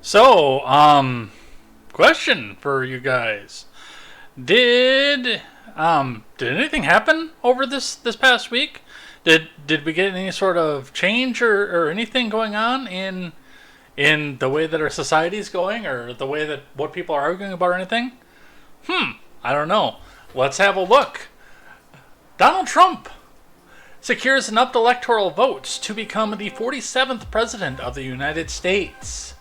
So, question for you guys. Did did anything happen over this past week? Did we get any sort of change or anything going on in the way that our society is going or the way that what people are arguing about or anything? I don't know. Let's have a look. Donald Trump secures enough electoral votes to become the 47th president of the United States,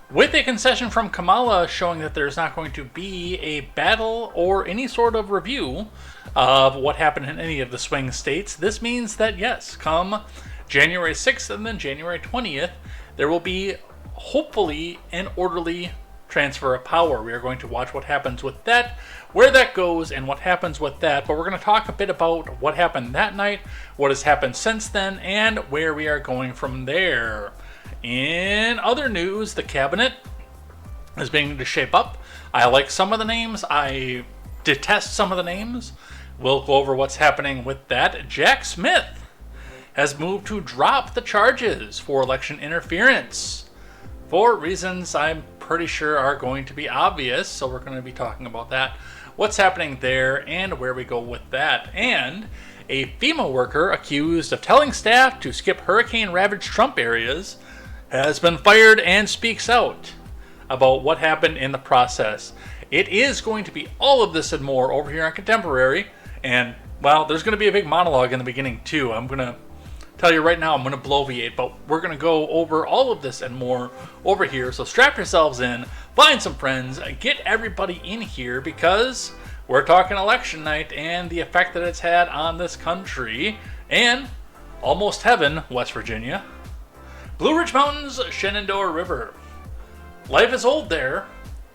with a concession from Kamala showing that there's not going to be a battle or any sort of review of what happened in any of the swing states. This means that, yes, come January 6th and then January 20th, there will be hopefully an orderly transfer of power. We are going to watch what happens with that, where that goes, and what happens with that. But we're going to talk a bit about what happened that night, what has happened since then, and where we are going from there. In other news, the cabinet is beginning to shape up. I like some of the names. I detest some of the names. We'll go over what's happening with that. Jack Smith has moved to drop the charges for election interference for reasons I'm pretty sure are going to be obvious. So we're going to be talking about that, what's happening there, and where we go with that. And a FEMA worker accused of telling staff to skip hurricane-ravaged Trump areas has been fired and speaks out about what happened in the process. It is going to be all of this and more over here on Contemporary. And, well, there's going to be a big monologue in the beginning, too. I'm going to tell you right now, I'm going to bloviate, but we're going to go over all of this and more over here. So strap yourselves in, find some friends, get everybody in here, because we're talking election night and the effect that it's had on this country and almost heaven, West Virginia. Blue Ridge Mountains, Shenandoah River. Life is old there,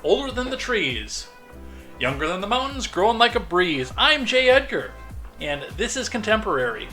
older than the trees, younger than the mountains, growing like a breeze. I'm Jay Edgar, and this is Contemporary.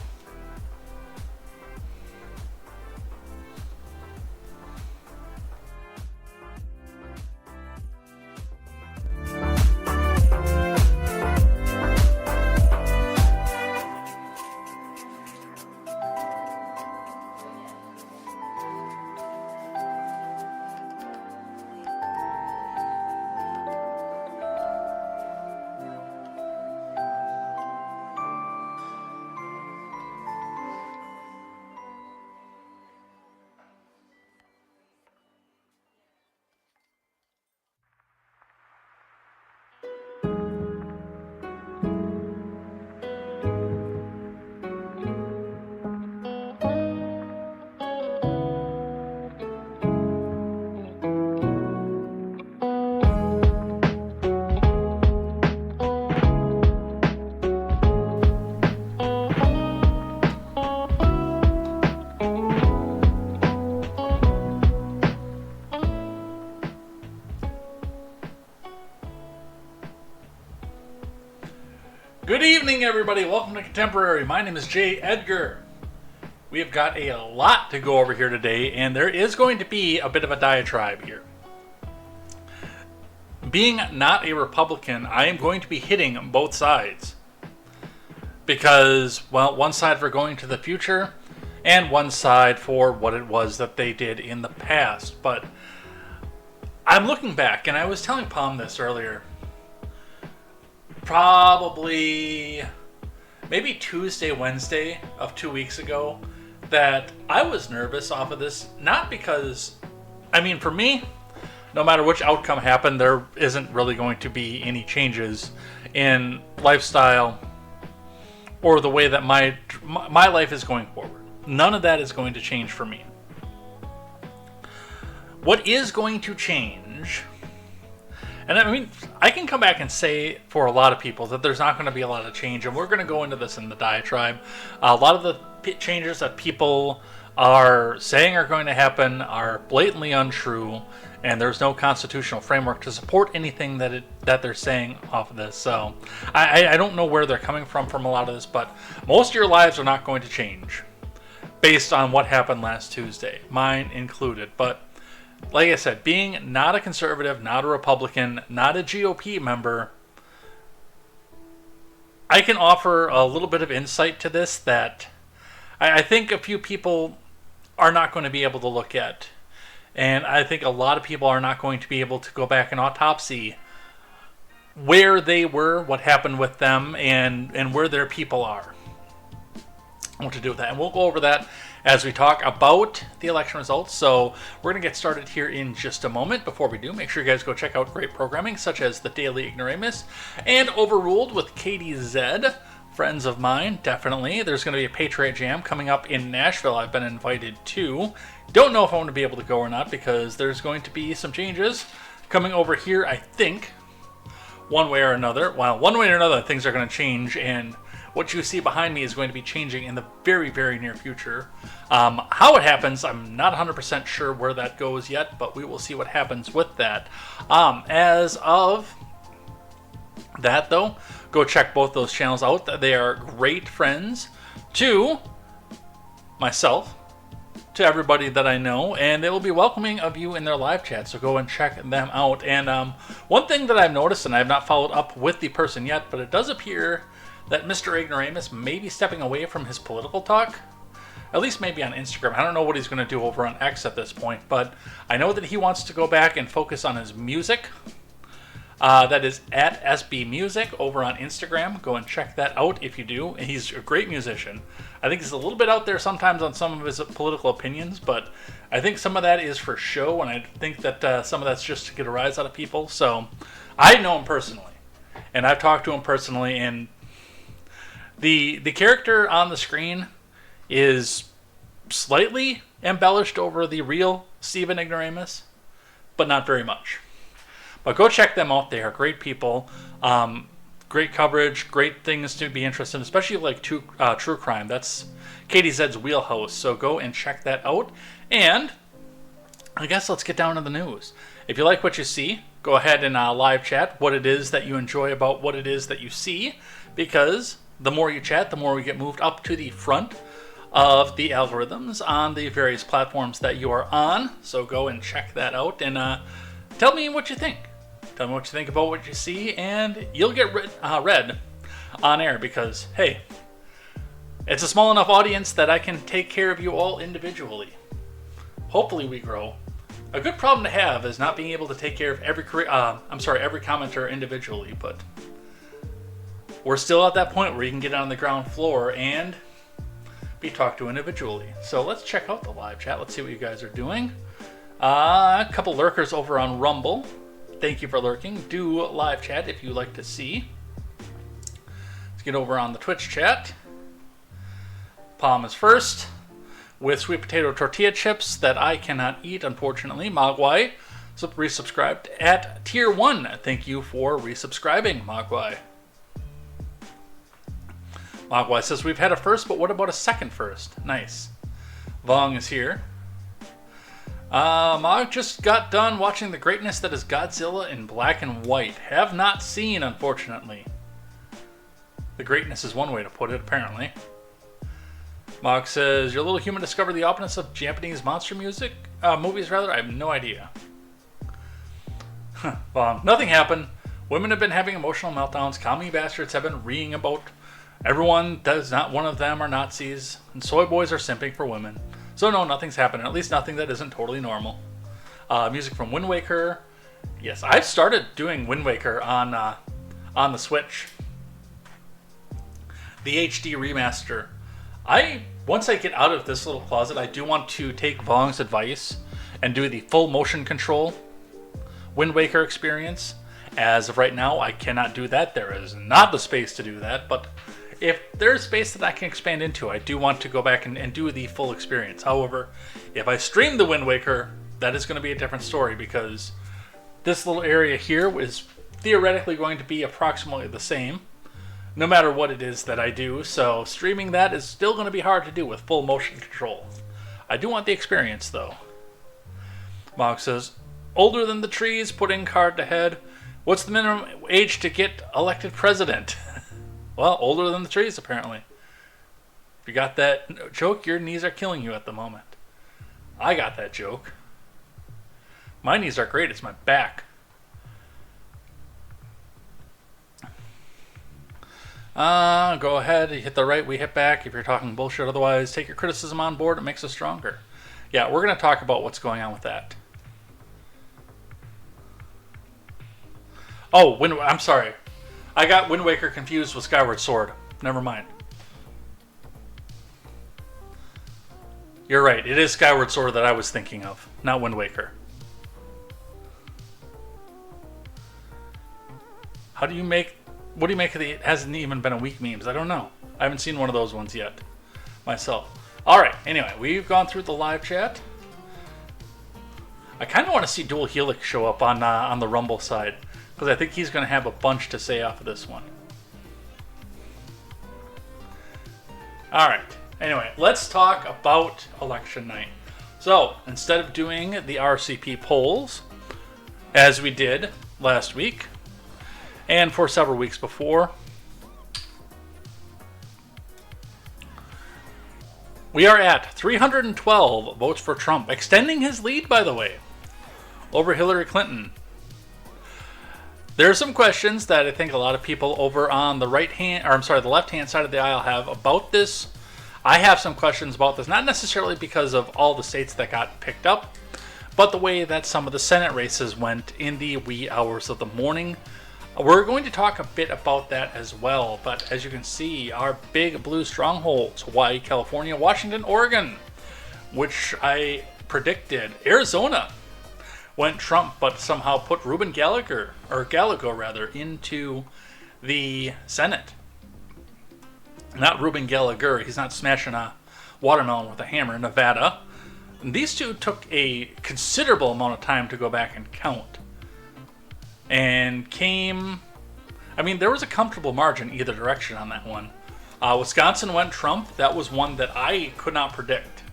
Good evening, everybody. Welcome to Contemporary. My name is Jay Edgar. We have got a lot to go over here today, and there is going to be a bit of a diatribe here. Being not a Republican, I am going to be hitting both sides. Because, well, one side for going to the future, and one side for what it was that they did in the past. But I'm looking back, and I was telling Palm this earlier. Probably maybe Tuesday, Wednesday of 2 weeks ago, that I was nervous off of this. Not because, I mean, for me, no matter which outcome happened, there isn't really going to be any changes in lifestyle or the way that my life is going forward. None of that is going to change for me. What is going to change, and I mean, I can come back and say for a lot of people that there's not going to be a lot of change, and we're going to go into this in the diatribe. A lot of the changes that people are saying are going to happen are blatantly untrue, and there's no constitutional framework to support anything that they're saying off of this. So I don't know where they're coming from a lot of this, but most of your lives are not going to change based on what happened last Tuesday, mine included. But like I said, being not a conservative, not a Republican, not a GOP member, I can offer a little bit of insight to this that I think a few people are not going to be able to look at And I think a lot of people are not going to be able to go back and autopsy where they were, what happened with them, and where their people are. What to do with that. And we'll go over that as we talk about the election results. So we're going to get started here in just a moment. Before we do, make sure you guys go check out great programming such as the Daily Ignoramus and Overruled with Katie Zed. Friends of mine, definitely. There's going to be a Patriot Jam coming up in Nashville I've been invited to. Don't know if I'm going to be able to go or not because there's going to be some changes coming over here, I think, one way or another. Well, one way or another, things are going to change, and what you see behind me is going to be changing in the very, very near future. How it happens, I'm not 100% sure where that goes yet, but we will see what happens with that. As of that, though, go check both those channels out. They are great friends to myself, to everybody that I know, and they will be welcoming of you in their live chat, so go and check them out. And one thing that I've noticed, and I have not followed up with the person yet, but it does appear that Mr. Ignoramus may be stepping away from his political talk, at least maybe on Instagram. I don't know what he's going to do over on X at this point, but I know that he wants to go back and focus on his music. That is at SB Music over on Instagram. Go and check that out if you do. He's a great musician. I think he's a little bit out there sometimes on some of his political opinions, but I think some of that is for show, and I think that some of that's just to get a rise out of people. So I know him personally, and I've talked to him personally, and the character on the screen is slightly embellished over the real Stephen Ignoramus, but not very much. But go check them out. They are great people. Great coverage, great things to be interested in, especially like true crime. That's Katie Zed's wheelhouse, so go and check that out. And I guess let's get down to the news. If you like what you see, go ahead and live chat what it is that you enjoy about what it is that you see, because the more you chat, the more we get moved up to the front of the algorithms on the various platforms that you are on. So go and check that out and tell me what you think. Tell me what you think about what you see, and you'll get read on air because, hey, it's a small enough audience that I can take care of you all individually. Hopefully we grow. A good problem to have is not being able to take care of every commenter individually, but we're still at that point where you can get on the ground floor and be talked to individually. So let's check out the live chat. Let's see what you guys are doing. A couple lurkers over on Rumble. Thank you for lurking. Do live chat if you like to see. Let's get over on the Twitch chat. Palm is first with sweet potato tortilla chips that I cannot eat, unfortunately. Mogwai resubscribed at tier 1. Thank you for resubscribing, Mogwai. Mogwai says, we've had a first, but what about a second first? Nice. Vong is here. Mog just got done watching the greatness that is Godzilla in black and white. Have not seen, unfortunately. The greatness is one way to put it, apparently. Mog says, your little human discovered the openness of Japanese monster movies, rather? I have no idea. Well, nothing happened. Women have been having emotional meltdowns. Commie bastards have been reading about everyone does not one of them are Nazis, and soy boys are simping for women. So no, nothing's happening. At least nothing that isn't totally normal. Music from Wind Waker. Yes, I've started doing Wind Waker on the Switch. The HD remaster. Once I get out of this little closet, I do want to take Vong's advice and do the full motion control Wind Waker experience. As of right now, I cannot do that. There is not the space to do that, but if there's space that I can expand into, I do want to go back and do the full experience. However, if I stream the Wind Waker, that is going to be a different story because this little area here is theoretically going to be approximately the same, no matter what it is that I do. So streaming that is still going to be hard to do with full motion control. I do want the experience, though. Mog says, older than the trees, putting card to head. What's the minimum age to get elected president? Well, older than the trees, apparently. If you got that joke, your knees are killing you at the moment. I got that joke. My knees are great. It's my back. Go ahead. You hit the right, we hit back. If you're talking bullshit otherwise, take your criticism on board. It makes us stronger. Yeah, we're going to talk about what's going on with that. Oh, I'm sorry. I got Wind Waker confused with Skyward Sword. Never mind. You're right. It is Skyward Sword that I was thinking of, not Wind Waker. What do you make of the it hasn't even been a week memes? I don't know. I haven't seen one of those ones yet myself. Alright, anyway, we've gone through the live chat. I kind of want to see Dual Helix show up on the Rumble side, because I think he's going to have a bunch to say off of this one. Alright, anyway, let's talk about election night. So, instead of doing the RCP polls, as we did last week, and for several weeks before, we are at 312 votes for Trump, extending his lead, by the way, over Hillary Clinton. There are some questions that I think a lot of people over on the the left-hand side of the aisle have about this. I have some questions about this, not necessarily because of all the states that got picked up, but the way that some of the Senate races went in the wee hours of the morning. We're going to talk a bit about that as well, but as you can see, our big blue strongholds, Hawaii, California, Washington, Oregon, which I predicted. Arizona went Trump, but somehow put Gallagher, into the Senate. Not Reuben Gallagher, he's not smashing a watermelon with a hammer. Nevada. And these two took a considerable amount of time to go back and count. And there was a comfortable margin either direction on that one. Wisconsin went Trump. That was one that I could not predict.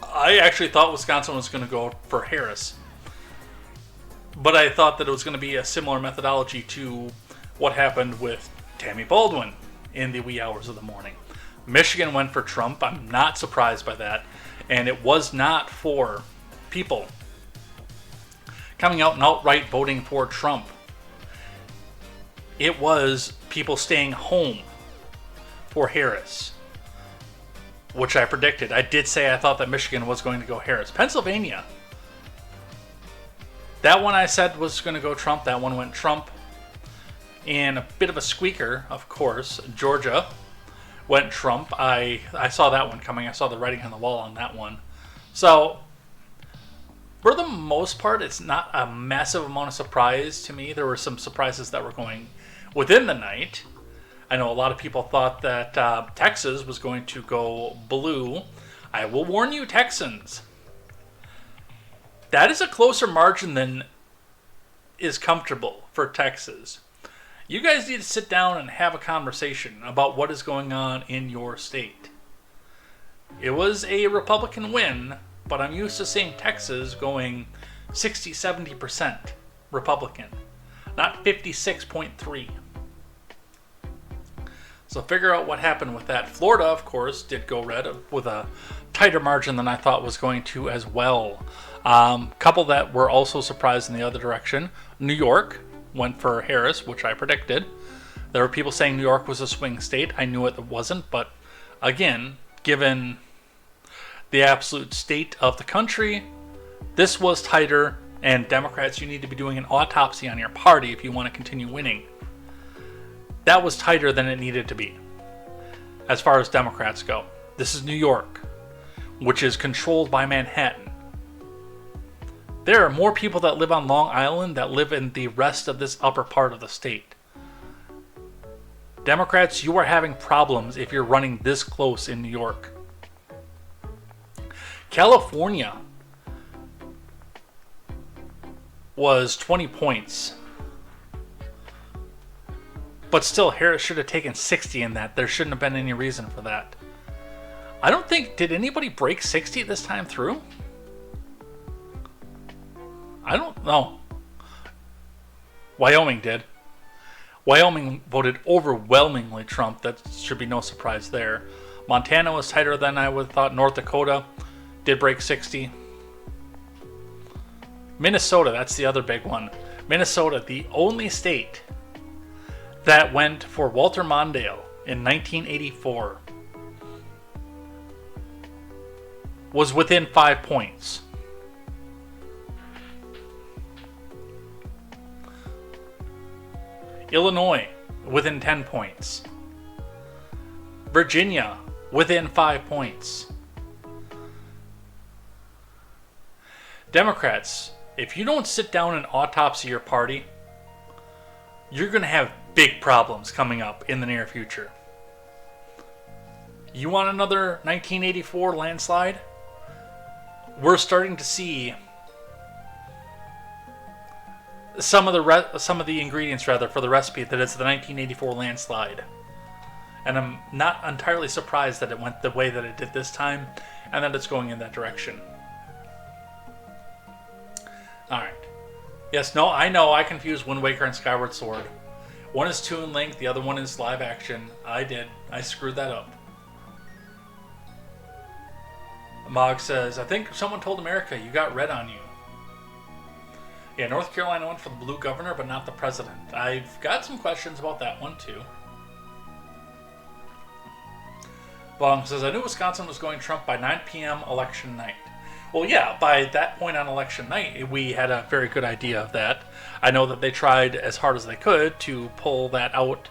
I actually thought Wisconsin was going to go for Harris. But I thought that it was going to be a similar methodology to what happened with Tammy Baldwin in the wee hours of the morning. Michigan went for Trump. I'm not surprised by that. And it was not for people coming out and outright voting for Trump. It was people staying home for Harris, which I predicted. I did say I thought that Michigan was going to go Harris. Pennsylvania, that one I said was going to go Trump. That one went Trump. And a bit of a squeaker, of course, Georgia went Trump. I saw that one coming. I saw the writing on the wall on that one. So, for the most part, it's not a massive amount of surprise to me. There were some surprises that were going within the night. I know a lot of people thought that Texas was going to go blue. I will warn you, Texans, that is a closer margin than is comfortable for Texas. You guys need to sit down and have a conversation about what is going on in your state. It was a Republican win, but I'm used to seeing Texas going 60-70% Republican, not 56.3%. So figure out what happened with that. Florida, of course, did go red with a tighter margin than I thought was going to as well. Couple that were also surprised in the other direction. New York went for Harris, which I predicted. There were people saying New York was a swing state. I knew it wasn't, but again, given the absolute state of the country, this was tighter, and Democrats, you need to be doing an autopsy on your party if you want to continue winning. That was tighter than it needed to be, as far as Democrats go. This is New York, which is controlled by Manhattan. There are more people that live on Long Island that live in the rest of this upper part of the state. Democrats, you are having problems if you're running this close in New York. California was 20 points. But still, Harris should have taken 60 in that. There shouldn't have been any reason for that. I don't think... Did anybody break 60 this time through? I don't know. Wyoming did. Wyoming voted overwhelmingly Trump. That should be no surprise there. Montana was tighter than I would have thought. North Dakota did break 60. Minnesota, that's the other big one. Minnesota, the only state that went for Walter Mondale in 1984, was within 5 points. Illinois, within 10 points. Virginia, within 5 points. Democrats, if you don't sit down and autopsy your party, you're going to have big problems coming up in the near future. You want another 1984 landslide? We're starting to see some of the ingredients for the recipe that is the 1984 landslide. And I'm not entirely surprised that it went the way that it did this time, and that it's going in that direction. Alright. Yes, no, I know I confused Wind Waker and Skyward Sword. One is Toon Link, the other one is live action. I did. I screwed that up. Mog says, I think someone told America you got red on you. Yeah, North Carolina went for the blue governor, but not the president. I've got some questions about that one, too. Long says, I knew Wisconsin was going Trump by 9 p.m. election night. Well, yeah, by that point on election night, we had a very good idea of that. I know that they tried as hard as they could to pull that out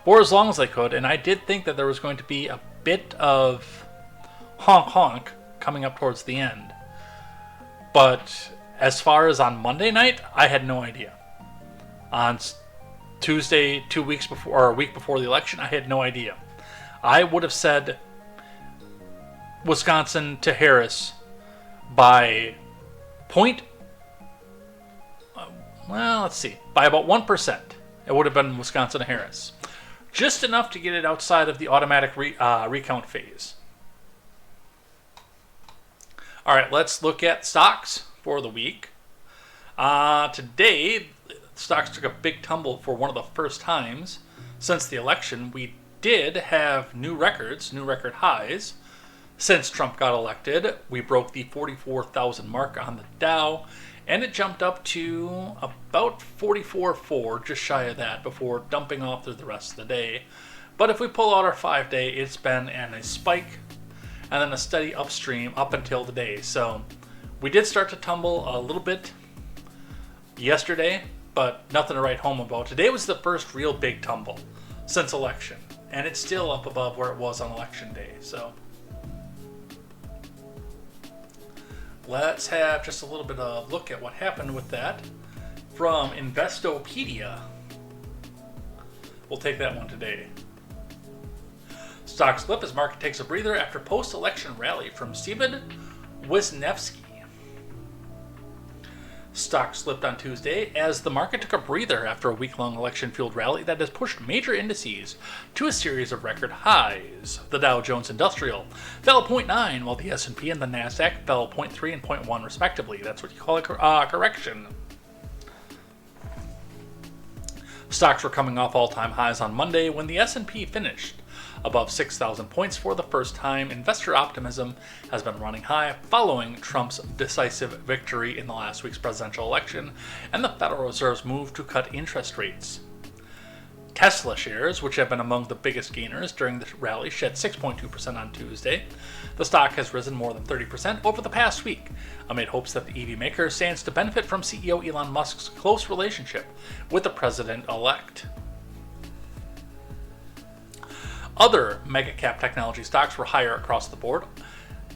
for as long as they could, and I did think that there was going to be a bit of honk coming up towards the end. But as far as on Monday night, I had no idea. On Tuesday, 2 weeks before, or a week before the election, I had no idea. I would have said Wisconsin to Harris by by about 1%. It would have been Wisconsin to Harris. Just enough to get it outside of the automatic recount phase. All right, let's look at stocks for the week. Today, stocks took a big tumble for one of the first times since the election. We did have new record highs since Trump got elected. We broke the 44,000 mark on the Dow, and it jumped up to about 44.4, just shy of that, before dumping off through the rest of the day. But if we pull out our 5-day, it's been in a spike and then a steady upstream up until today. So we did start to tumble a little bit yesterday, but nothing to write home about. Today was the first real big tumble since election, and it's still up above where it was on election day. So let's have just a little bit of look at what happened with that from Investopedia. We'll take that one today. Stocks slip as market takes a breather after post-election rally from Steven Wisniewski. Stocks slipped on Tuesday as the market took a breather after a week-long election-fueled rally that has pushed major indices to a series of record highs. The Dow Jones Industrial fell 0.9, while the S&P and the Nasdaq fell 0.3 and 0.1 respectively. That's what you call a correction. Stocks were coming off all-time highs on Monday when the S&P finished above 6,000 points for the first time. Investor optimism has been running high following Trump's decisive victory in the last week's presidential election and the Federal Reserve's move to cut interest rates. Tesla shares, which have been among the biggest gainers during the rally, shed 6.2% on Tuesday. The stock has risen more than 30% over the past week, amid hopes that the EV maker stands to benefit from CEO Elon Musk's close relationship with the president-elect. Other mega-cap technology stocks were higher across the board.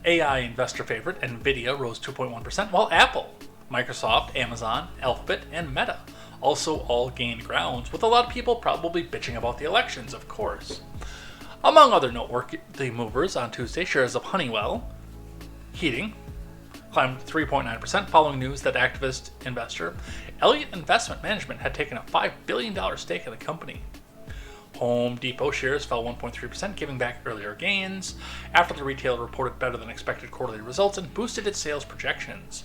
AI investor favorite Nvidia rose 2.1%, while Apple, Microsoft, Amazon, Alphabet, and Meta also all gained grounds, with a lot of people probably bitching about the elections, of course. Among other noteworthy movers on Tuesday, shares of Honeywell Heating climbed 3.9% following news that activist investor Elliott Investment Management had taken a $5 billion stake in the company. Home Depot shares fell 1.3%, giving back earlier gains after the retailer reported better than expected quarterly results and boosted its sales projections.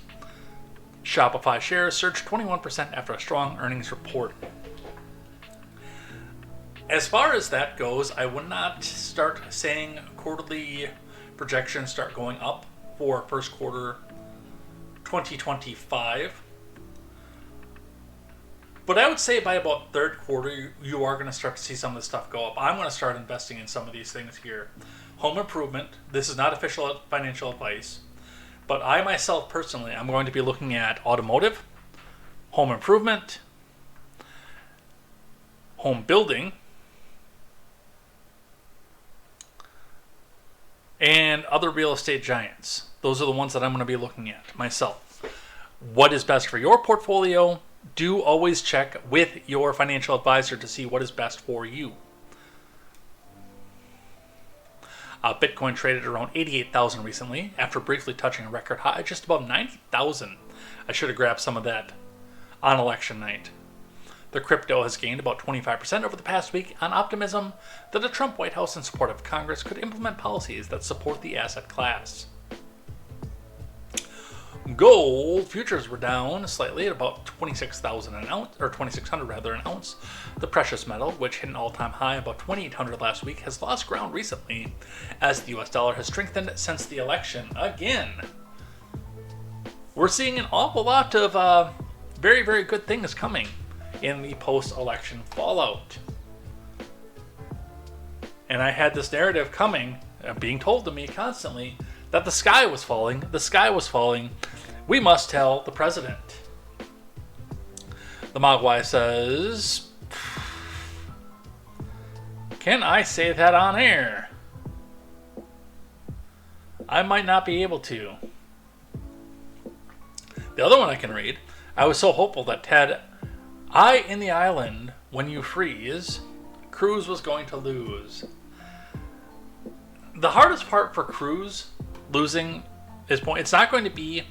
Shopify shares surged 21% after a strong earnings report. As far as that goes, I would not start saying quarterly projections start going up for first quarter 2025. But I would say by about third quarter, you are going to start to see some of this stuff go up. I'm going to start investing in some of these things here. Home improvement. This is not official financial advice. But I myself personally, I'm going to be looking at automotive, home improvement, home building, and other real estate giants. Those are the ones that I'm going to be looking at myself. What is best for your portfolio? Do always check with your financial advisor to see what is best for you. Bitcoin traded around 88,000 recently after briefly touching a record high just above 90,000. I should have grabbed some of that on election night. The crypto has gained about 25% over the past week on optimism that the Trump White House in support of Congress could implement policies that support the asset class. Gold futures were down slightly at about 26,000 an ounce, or 2,600 rather an ounce. The precious metal, which hit an all-time high about 2,800 last week, has lost ground recently as the U.S. dollar has strengthened since the election again. We're seeing an awful lot of very, very good things coming in the post-election fallout. And I had this narrative coming, being told to me constantly, that the sky was falling. The sky was falling. We must tell the president. The Mogwai says, can I say that on air? I might not be able to. The other one I can read. I was so hopeful that Ted, I in the island, when you freeze, Cruz was going to lose. The hardest part for Cruz losing his point, it's not going to be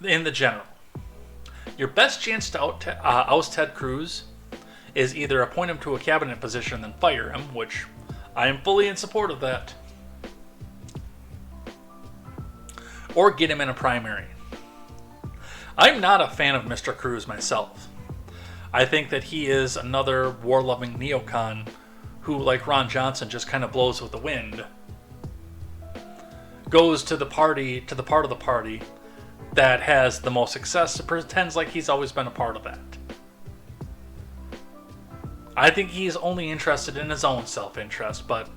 in the general. Your best chance to oust Ted Cruz is either appoint him to a cabinet position and then fire him, which I am fully in support of that, or get him in a primary. I'm not a fan of Mr. Cruz myself. I think that he is another war-loving neocon who, like Ron Johnson, just kind of blows with the wind. Goes to the party, to the part of the party that has the most success, pretends like he's always been a part of that. I think he's only interested in his own self-interest, but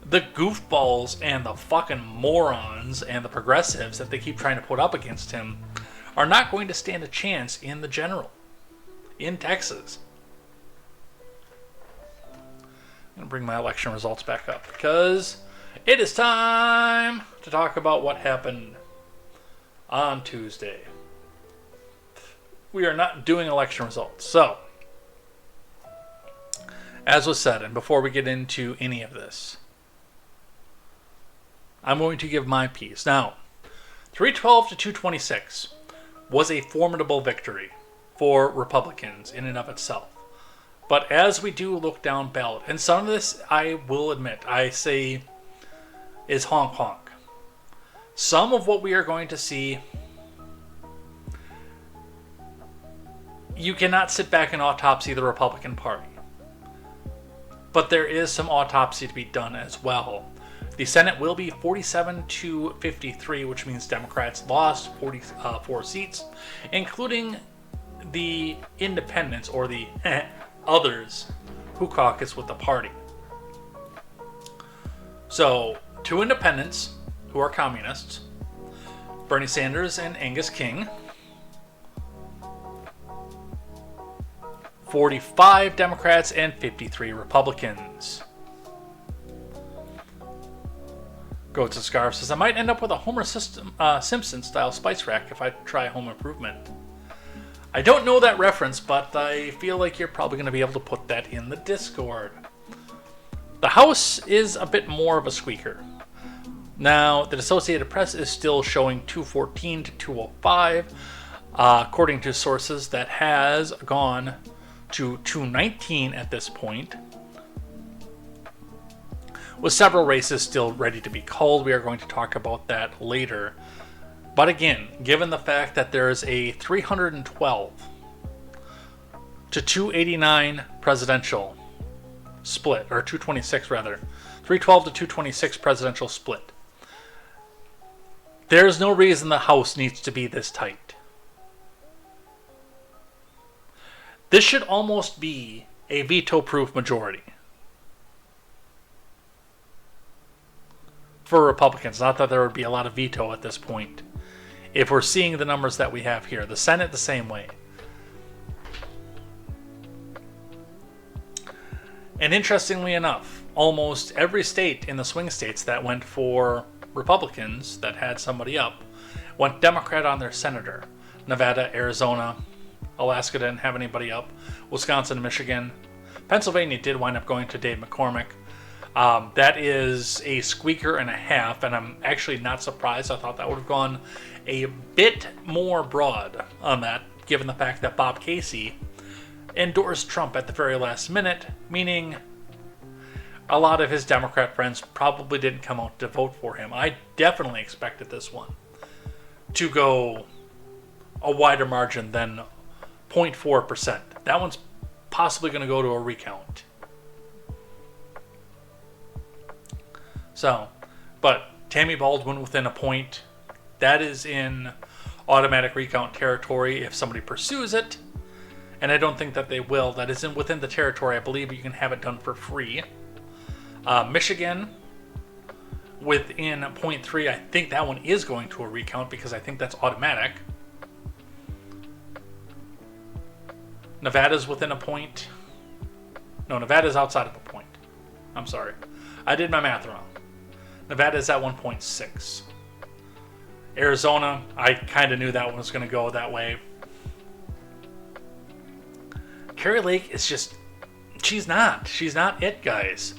the goofballs and the fucking morons and the progressives that they keep trying to put up against him are not going to stand a chance in the general, in Texas. I'm going to bring my election results back up because it is time to talk about what happened on Tuesday. We are not doing election results. So, as was said, and before we get into any of this, I'm going to give my piece. Now, 312 to 226 was a formidable victory for Republicans in and of itself. But as we do look down ballot, and some of this, I will admit, I say is honk honk. Some of what we are going to see, you cannot sit back and autopsy the Republican Party. But there is some autopsy to be done as well. The Senate will be 47 to 53, which means Democrats lost 44 seats, including the independents, or the others, who caucus with the party. So, 2 independents, who are communists, Bernie Sanders and Angus King. 45 Democrats and 53 Republicans. Goats and Scarf says, I might end up with a Homer Simpson style spice rack if I try Home Improvement. I don't know that reference, but I feel like you're probably going to be able to put that in the Discord. The House is a bit more of a squeaker. Now, the Associated Press is still showing 214 to 205, according to sources that has gone to 219 at this point, with several races still ready to be called. We are going to talk about that later. But again, given the fact that there is a 312 to 289 presidential split, or 226 rather, 312 to 226 presidential split, there's no reason the House needs to be this tight. This should almost be a veto-proof majority for Republicans. Not that there would be a lot of veto at this point, if we're seeing the numbers that we have here. The Senate the same way. And interestingly enough, almost every state in the swing states that went for Republicans, that had somebody up, went Democrat on their senator. Nevada, Arizona, Alaska didn't have anybody up. Wisconsin and Michigan. Pennsylvania did wind up going to Dave McCormick. That is a squeaker and a half, and I'm actually not surprised. I thought that would have gone a bit more broad on that, given the fact that Bob Casey endorsed Trump at the very last minute, meaning a lot of his Democrat friends probably didn't come out to vote for him. I definitely expected this one to go a wider margin than 0.4%. That one's possibly going to go to a recount. So, but Tammy Baldwin within a point, that is in automatic recount territory if somebody pursues it. And I don't think that they will. That is within the territory. I believe you can have it done for free. Michigan, within 0.3, I think that one is going to a recount because I think that's automatic. Nevada's within a point. No, Nevada's outside of a point. I'm sorry. I did my math wrong. Nevada's at 1.6. Arizona, I kind of knew that one was going to go that way. Kari Lake is just, she's not it, guys.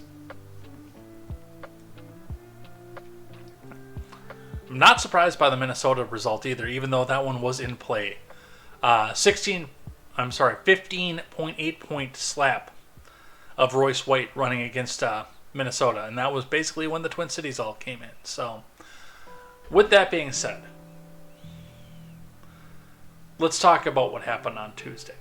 I'm not surprised by the Minnesota result either, even though that one was in play. 15.8 point slap of Royce White running against Minnesota, and that was basically when the Twin Cities all came in. So, with that being said, let's talk about what happened on Tuesday.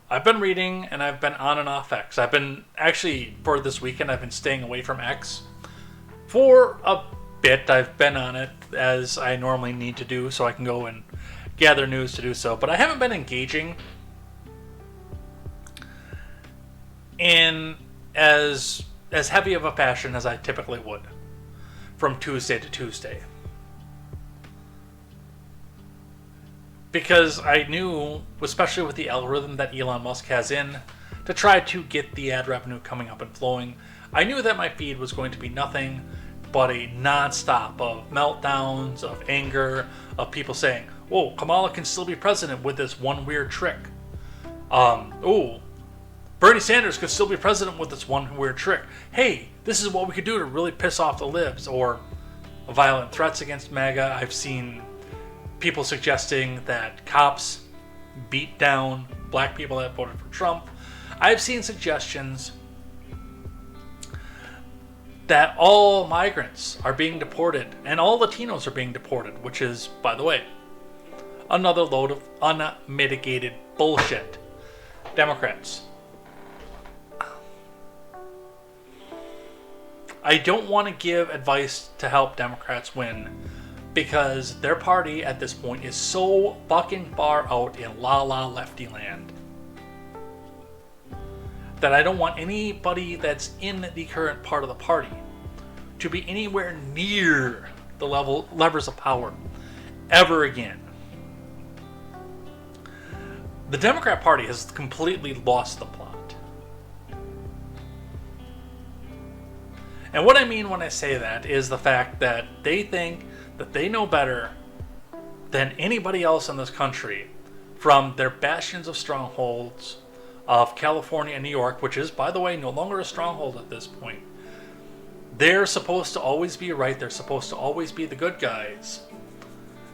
I've been reading, and I've been on and off X. I've been, actually, for this weekend, I've been staying away from X. For a bit, I've been on it, as I normally need to do, so I can go and gather news to do so. But I haven't been engaging in as heavy of a fashion as I typically would from Tuesday to Tuesday. Because I knew, especially with the algorithm that Elon Musk has in, to try to get the ad revenue coming up and flowing, I knew that my feed was going to be nothing but a non-stop of meltdowns, of anger, of people saying, "Whoa, Kamala can still be president with this one weird trick." Bernie Sanders could still be president with this one weird trick. Hey, this is what we could do to really piss off the libs. Or violent threats against MAGA. I've seen people suggesting that cops beat down black people that voted for Trump. I've seen suggestions that all migrants are being deported and all Latinos are being deported, which is, by the way, another load of unmitigated bullshit. Democrats, I don't want to give advice to help Democrats win, because their party at this point is so fucking far out in la-la lefty land that I don't want anybody that's in the current part of the party to be anywhere near the levers of power ever again. The Democrat Party has completely lost the plot. And what I mean when I say that is the fact that they think that they know better than anybody else in this country, from their bastions of strongholds of California and New York, which is, by the way, no longer a stronghold at this point. They're supposed to always be right. They're supposed to always be the good guys.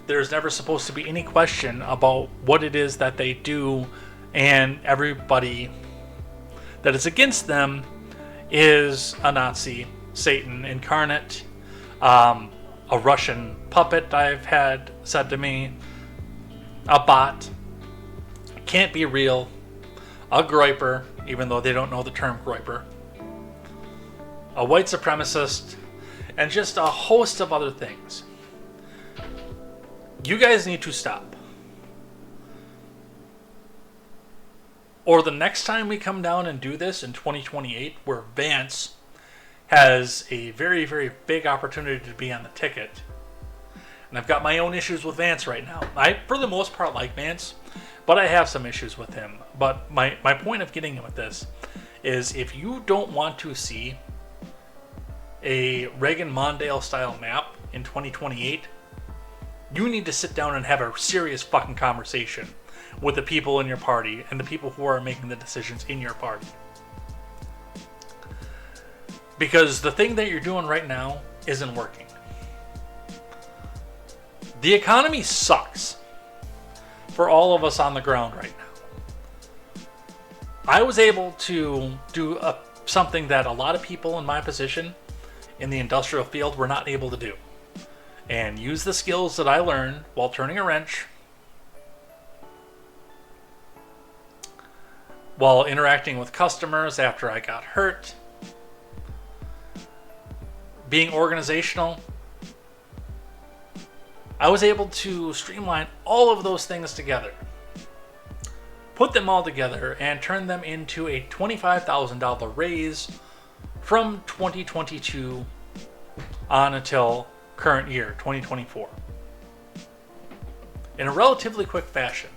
There's never supposed to be any question about what it is that they do, and everybody that is against them is a Nazi, Satan incarnate, a Russian puppet, I've had said to me, a bot, can't be real, a groiper, even though they don't know the term groiper, a white supremacist, and just a host of other things. You guys need to stop. Or the next time we come down and do this in 2028, where Vance has a very, very big opportunity to be on the ticket. And I've got my own issues with Vance right now. I, for the most part, like Vance, but I have some issues with him. But my point of getting with this is, if you don't want to see a Reagan-Mondale style map in 2028, you need to sit down and have a serious fucking conversation with the people in your party and the people who are making the decisions in your party. Because the thing that you're doing right now isn't working. The economy sucks for all of us on the ground right now. I was able to do something that a lot of people in my position in the industrial field were not able to do, and use the skills that I learned while turning a wrench, while interacting with customers after I got hurt, being organizational. I was able to streamline all of those things together, put them all together, and turn them into a $25,000 raise from 2022 on until current year, 2024. In a relatively quick fashion.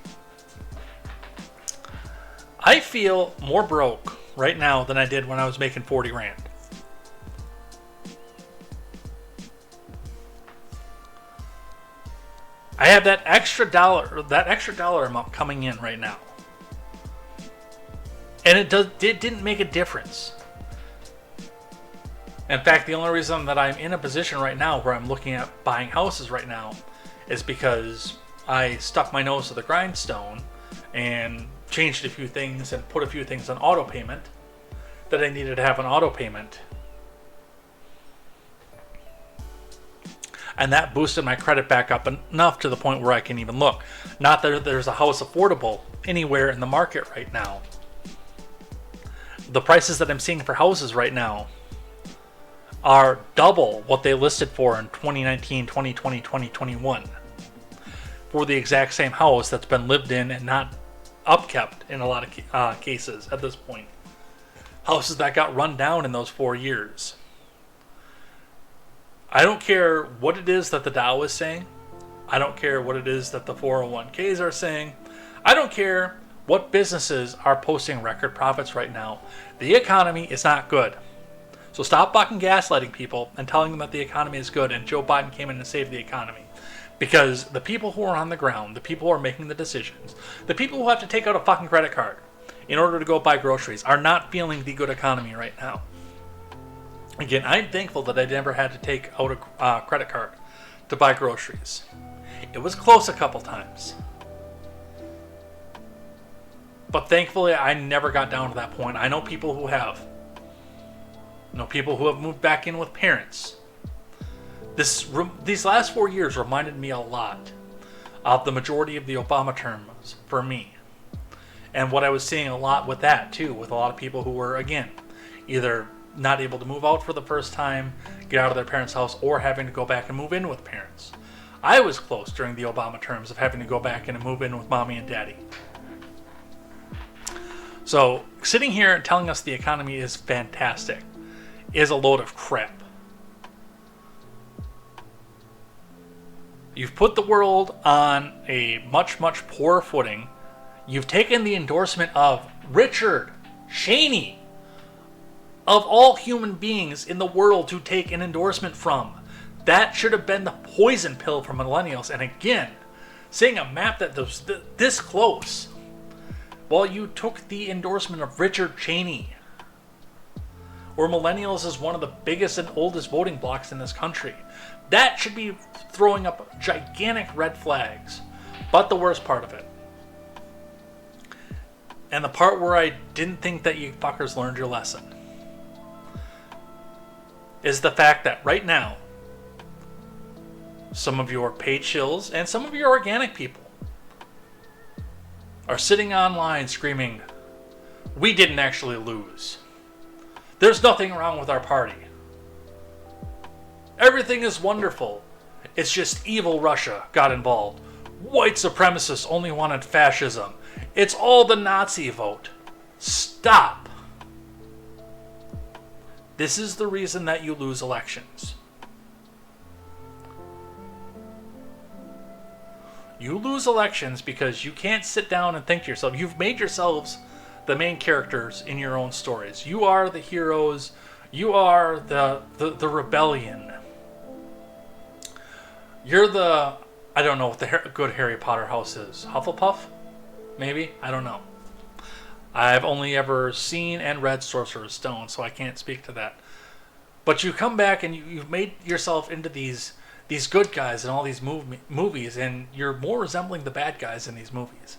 I feel more broke right now than I did when I was making 40 grand. I have that extra dollar amount coming in right now. And it didn't make a difference. In fact, the only reason that I'm in a position right now where I'm looking at buying houses right now is because I stuck my nose to the grindstone and changed a few things and put a few things on auto payment that I needed to have an auto payment. And that boosted my credit back up enough to the point where I can even look. Not that there's a house affordable anywhere in the market right now. The prices that I'm seeing for houses right now are double what they listed for in 2019, 2020, 2021 for the exact same house that's been lived in and not upkept in a lot of cases at this point. Houses that got run down in those 4 years. I don't care what it is that the Dow is saying. I don't care what it is that the 401ks are saying. I don't care what businesses are posting record profits right now. The economy is not good. So stop fucking gaslighting people and telling them that the economy is good and Joe Biden came in and saved the economy. Because the people who are on the ground, the people who are making the decisions, the people who have to take out a fucking credit card in order to go buy groceries are not feeling the good economy right now. Again, I'm thankful that I never had to take out a credit card to buy groceries. It was close a couple times. But thankfully, I never got down to that point. I know people who have. I know people who have moved back in with parents. These last 4 years reminded me a lot of the majority of the Obama terms for me. And what I was seeing a lot with that, too, with a lot of people who were, again, either not able to move out for the first time, get out of their parents' house, or having to go back and move in with parents. I was close during the Obama terms of having to go back and move in with mommy and daddy. So, sitting here and telling us the economy is fantastic is a load of crap. You've put the world on a much, much poorer footing. You've taken the endorsement of Richard Cheney, of all human beings in the world, to take an endorsement from. That should have been the poison pill for millennials. And again, seeing a map that was this close, while you took the endorsement of Richard Cheney, where millennials is one of the biggest and oldest voting blocks in this country, that should be throwing up gigantic red flags. But the worst part of it, and the part where I didn't think that you fuckers learned your lesson, is the fact that right now, some of your paid shills and some of your organic people are sitting online screaming, "We didn't actually lose. There's nothing wrong with our party. Everything is wonderful. It's just evil Russia got involved. White supremacists only wanted fascism. It's all the Nazi vote." Stop. This is the reason that you lose elections. You lose elections because you can't sit down and think to yourself. You've made yourselves the main characters in your own stories. You are the heroes. You are the rebellion. You're the... I don't know what the good Harry Potter house is. Hufflepuff? Maybe? I don't know. I've only ever seen and read Sorcerer's Stone, so I can't speak to that. But you come back and you've made yourself into these good guys in all these movies, and you're more resembling the bad guys in these movies.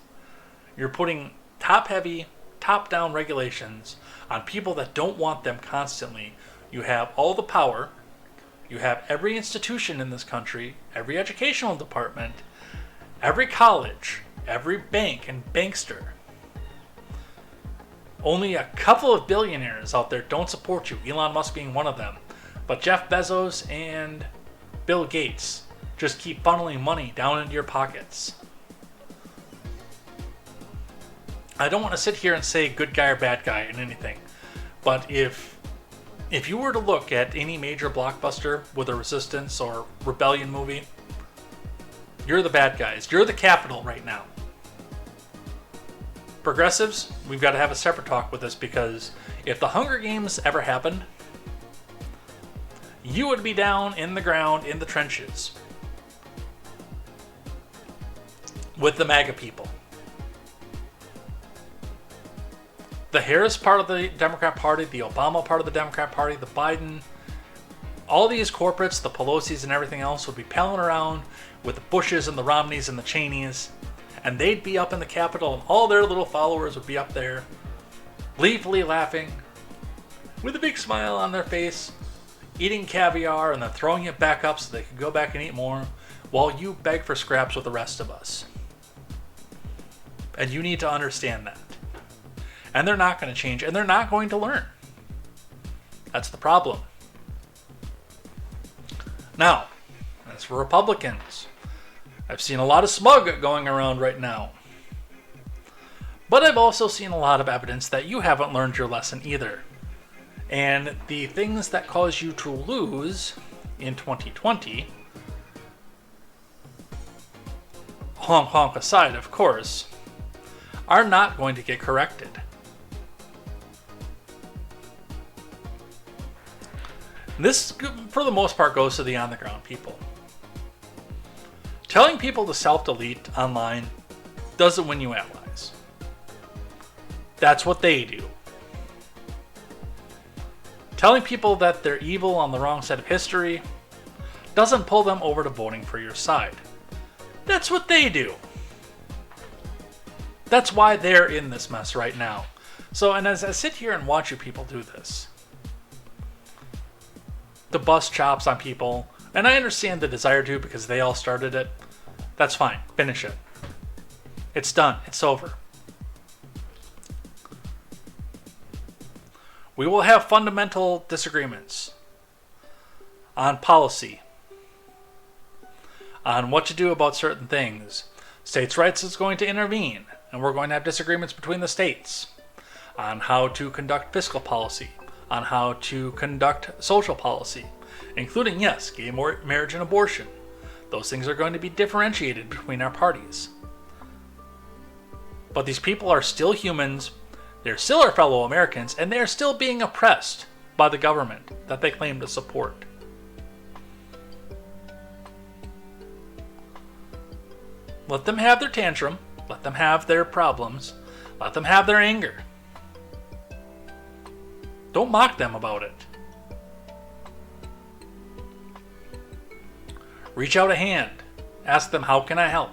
You're putting top-heavy, top-down regulations on people that don't want them constantly. You have all the power. You have every institution in this country, every educational department, every college, every bank and bankster. Only a couple of billionaires out there don't support you, Elon Musk being one of them. But Jeff Bezos and Bill Gates just keep funneling money down into your pockets. I don't want to sit here and say good guy or bad guy in anything, but if you were to look at any major blockbuster with a resistance or rebellion movie, you're the bad guys. You're the Capitol right now. Progressives, we've got to have a separate talk with this, because if the Hunger Games ever happened, you would be down in the ground, in the trenches, with the MAGA people. The Harris part of the Democrat Party, the Obama part of the Democrat Party, the Biden, all these corporates, the Pelosi's and everything else would be palling around with the Bushes and the Romneys and the Cheneys, and they'd be up in the Capitol, and all their little followers would be up there, gleefully laughing, with a big smile on their face, eating caviar and then throwing it back up so they could go back and eat more, while you beg for scraps with the rest of us. And you need to understand that. And they're not going to change, and they're not going to learn. That's the problem. Now, as for Republicans, I've seen a lot of smug going around right now. But I've also seen a lot of evidence that you haven't learned your lesson either. And the things that cause you to lose in 2020, honk honk aside, of course, are not going to get corrected. This, for the most part, goes to the on-the-ground people. Telling people to self-delete online doesn't win you allies. That's what they do. Telling people that they're evil on the wrong side of history doesn't pull them over to voting for your side. That's what they do. That's why they're in this mess right now. So, and as I sit here and watch you people do this, to bust chops on people, and I understand the desire to because they all started it. That's fine. Finish it. It's done. It's over. We will have fundamental disagreements on policy, on what to do about certain things. States' rights is going to intervene, and we're going to have disagreements between the states on how to conduct fiscal policy, on how to conduct social policy, including, yes, gay marriage and abortion. Those things are going to be differentiated between our parties. But these people are still humans, they're still our fellow Americans, and they're still being oppressed by the government that they claim to support. Let them have their tantrum, let them have their problems, let them have their anger. Don't mock them about it. Reach out a hand. Ask them, how can I help?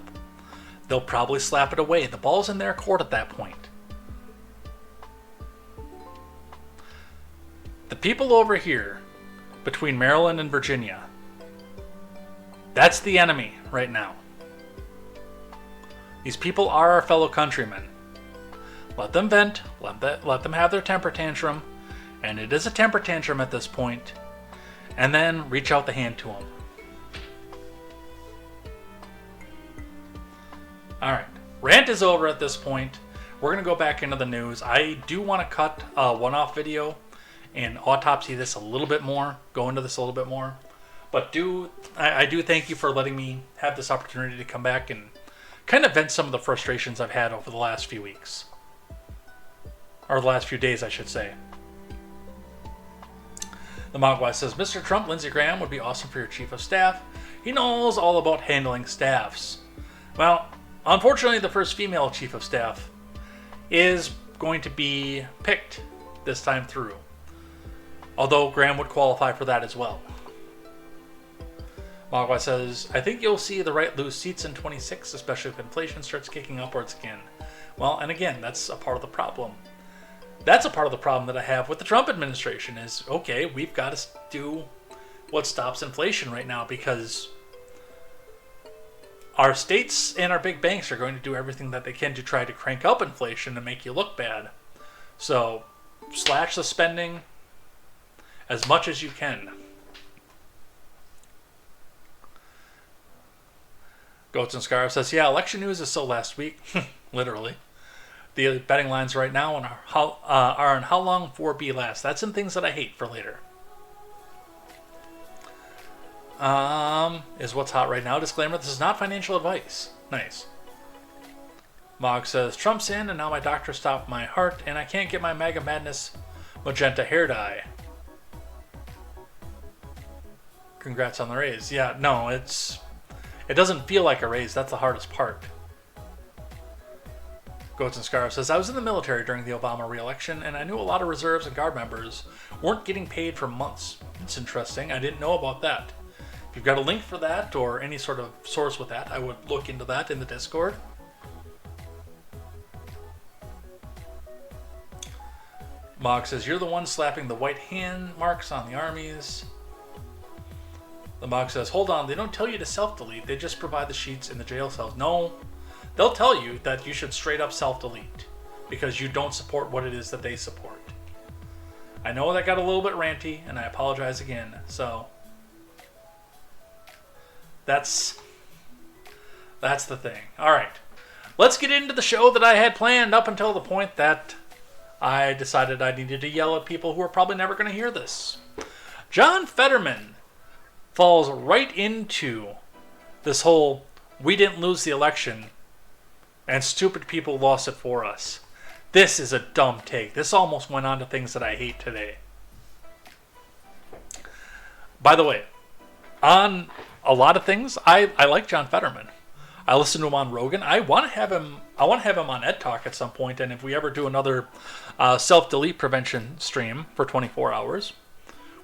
They'll probably slap it away. The ball's in their court at that point. The people over here, between Maryland and Virginia, that's the enemy right now. These people are our fellow countrymen. Let them vent. Let them have their temper tantrum. And it is a temper tantrum at this point. And then reach out the hand to them. Alright, rant is over at this point. We're going to go back into the news. I do want to cut a one-off video and autopsy this a little bit more, go into this a little bit more. But I do thank you for letting me have this opportunity to come back and kind of vent some of the frustrations I've had over the last few weeks. Or the last few days, I should say. The Mogwai says, Mr. Trump, Lindsey Graham would be awesome for your chief of staff. He knows all about handling staffs. Well, unfortunately, the first female chief of staff is going to be picked this time through. Although Graham would qualify for that as well. Mogwai says, I think you'll see the right lose seats in 26, especially if inflation starts kicking upwards again. Well, and again, that's a part of the problem. That's a part of the problem that I have with the Trump administration is, okay, we've got to do what stops inflation right now because our states and our big banks are going to do everything that they can to try to crank up inflation and make you look bad. So, slash the spending as much as you can. Goats and Scarf says, yeah, election news is so last week. Literally. The betting lines right now are on how long 4B lasts. That's some things that I hate for later. Is what's hot right now. Disclaimer, this is not financial advice. Nice. Mog says, Trump's in and now my doctor stopped my heart and I can't get my MAGA Madness magenta hair dye. Congrats on the raise. Yeah, no, it doesn't feel like a raise. That's the hardest part. Goats and Scarf says, I was in the military during the Obama re-election and I knew a lot of reserves and guard members weren't getting paid for months. It's interesting. I didn't know about that. If you've got a link for that or any sort of source with that, I would look into that in the Discord. Mog says, you're the one slapping the white hand marks on the armies. The Mog says, hold on, they don't tell you to self-delete. They just provide the sheets in the jail cells. No, they'll tell you that you should straight up self-delete because you don't support what it is that they support. I know that got a little bit ranty, and I apologize again. So, that's the thing. All right, let's get into the show that I had planned up until the point that I decided I needed to yell at people who are probably never going to hear this. John Fetterman falls right into this whole we didn't lose the election and stupid people lost it for us. This is a dumb take. This almost went on to things that I hate today. By the way, on a lot of things, I like John Fetterman. I listen to him on Rogan. I want to have him on Ed Talk at some point, and if we ever do another self-delete prevention stream for 24 hours,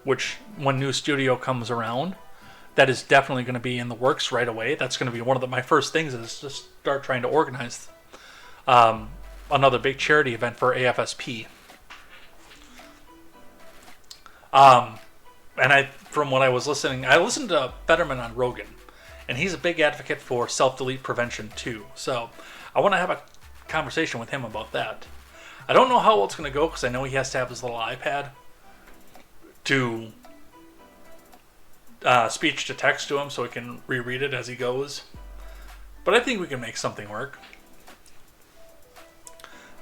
which when new studio comes around, that is definitely going to be in the works right away. That's going to be one of my first things is to start trying to organize another big charity event for AFSP. And from what I was listening, I listened to Fetterman on Rogan, and he's a big advocate for self-delete prevention too. So I want to have a conversation with him about that. I don't know how well it's going to go because I know he has to have his little iPad to speech to text to him so he can reread it as he goes. But I think we can make something work.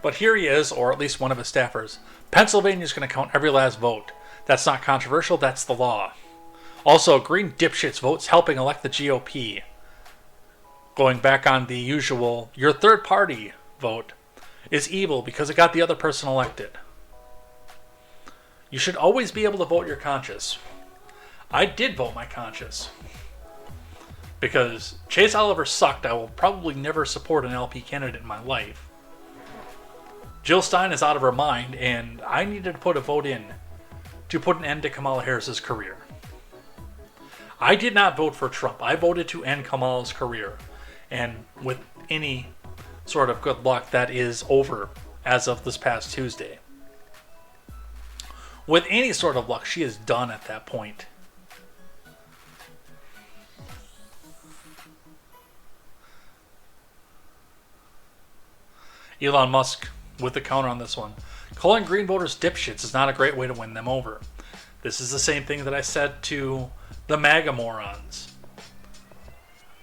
But here he is, or at least one of his staffers. Pennsylvania's going to count every last vote. That's not controversial, that's the law. Also, green dipshits votes helping elect the GOP. Going back on the usual, your third party vote is evil because it got the other person elected. You should always be able to vote your conscience. I did vote my conscience. Because Chase Oliver sucked. I will probably never support an LP candidate in my life. Jill Stein is out of her mind, and I needed to put a vote in to put an end to Kamala Harris's career. I did not vote for Trump. I voted to end Kamala's career. And with any sort of good luck, that is over as of this past Tuesday. With any sort of luck, she is done at that point. Elon Musk with the counter on this one. Calling green voters dipshits is not a great way to win them over. This is the same thing that I said to the MAGA morons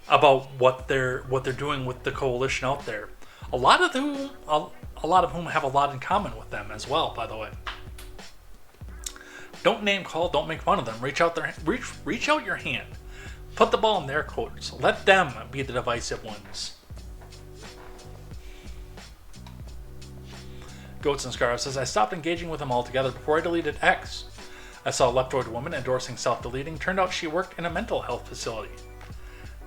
about what they're doing with the coalition out there. A lot of whom have a lot in common with them as well, by the way. Don't name call, don't make fun of them. Reach out your hand. Put the ball in their courts. Let them be the divisive ones. Goats and Scars says, I stopped engaging with him altogether before I deleted X. I saw a Leptoid woman endorsing self-deleting. Turned out she worked in a mental health facility.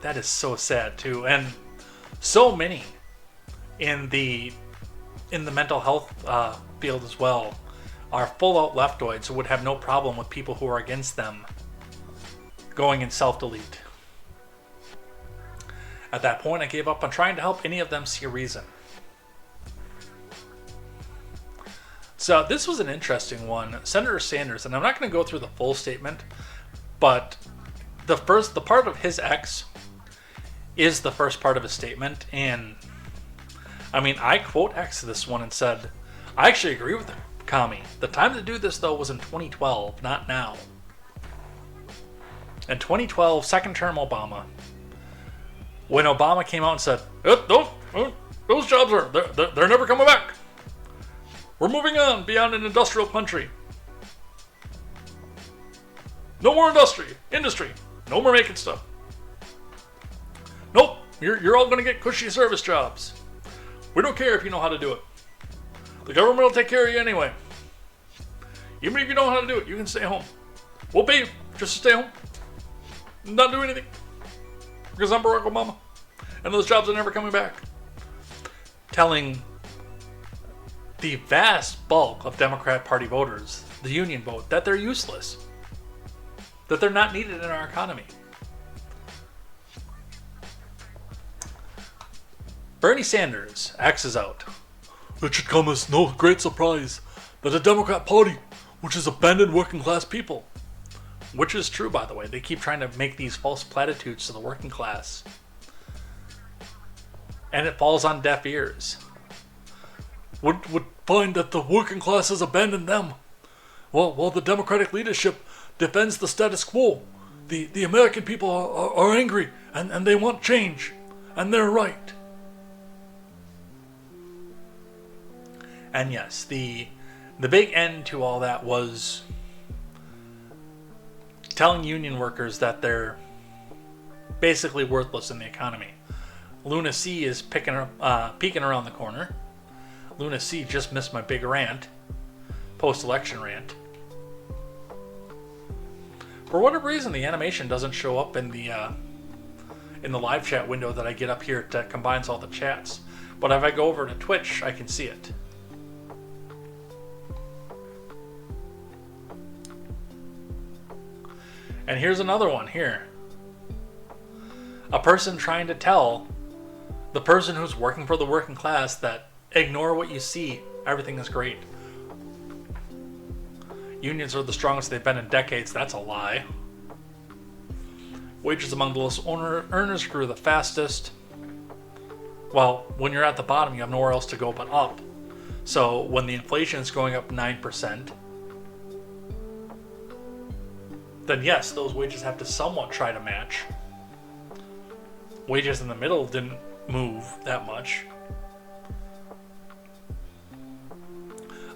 That is so sad, too. And so many in the mental health field as well are full-out Leptoids who would have no problem with people who are against them going in self-delete. At that point, I gave up on trying to help any of them see a reason. So this was an interesting one. Senator Sanders, and I'm not going to go through the full statement, but the part of his X is the first part of his statement. And I mean, I quote X this one and said, I actually agree with him, Kami. The time to do this, though, was in 2012, not now. In 2012, second term Obama, when Obama came out and said, those jobs they're never coming back. We're moving on beyond an industrial country. No more industry. No more making stuff. Nope, you're all going to get cushy service jobs. We don't care if you know how to do it. The government will take care of you anyway. Even if you don't know how to do it, you can stay home. We'll pay you just to stay home. Not do anything. Because I'm Barack Obama. And those jobs are never coming back. Telling the vast bulk of Democrat Party voters, the union vote, that they're useless. That they're not needed in our economy. Bernie Sanders, X is out. It should come as no great surprise that the Democrat Party, which has abandoned working class people. Which is true, by the way. They keep trying to make these false platitudes to the working class. And it falls on deaf ears. Would find that the working class has abandoned them. While the Democratic leadership defends the status quo, the American people are angry and they want change. And they're right. And yes, the big end to all that was telling union workers that they're basically worthless in the economy. Luna C is peeking around the corner. Luna C just missed my big rant, post-election rant. For whatever reason, the animation doesn't show up in the live chat window that I get up here that combines all the chats. But if I go over to Twitch, I can see it. And here's another one here. A person trying to tell the person who's working for the working class that ignore what you see, everything is great. Unions are the strongest they've been in decades. That's a lie. Wages among the lowest earners grew the fastest. Well, when you're at the bottom, you have nowhere else to go but up. So when the inflation is going up 9%, then yes, those wages have to somewhat try to match. Wages in the middle didn't move that much.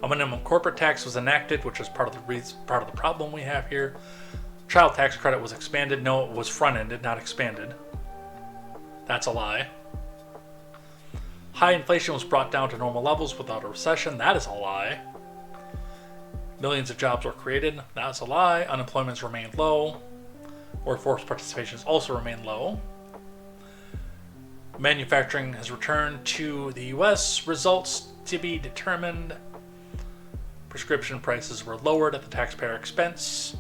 A minimum corporate tax was enacted, which is part of the problem we have here. Child tax credit was expanded. No, it was front-ended, not expanded. That's a lie. High inflation was brought down to normal levels without a recession. That is a lie. Millions of jobs were created. That's a lie. Unemployment's remained low. Workforce participation has also remained low. Manufacturing has returned to the U.S. Results to be determined. Prescription prices were lowered at the taxpayer expense.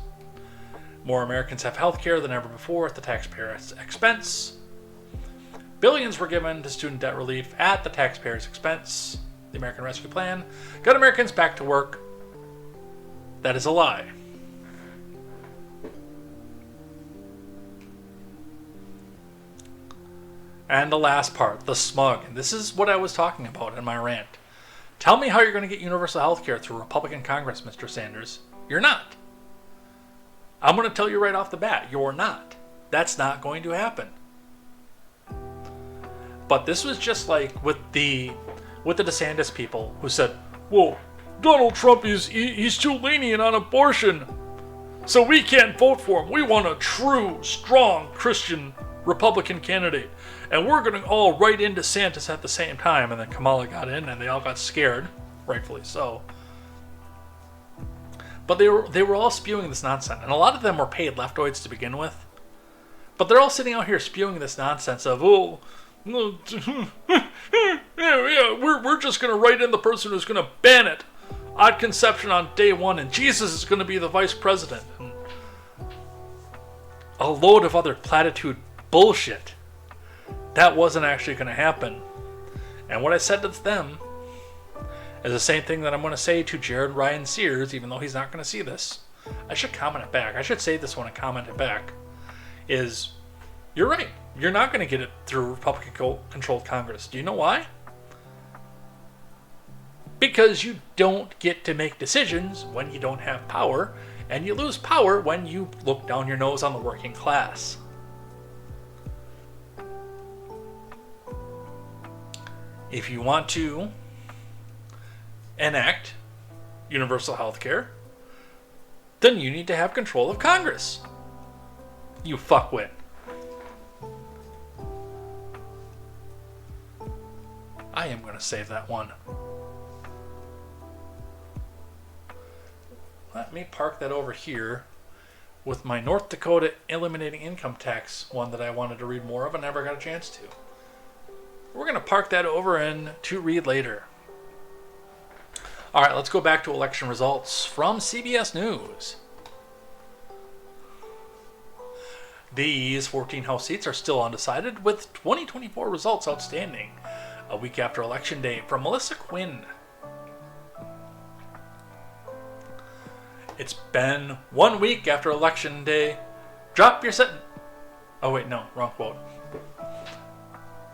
More Americans have health care than ever before at the taxpayer's expense. Billions were given to student debt relief at the taxpayer's expense. The American Rescue Plan got Americans back to work. That is a lie. And the last part, the smug. And this is what I was talking about in my rant. Tell me how you're going to get universal health care through Republican Congress, Mr. Sanders. You're not. I'm going to tell you right off the bat, you're not. That's not going to happen. But this was just like with the DeSantis people who said, "Whoa, Donald Trump he's too lenient on abortion, so we can't vote for him. We want a true, strong Christian Republican candidate, and we're going to all write in DeSantis at the same time." And then Kamala got in, and they all got scared, rightfully so. But they were all spewing this nonsense, and a lot of them were paid leftoids to begin with. But they're all sitting out here spewing this nonsense of, we're just going to write in the person who's going to ban it. Odd conception on day one, and Jesus is going to be the vice president. And a load of other platitude bullshit. That wasn't actually going to happen. And what I said to them is the same thing that I'm going to say to Jared Ryan Sears, even though he's not going to see this. I should comment it back. I should say this one and comment it back. Is, you're right. You're not going to get it through Republican-controlled Congress. Do you know why? Because you don't get to make decisions when you don't have power, and you lose power when you look down your nose on the working class. If you want to enact universal health care, then you need to have control of Congress. You fuckwit. I am going to save that one. Let me park that over here with my North Dakota eliminating income tax one that I wanted to read more of and never got a chance to. We're going to park that over and to read later. All right, let's go back to election results from CBS News. These 14 House seats are still undecided, with 2024 results outstanding a week after Election Day. From Melissa Quinn. It's been 1 week after Election Day. Drop your sentence. Oh wait, no, wrong quote.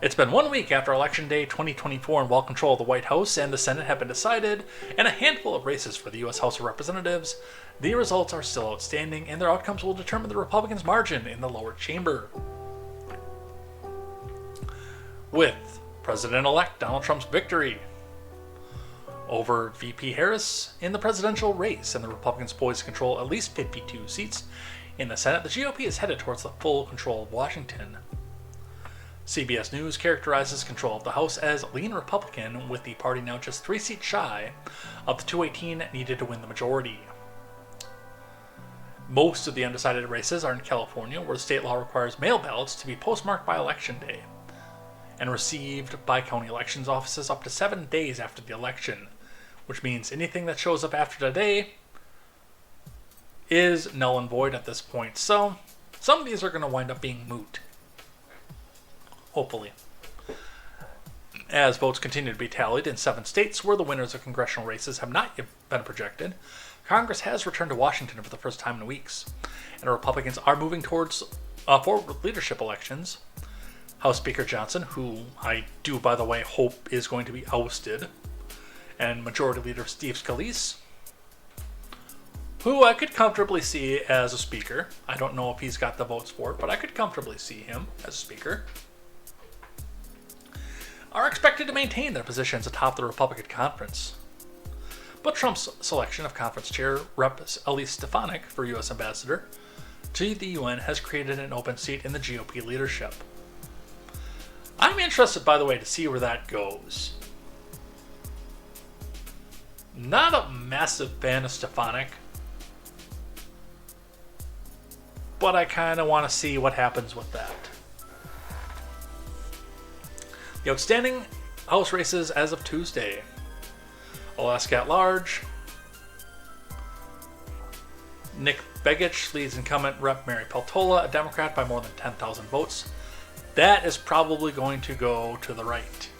It's been 1 week after Election Day 2024, and while control of the White House and the Senate have been decided, and a handful of races for the U.S. House of Representatives, the results are still outstanding, and their outcomes will determine the Republicans' margin in the lower chamber. With President-elect Donald Trump's victory over VP Harris in the presidential race, and the Republicans poised to control at least 52 seats in the Senate, the GOP is headed towards the full control of Washington. CBS News characterizes control of the House as lean Republican, with the party now just 3 seats shy of the 218 needed to win the majority. Most of the undecided races are in California, where the state law requires mail ballots to be postmarked by Election Day and received by county elections offices up to 7 days after the election, which means anything that shows up after today is null and void at this point. So some of these are going to wind up being moot. Hopefully. As votes continue to be tallied in 7 states where the winners of congressional races have not yet been projected, Congress has returned to Washington for the first time in weeks, and Republicans are moving towards forward with leadership elections. House Speaker Johnson, who I do, by the way, hope is going to be ousted, and Majority Leader Steve Scalise, who I could comfortably see as a speaker. I don't know if he's got the votes for it, but I could comfortably see him as a speaker, are expected to maintain their positions atop the Republican conference. But Trump's selection of conference chair Rep. Elise Stefanik for U.S. Ambassador to the UN has created an open seat in the GOP leadership. I'm interested, by the way, to see where that goes. Not a massive fan of Stefanik, but I kind of want to see what happens with that. The outstanding House races as of Tuesday. Alaska at large. Nick Begich leads incumbent Rep. Mary Peltola, a Democrat, by more than 10,000 votes. That is probably going to go to the right.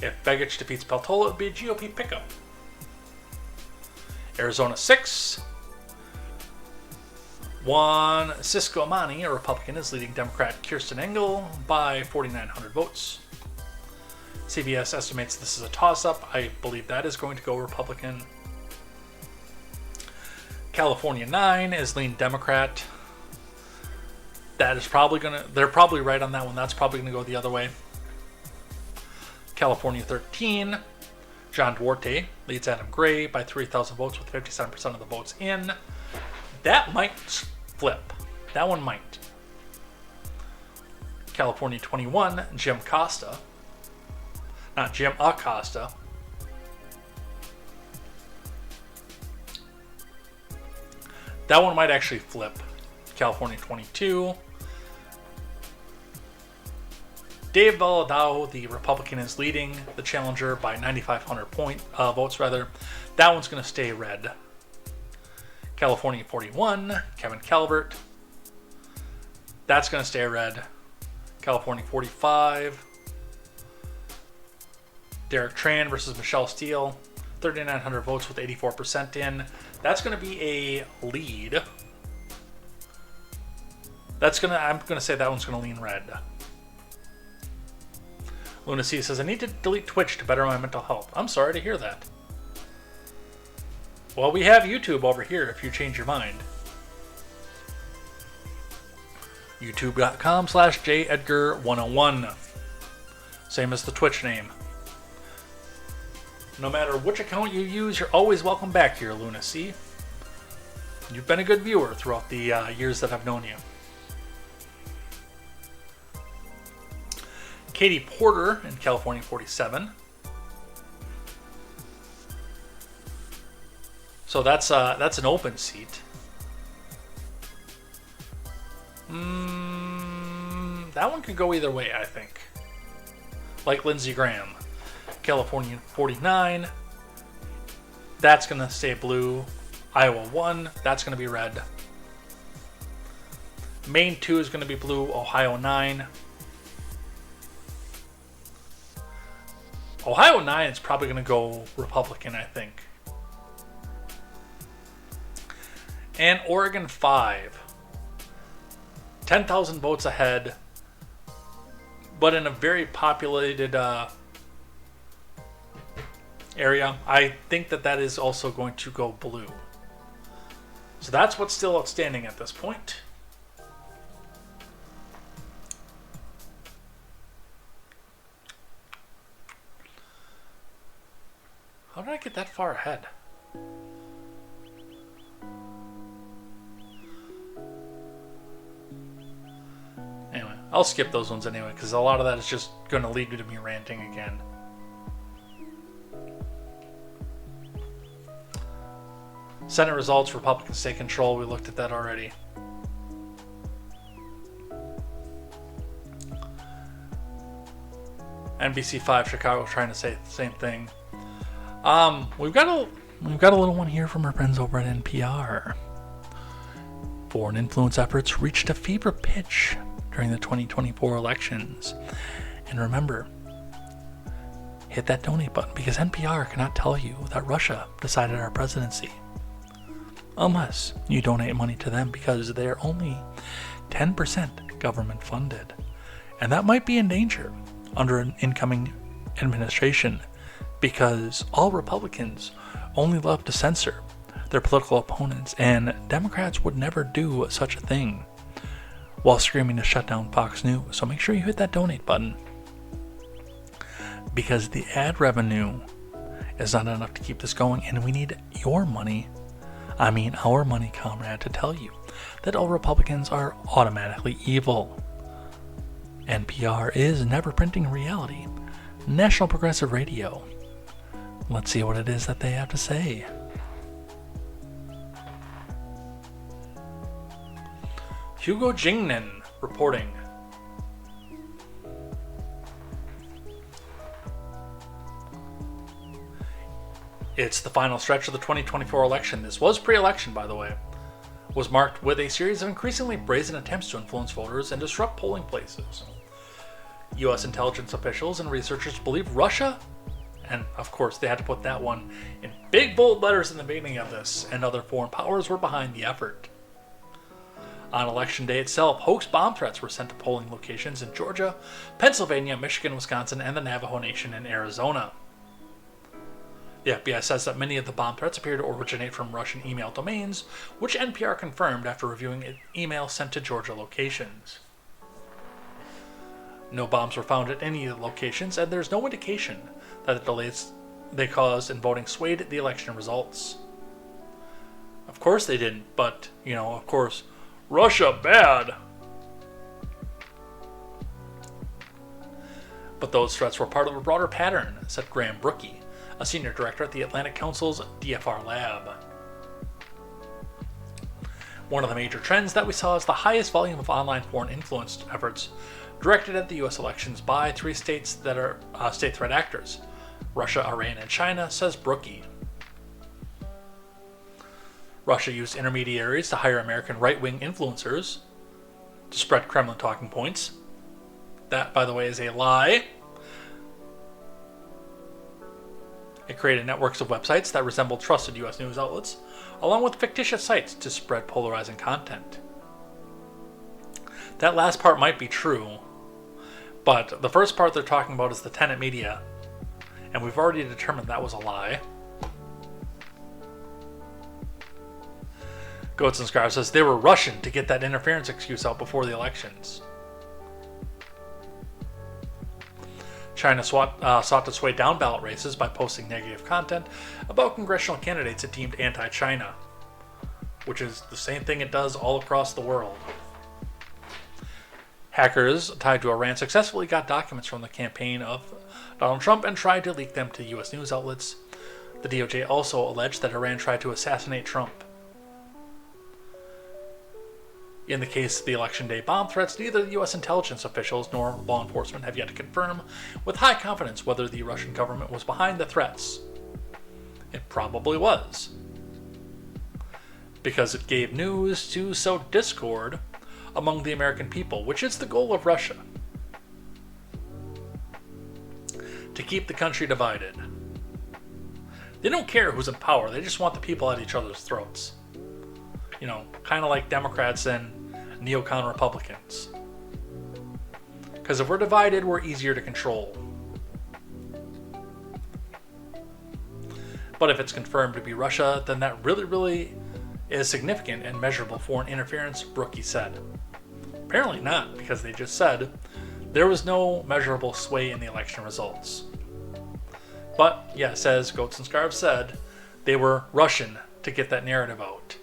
If Begich defeats Peltola, it would be a GOP pickup. Arizona 6. Juan Cisco Amani, a Republican, is leading Democrat Kirsten Engel by 4,900 votes. CBS estimates this is a toss-up. I believe that is going to go Republican. California 9 is lean Democrat. That is probably they're probably right on that one. That's probably going to go the other way. California 13, John Duarte leads Adam Gray by 3,000 votes with 57% of the votes in. That might flip. That one might. California 21, Jim Acosta. That one might actually flip. California 22. Dave Valadao, the Republican, is leading the challenger by 9,500 votes rather. That one's going to stay red. California 41, Kevin Calvert. That's going to stay red. California 45, Derek Tran versus Michelle Steele. 3,900 votes with 84% in. That's going to be a lead. I'm going to say that one's going to lean red. Luna C says, I need to delete Twitch to better my mental health. I'm sorry to hear that. Well, we have YouTube over here if you change your mind. youtube.com/JEdgar101. Same as the Twitch name. No matter which account you use, you're always welcome back here, Luna C. You've been a good viewer throughout the years that I've known you. Katie Porter in California 47. So that's an open seat. That one could go either way, I think. Like Lindsey Graham. California 49. That's going to stay blue. Iowa 1. That's going to be red. Maine 2 is going to be blue. Ohio 9. Ohio 9 is probably going to go Republican, I think. And Oregon 5. 10,000 votes ahead, but in a very populated area. I think that is also going to go blue. So that's what's still outstanding at this point. How did I get that far ahead? Anyway, I'll skip those ones anyway, because a lot of that is just going to lead me to me ranting again. Senate results, Republicans take control. We looked at that already. NBC5 Chicago trying to say the same thing. We've got a little one here from our friends over at NPR. Foreign influence efforts reached a fever pitch during the 2024 elections. And remember, hit that donate button, because NPR cannot tell you that Russia decided our presidency unless you donate money to them, because they're only 10% government funded. And that might be in danger under an incoming administration, because all Republicans only love to censor their political opponents, and Democrats would never do such a thing while screaming to shut down Fox News. So make sure you hit that donate button, because the ad revenue is not enough to keep this going, and we need your money, I mean our money, comrade, to tell you that all Republicans are automatically evil. NPR is never printing reality. National Progressive Radio. Let's see what it is that they have to say. Hugo Jingnan reporting. It's the final stretch of the 2024 election. This was pre-election, by the way. Was marked with a series of increasingly brazen attempts to influence voters and disrupt polling places. U.S. intelligence officials and researchers believe Russia, and of course they had to put that one in big bold letters in the beginning of this, and other foreign powers were behind the effort. On election day itself, hoax bomb threats were sent to polling locations in Georgia, Pennsylvania, Michigan, Wisconsin, and the Navajo Nation in Arizona. The FBI says that many of the bomb threats appear to originate from Russian email domains, which NPR confirmed after reviewing emails sent to Georgia locations. No bombs were found at any of the locations, and there's no indication that the delays they caused in voting swayed the election results. Of course they didn't, but, of course, Russia bad. But those threats were part of a broader pattern, said Graham Brookie, a senior director at the Atlantic Council's DFR lab. One of the major trends that we saw is the highest volume of online foreign influence efforts directed at the U.S. elections by three states that are state threat actors: Russia, Iran, and China, says Brookie. Russia used intermediaries to hire American right-wing influencers to spread Kremlin talking points. That, by the way, is a lie. It created networks of websites that resembled trusted U.S. news outlets, along with fictitious sites to spread polarizing content. That last part might be true, but the first part they're talking about is the tenant media, and we've already determined that was a lie. Goats and Scarves says they were rushing to get that interference excuse out before the elections. China sought to sway down ballot races by posting negative content about congressional candidates it deemed anti-China, which is the same thing it does all across the world. Hackers tied to Iran successfully got documents from the campaign of Donald Trump and tried to leak them to U.S. news outlets. The DOJ also alleged that Iran tried to assassinate Trump. In the case of the election day bomb threats, neither the U.S. intelligence officials nor law enforcement have yet to confirm with high confidence whether the Russian government was behind the threats. It probably was, because it gave news to sow discord among the American people, which is the goal of Russia: to keep the country divided. They don't care who's in power, they just want the people at each other's throats. You know, kind of like Democrats and neocon Republicans. Because if we're divided, we're easier to control. But if it's confirmed to be Russia, then that really is significant and measurable foreign interference, Brookie said. Apparently not, because they just said there was no measurable sway in the election results. But, yeah, says Goats and Scarves said they were rushing to get that narrative out.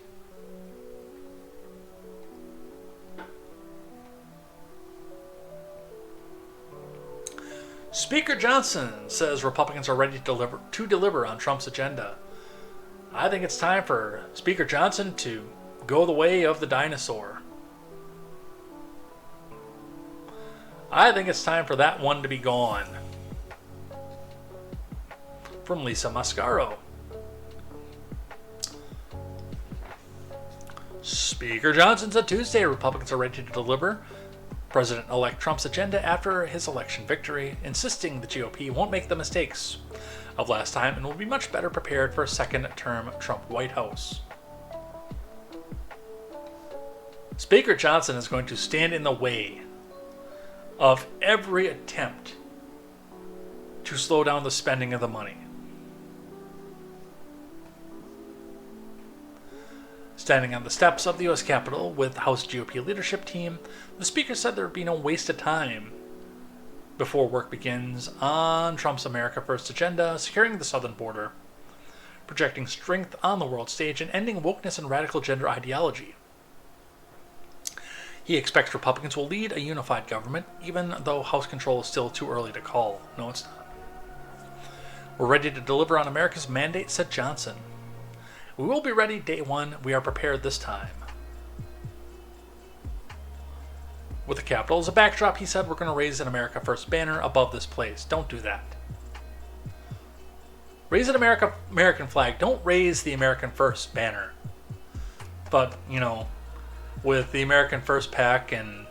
Speaker Johnson says Republicans are ready to deliver on Trump's agenda. I think it's time for Speaker Johnson to go the way of the dinosaur. I think it's time for that one to be gone. From Lisa Mascaro. Speaker Johnson said Tuesday Republicans are ready to deliver President-elect Trump's agenda after his election victory, insisting the GOP won't make the mistakes of last time and will be much better prepared for a second-term Trump White House. Speaker Johnson is going to stand in the way of every attempt to slow down the spending of the money. Standing on the steps of the U.S. Capitol with House GOP leadership team, the Speaker said there would be no waste of time before work begins on Trump's America First agenda, securing the southern border, projecting strength on the world stage, and ending wokeness and radical gender ideology. He expects Republicans will lead a unified government, even though House control is still too early to call. No, it's not. We're ready to deliver on America's mandate, said Johnson. We will be ready day one. We are prepared this time. With the Capitol as a backdrop, he said, we're going to raise an America First banner above this place. Don't do that. Raise an American flag. Don't raise the American First banner. But, you know, with the American First PAC and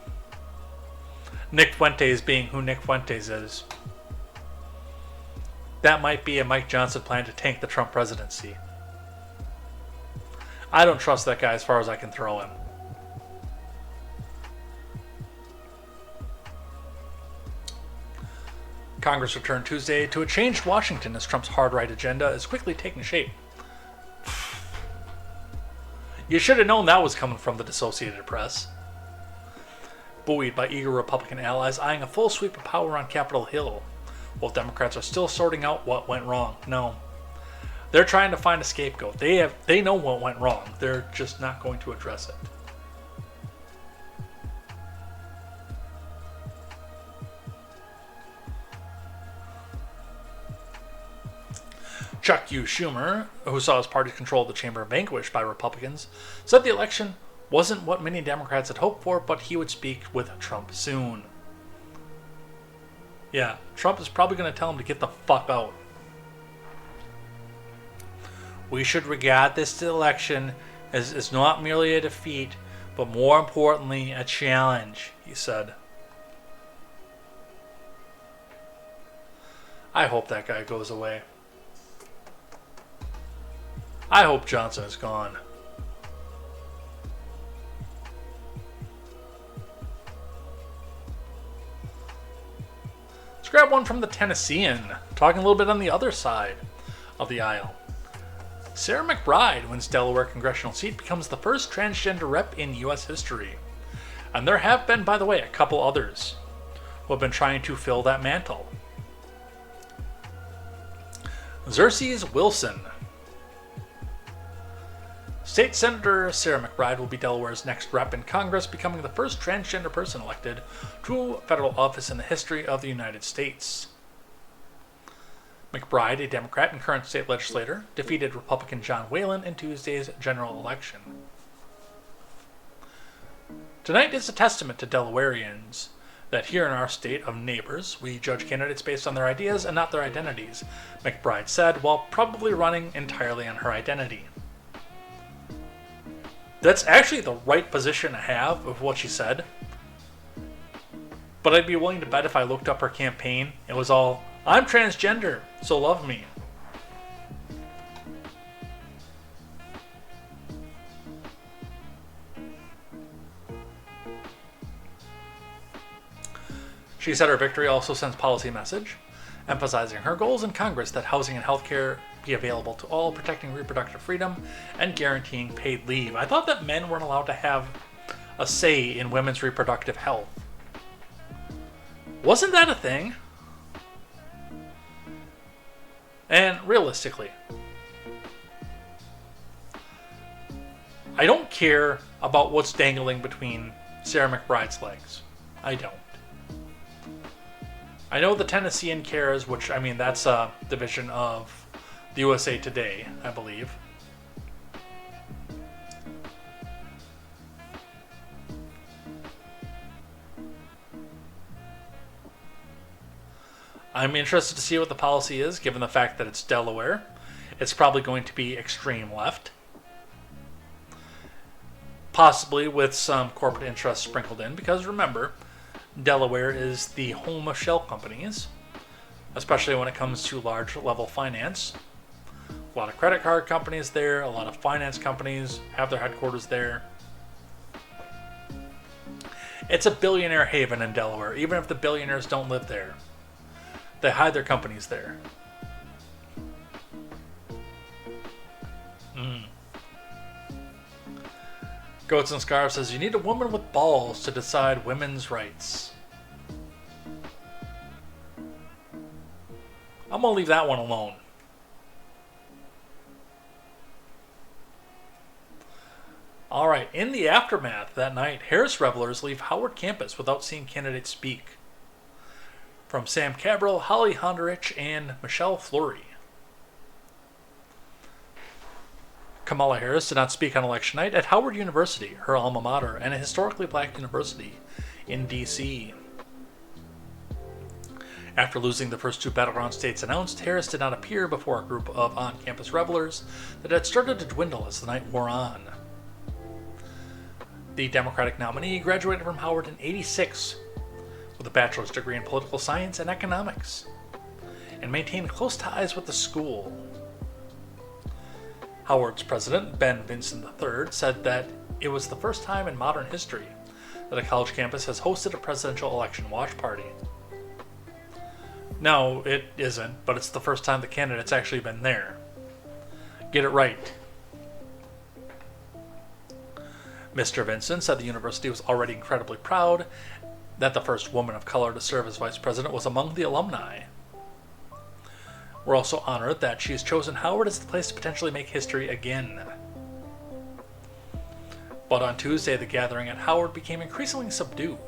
Nick Fuentes being who Nick Fuentes is, that might be a Mike Johnson plan to tank the Trump presidency. I don't trust that guy as far as I can throw him. Congress returned Tuesday to a changed Washington as Trump's hard right agenda is quickly taking shape. You should have known that was coming from the Associated Press. Buoyed by eager Republican allies eyeing a full sweep of power on Capitol Hill, while Democrats are still sorting out what went wrong. No. They're trying to find a scapegoat. They know what went wrong. They're just not going to address it. Chuck U. Schumer, who saw his party control the chamber vanquished by Republicans, said the election wasn't what many Democrats had hoped for, but he would speak with Trump soon. Yeah, Trump is probably going to tell him to get the fuck out. We should regard this election as not merely a defeat, but more importantly, a challenge, he said. I hope that guy goes away. I hope Johnson is gone. Let's grab one from the Tennessean, talking a little bit on the other side of the aisle. Sarah McBride wins Delaware congressional seat, becomes the first transgender rep in U.S. history. And there have been, by the way, a couple others who have been trying to fill that mantle. Xerxes Wilson. State Senator Sarah McBride will be Delaware's next rep in Congress, becoming the first transgender person elected to federal office in the history of the United States. McBride, a Democrat and current state legislator, defeated Republican John Whalen in Tuesday's general election. Tonight is a testament to Delawareans that here in our state of neighbors, we judge candidates based on their ideas and not their identities, McBride said, while probably running entirely on her identity. That's actually the right position to have of what she said. But I'd be willing to bet if I looked up her campaign, it was all, I'm transgender, so love me. She said her victory also sends policy message, emphasizing her goals in Congress that housing and healthcare be available to all, protecting reproductive freedom, and guaranteeing paid leave. I thought that men weren't allowed to have a say in women's reproductive health. Wasn't that a thing? And realistically, I don't care about what's dangling between Sarah McBride's legs. I don't. I know the Tennessean cares, which, I mean, that's a division of the USA Today, I believe. I'm interested to see what the policy is, given the fact that it's Delaware. It's probably going to be extreme left. Possibly with some corporate interests sprinkled in, because remember, Delaware is the home of shell companies, especially when it comes to large level finance. A lot of credit card companies there, a lot of finance companies have their headquarters there. It's a billionaire haven in Delaware, even if the billionaires don't live there. They hide their companies there. Goats and Scarf says, you need a woman with balls to decide women's rights. I'm going to leave that one alone. Alright, in the aftermath that night, Harris revelers leave Howard campus without seeing candidates speak. From Sam Cabral, Holly Honderich, and Michelle Fleury. Kamala Harris did not speak on election night at Howard University, her alma mater, and a historically black university in D.C. After losing the first two battleground states announced, Harris did not appear before a group of on-campus revelers that had started to dwindle as the night wore on. The Democratic nominee graduated from Howard in '86 with a bachelor's degree in political science and economics, and maintained close ties with the school. Howard's president, Ben Vinson III, said that it was the first time in modern history that a college campus has hosted a presidential election watch party. No, it isn't, but it's the first time the candidate's actually been there. Get it right. Mr. Vinson said the university was already incredibly proud that the first woman of color to serve as vice president was among the alumni. We're also honored that she has chosen Howard as the place to potentially make history again. But on Tuesday, the gathering at Howard became increasingly subdued,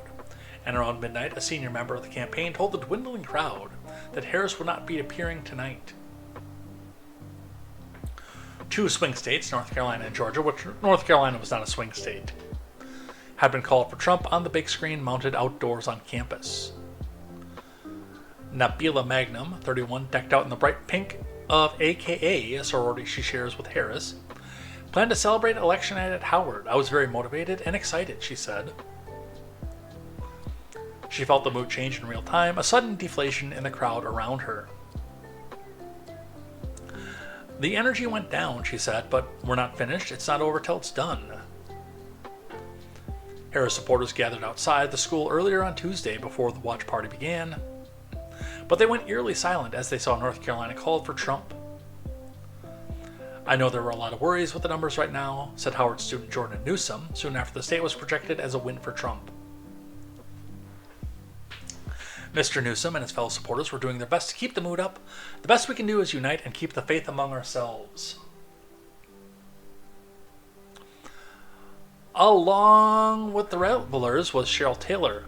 and around midnight, a senior member of the campaign told the dwindling crowd that Harris would not be appearing tonight. Two swing states, North Carolina and Georgia, which North Carolina was not a swing state. had been called for Trump on the big screen mounted outdoors on campus. Nabila Magnum, 31, decked out in the bright pink of AKA, a sorority she shares with Harris, planned to celebrate election night at Howard. I was very motivated and excited, she said. She felt the mood change in real time, a sudden deflation in the crowd around her. The energy went down, she said, but we're not finished. It's not over till it's done. Harris supporters gathered outside the school earlier on Tuesday before the watch party began, but they went eerily silent as they saw North Carolina called for Trump. I know there were a lot of worries with the numbers right now, said Howard student Jordan Newsom, soon after the state was projected as a win for Trump. Mr. Newsom and his fellow supporters were doing their best to keep the mood up. The best we can do is unite and keep the faith among ourselves. Along with the revelers was Cheryl Taylor,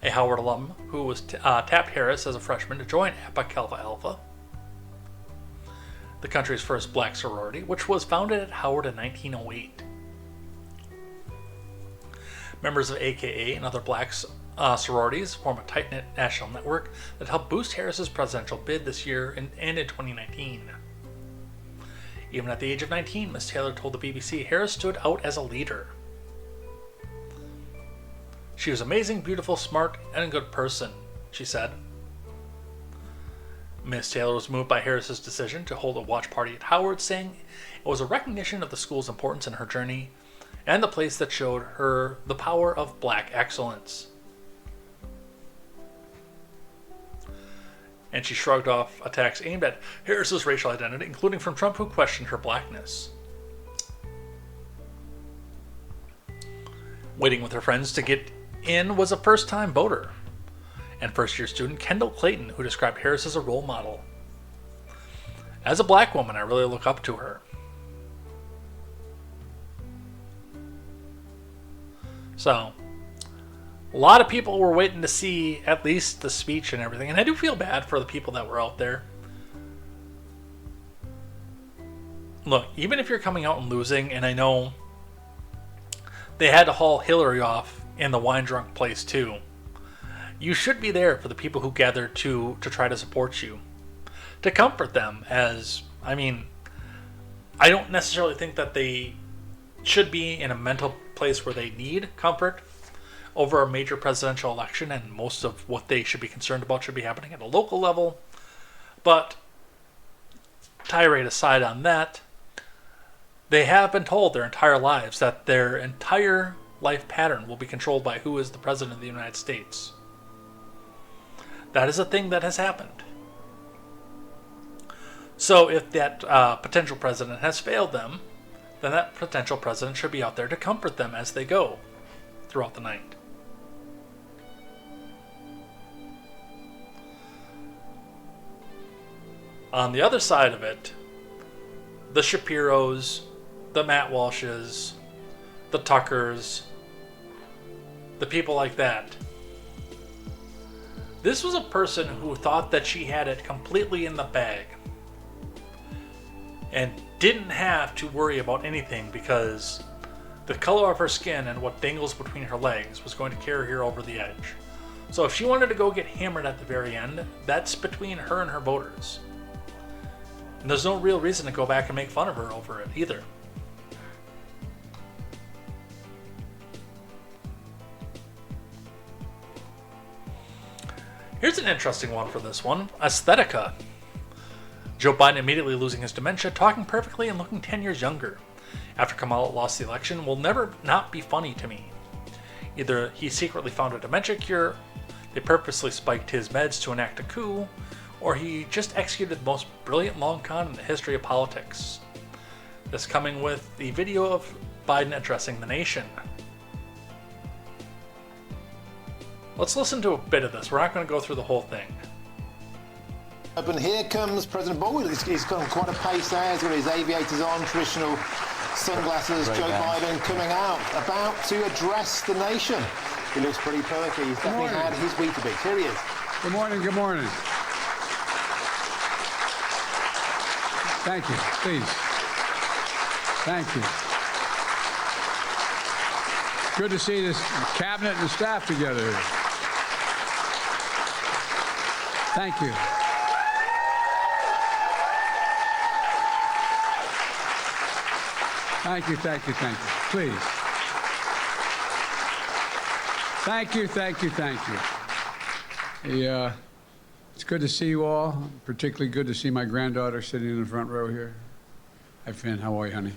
a Howard alum who was tapped Harris as a freshman to join Kappa Kappa Alpha, the country's first black sorority, which was founded at Howard in 1908. Members of AKA and other black sororities form a tight-knit national network that helped boost Harris's presidential bid this year and in 2019. Even at the age of 19, Ms. Taylor told the BBC, Harris stood out as a leader. She was amazing, beautiful, smart, and a good person, she said. Ms. Taylor was moved by Harris's decision to hold a watch party at Howard, saying it was a recognition of the school's importance in her journey and the place that showed her the power of black excellence. And she shrugged off attacks aimed at Harris's racial identity, including from Trump, who questioned her blackness. Waiting with her friends to get in was a first-time voter and first-year student Kendall Clayton, who described Harris as a role model. As a black woman, I really look up to her. So, a lot of people were waiting to see at least the speech and everything, and I do feel bad for the people that were out there. Look, even if you're coming out and losing, and I know they had to haul Hillary off in the wine-drunk place too, you should be there for the people who gathered to try to support you, to comfort them. I don't necessarily think that they should be in a mental place where they need comfort over a major presidential election, and most of what they should be concerned about should be happening at a local level. But tirade aside on that, they have been told their entire lives that their entire life pattern will be controlled by who is the president of the United States. That is a thing that has happened. So if that potential president has failed them, then that potential president should be out there to comfort them as they go throughout the night. On the other side of it, the Shapiros, the Matt Walshes, the Tuckers, the people like that. This was a person who thought that she had it completely in the bag and didn't have to worry about anything because the color of her skin and what dangles between her legs was going to carry her over the edge. So if she wanted to go get hammered at the very end, that's between her and her voters. And there's no real reason to go back and make fun of her over it either. Here's an interesting one for this one. Aesthetica. Joe Biden immediately losing his dementia, talking perfectly and looking 10 years younger. After Kamala lost the election, will never not be funny to me. Either he secretly found a dementia cure, they purposely spiked his meds to enact a coup, or he just executed the most brilliant long con in the history of politics. This coming with the video of Biden addressing the nation. Let's listen to a bit of this. We're not going to go through the whole thing. And here comes President Biden. He's got quite a pace there. He's got his aviators on, traditional sunglasses. Joe Biden coming out, about to address the nation. He looks pretty perky. He's definitely had his Weetabix. Here he is. Good morning, good morning. Thank you, please. Thank you. Good to see this cabinet and the staff together here. Thank you. Thank you, thank you, thank you. Please. Thank you, thank you, thank you. It's good to see you all. Particularly good to see my granddaughter sitting in the front row here. Hi, Finn. How are you, honey?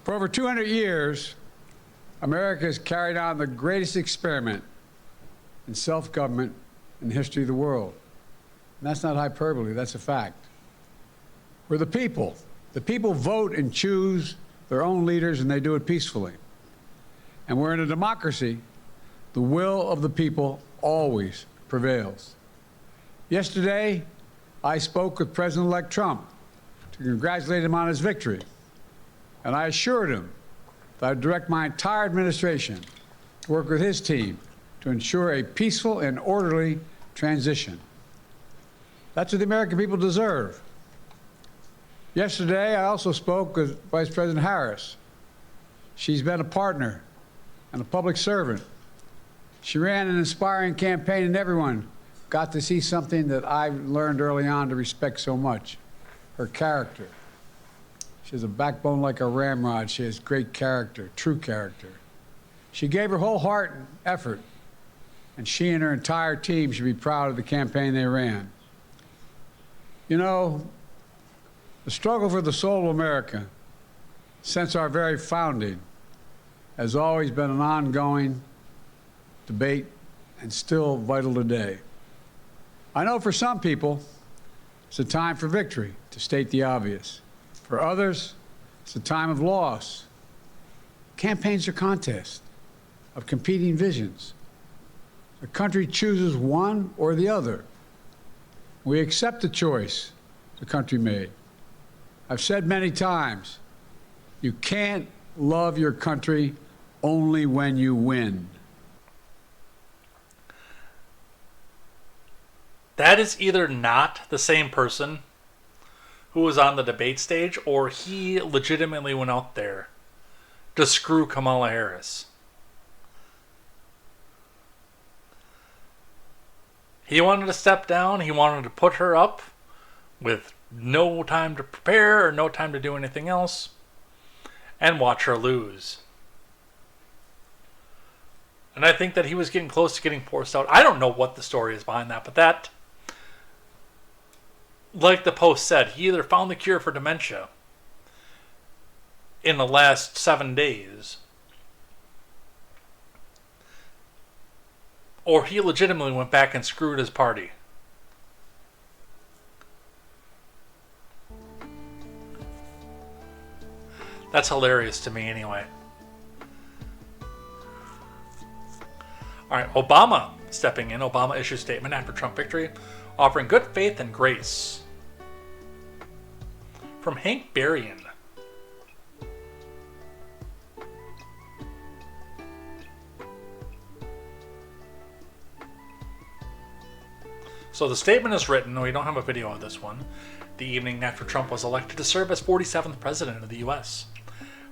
For over 200 years, America has carried on the greatest experiment in self-government in the history of the world. And that's not hyperbole, that's a fact. We're the people. The people vote and choose their own leaders, and they do it peacefully. And we're in a democracy. The will of the people always prevails. Yesterday, I spoke with President-elect Trump to congratulate him on his victory. And I assured him that I'd direct my entire administration to work with his team to ensure a peaceful and orderly transition. That's what the American people deserve. Yesterday, I also spoke with Vice President Harris. She's been a partner and a public servant. She ran an inspiring campaign, and everyone got to see something that I learned early on to respect so much, her character. She has a backbone like a ramrod. She has great character, true character. She gave her whole heart and effort, and she and her entire team should be proud of the campaign they ran. You know, the struggle for the soul of America, since our very founding, has always been an ongoing debate and still vital today. I know for some people, it's a time for victory, to state the obvious. For others, it's a time of loss. Campaigns are contests of competing visions. The country chooses one or the other. We accept the choice the country made. I've said many times, you can't love your country only when you win. That is either not the same person who was on the debate stage, or he legitimately went out there to screw Kamala Harris. He wanted to step down. He wanted to put her up with no time to prepare or no time to do anything else and watch her lose. And I think that he was getting close to getting forced out. I don't know what the story is behind that, but that, like the Post said, he either found the cure for dementia in the last 7 days, or he legitimately went back and screwed his party. That's hilarious to me anyway. Alright, Obama stepping in. Obama issued a statement after Trump victory, offering good faith and grace. From Hank Berrien. So the statement is written, we don't have a video of this one, the evening after Trump was elected to serve as 47th president of the U.S.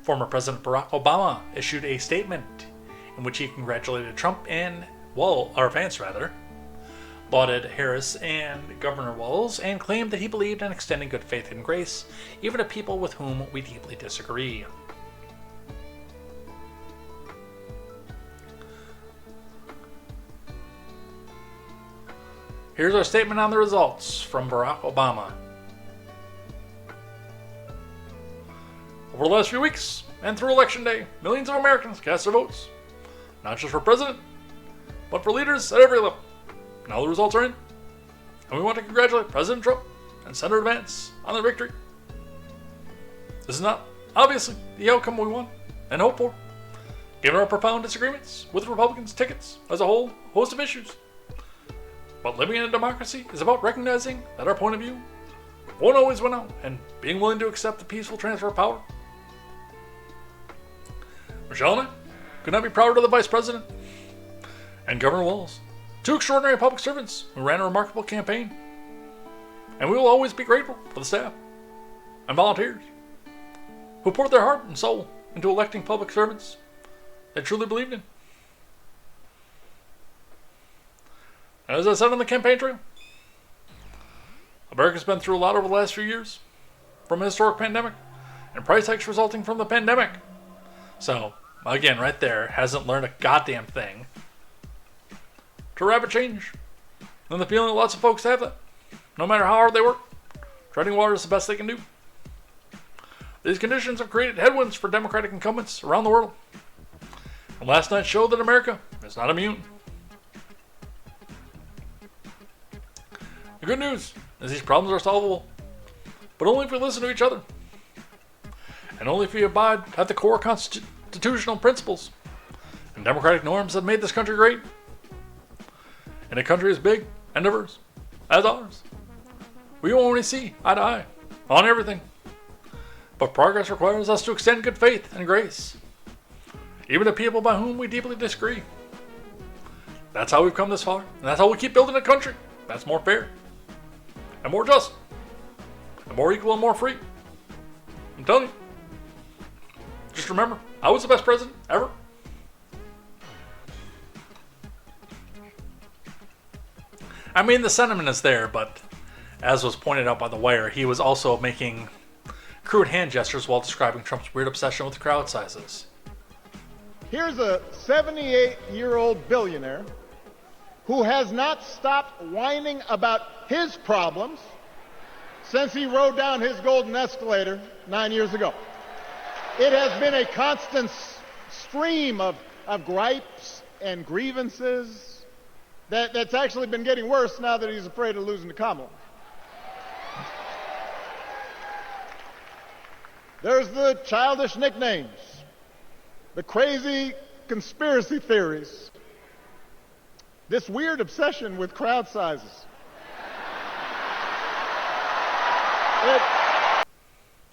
Former President Barack Obama issued a statement in which he congratulated Trump and Vance, lauded Harris and Governor Walz, and claimed that he believed in extending good faith and grace, even to people with whom we deeply disagree. Here's our statement on the results from Barack Obama. Over the last few weeks, and through Election Day, millions of Americans cast their votes, not just for president, but for leaders at every level. Now the results are in, and we want to congratulate President Trump and Senator Vance on their victory. This is not, obviously, the outcome we want and hope for, given our profound disagreements with Republicans' tickets as a whole host of issues. But living in a democracy is about recognizing that our point of view won't always win out, and being willing to accept the peaceful transfer of power. Michelle and I could not be prouder of the Vice President and Governor Walz, two extraordinary public servants who ran a remarkable campaign. And we will always be grateful for the staff and volunteers who poured their heart and soul into electing public servants they truly believed in. As I said on the campaign trail, America's been through a lot over the last few years, from a historic pandemic and price hikes resulting from the pandemic. So, again, right there, hasn't learned a goddamn thing. To rapid change. And the feeling that lots of folks have that. No matter how hard they work, treading water is the best they can do. These conditions have created headwinds for Democratic incumbents around the world. And last night showed that America is not immune. The good news is these problems are solvable, but only if we listen to each other. And only if we abide at the core constitutional principles and democratic norms that made this country great. In a country as big and diverse as ours, we won't only see eye to eye on everything. But progress requires us to extend good faith and grace, even to people by whom we deeply disagree. That's how we've come this far, and that's how we keep building a country that's more fair, and more just, and more equal and more free. I'm telling you. Just remember, I was the best president ever. I mean, the sentiment is there, but as was pointed out by The Wire, he was also making crude hand gestures while describing Trump's weird obsession with crowd sizes. Here's a 78-year-old billionaire who has not stopped whining about his problems since he rode down his golden escalator 9 years ago. It has been a constant stream of gripes and grievances that's actually been getting worse now that he's afraid of losing to Kamala. There's the childish nicknames, the crazy conspiracy theories, this weird obsession with crowd sizes.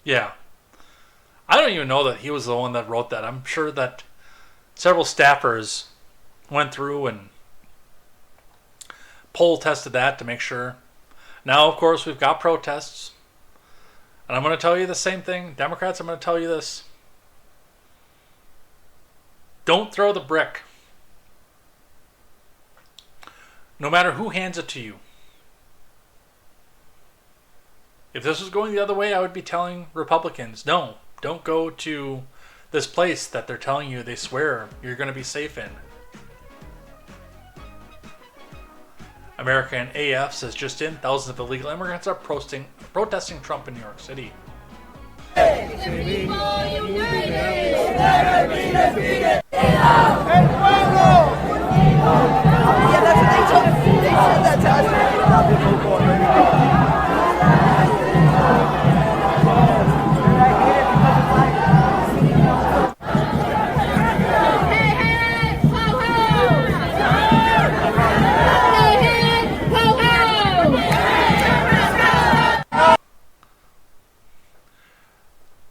Yeah. I don't even know that he was the one that wrote that. I'm sure that several staffers went through and poll tested that to make sure. Now, of course, we've got protests. And I'm going to tell you the same thing. Democrats, I'm going to tell you this. Don't throw the brick. No matter who hands it to you. If this was going the other way, I would be telling Republicans, no, don't go to this place that they're telling you they swear you're going to be safe in. American AF says just in, thousands of illegal immigrants are protesting Trump in New York City.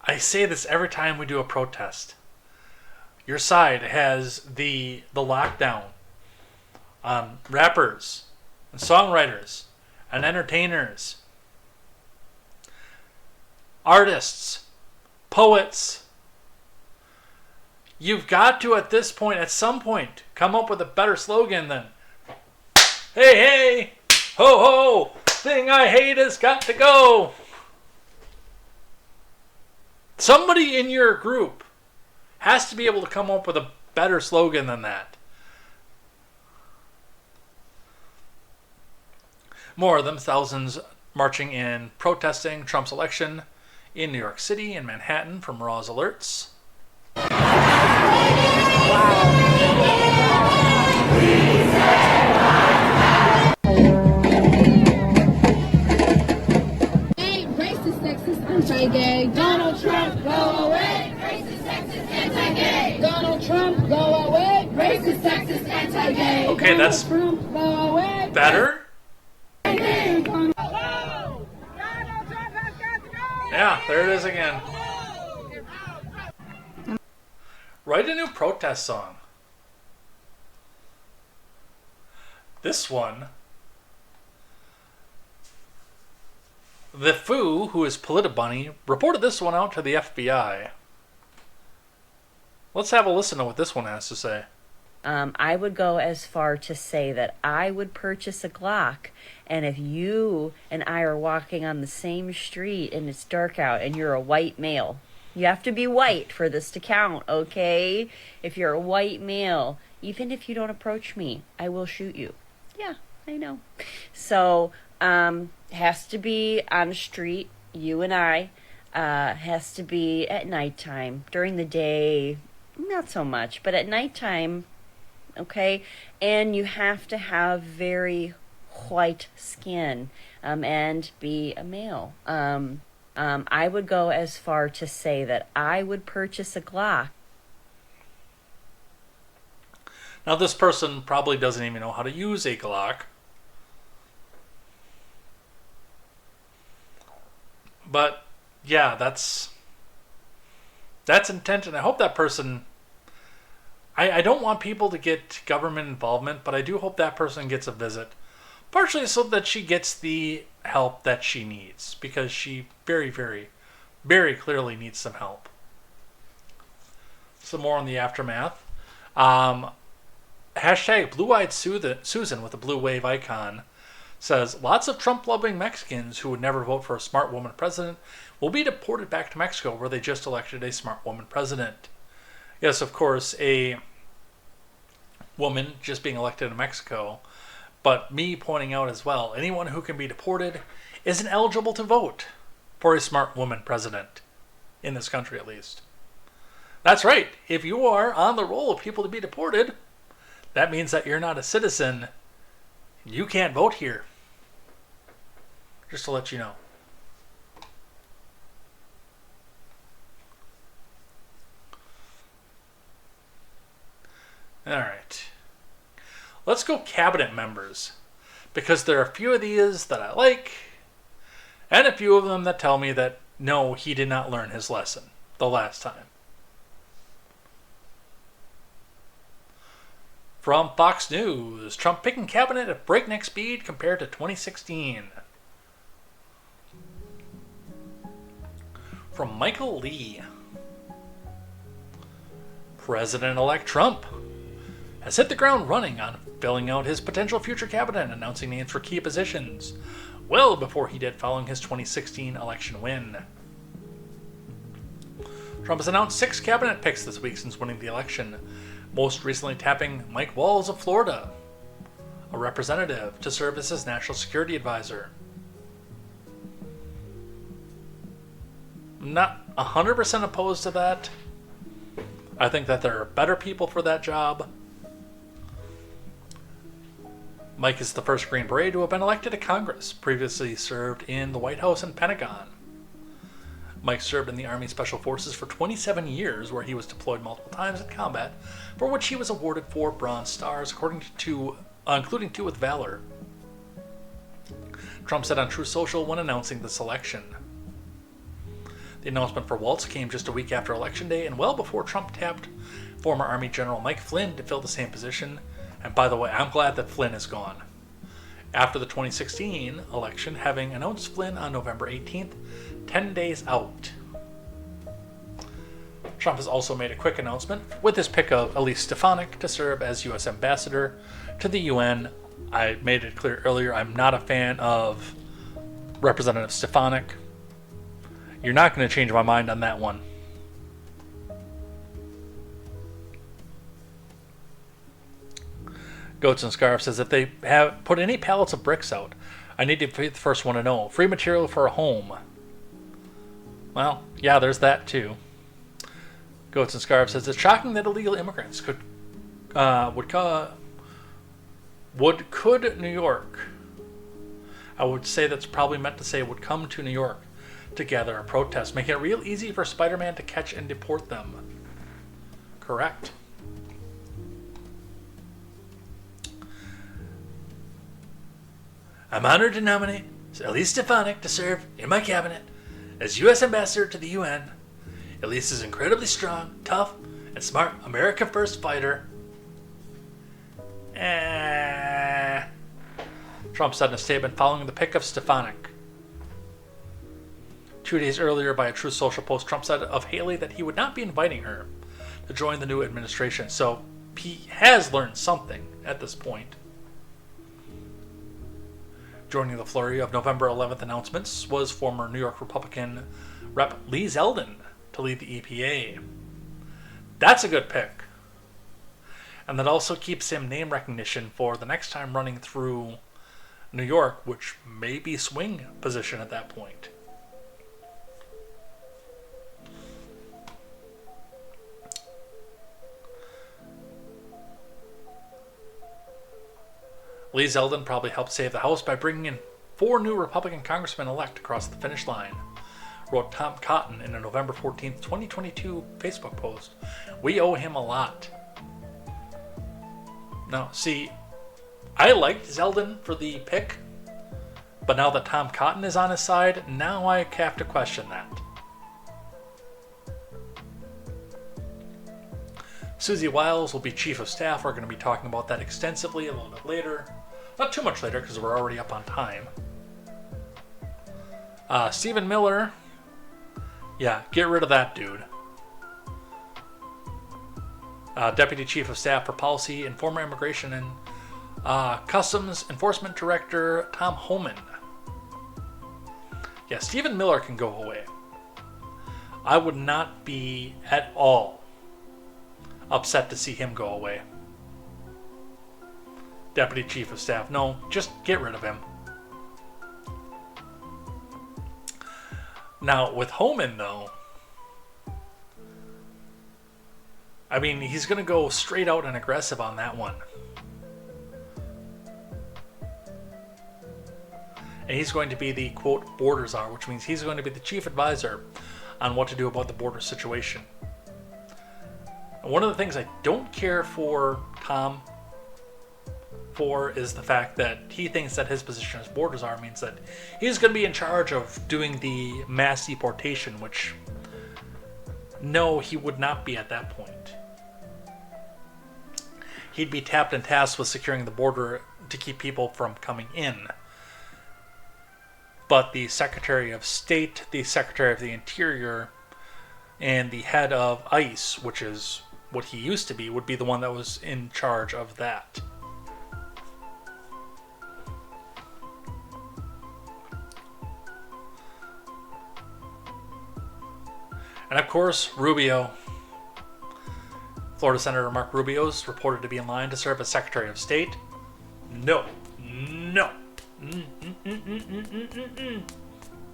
I say this every time we do a protest. Your side has the lockdown on rappers and songwriters and entertainers, artists, poets. You've got to, at this point, at some point, come up with a better slogan than, hey, hey, ho, ho, thing I hate has got to go. Somebody in your group has to be able to come up with a better slogan than that. More of them, thousands marching in, protesting Trump's election in New York City and Manhattan from Raw's alerts. Anti-gay. Donald Trump, go away. Racist, sexist, anti-gay. Donald Trump, go away. Racist, sexist, anti-gay. Okay, that's Trump, go away. better. Yeah, there it is again. Write a new protest song. This one, the Foo, who is Politibunny, reported this one out to the FBI. Let's have a listen to what this one has to say. I would go as far to say that I would purchase a Glock, and if you and I are walking on the same street and it's dark out and you're a white male, you have to be white for this to count, okay? If you're a white male, even if you don't approach me, I will shoot you. Yeah, I know. So, has to be on the street, you and I. Has to be at nighttime. During the day, not so much, but at nighttime, okay? And you have to have very white skin and be a male. I would go as far to say that I would purchase a Glock. Now, this person probably doesn't even know how to use a Glock. But, yeah, that's intent, and I hope that person... I don't want people to get government involvement, but I do hope that person gets a visit. Partially so that she gets the help that she needs, because she very, very, very clearly needs some help. Some more on the aftermath. Hashtag Blue-Eyed Susan with a blue wave icon says, lots of Trump-loving Mexicans who would never vote for a smart woman president will be deported back to Mexico, where they just elected a smart woman president. Yes, of course, a woman just being elected in Mexico, but me pointing out as well, anyone who can be deported isn't eligible to vote for a smart woman president, in this country at least. That's right, if you are on the roll of people to be deported, that means that you're not a citizen. You can't vote here. Just to let you know. Alright. Let's go cabinet members. Because there are a few of these that I like, and a few of them that tell me that no, he did not learn his lesson the last time. From Fox News, Trump picking cabinet at breakneck speed compared to 2016. From Michael Lee, President-elect Trump has hit the ground running on filling out his potential future cabinet and announcing names for key positions, well before he did following his 2016 election win. Trump has announced 6 cabinet picks this week since winning the election, most recently tapping Mike Walls of Florida, a representative, to serve as his national security advisor. I'm not 100% opposed to that. I think that there are better people for that job. Mike is the first Green Beret to have been elected to Congress, previously served in the White House and Pentagon. Mike served in the Army Special Forces for 27 years, where he was deployed multiple times in combat, for which he was awarded 4 Bronze Stars, including 2 with Valor. Trump said on Truth Social when announcing the selection. The announcement for Waltz came just a week after Election Day, and well before Trump tapped former Army General Mike Flynn to fill the same position. And by the way, I'm glad that Flynn is gone. After the 2016 election, having announced Flynn on November 18th, 10 days out. Trump has also made a quick announcement with his pick of Elise Stefanik to serve as U.S. Ambassador to the UN. I made it clear earlier, I'm not a fan of Representative Stefanik. You're not going to change my mind on that one. Goats and Scarf says, if they have put any pallets of bricks out, I need to be the first one to know. Free material for a home. Well, yeah, there's that too. Goats and Scarf says, it's shocking that illegal immigrants could New York. I would say that's probably meant to say would come to New York to gather a protest, making it real easy for Spider-Man to catch and deport them. Correct. I'm honored to nominate Elise Stefanik to serve in my cabinet as U.S. Ambassador to the UN. Elise is incredibly strong, tough, and smart America First fighter. Trump said in a statement following the pick of Stefanik. 2 days earlier, by a Truth Social post, Trump said of Haley that he would not be inviting her to join the new administration. So he has learned something at this point. Joining the flurry of November 11th announcements was former New York Republican Rep. Lee Zeldin to lead the EPA. That's a good pick. And that also keeps him name recognition for the next time running through New York, which may be swing position at that point. Lee Zeldin probably helped save the House by bringing in 4 new Republican congressmen-elect across the finish line, wrote Tom Cotton in a November 14th, 2022 Facebook post. We owe him a lot. Now, see, I liked Zeldin for the pick, but now that Tom Cotton is on his side, now I have to question that. Susie Wiles will be Chief of Staff. We're going to be talking about that extensively a little bit later. Not too much later, because we're already up on time. Stephen Miller. Yeah, get rid of that dude. Deputy Chief of Staff for Policy and former Immigration and Customs Enforcement Director Tom Homan. Yeah, Stephen Miller can go away. I would not be at all upset to see him go away. Deputy Chief of Staff. No, just get rid of him. Now, with Homan, though, I mean, he's going to go straight out and aggressive on that one. And he's going to be the, quote, border czar, which means he's going to be the chief advisor on what to do about the border situation. And one of the things I don't care for Tom for is the fact that he thinks that his position as border czar means that he's going to be in charge of doing the mass deportation, which, no, he would not be at that point. He'd be tapped and tasked with securing the border to keep people from coming in. But the Secretary of State, the Secretary of the Interior, and the head of ICE, which is what he used to be, would be the one that was in charge of that. And of course, Rubio. Florida Senator Mark Rubio is reported to be in line to serve as Secretary of State. No. No.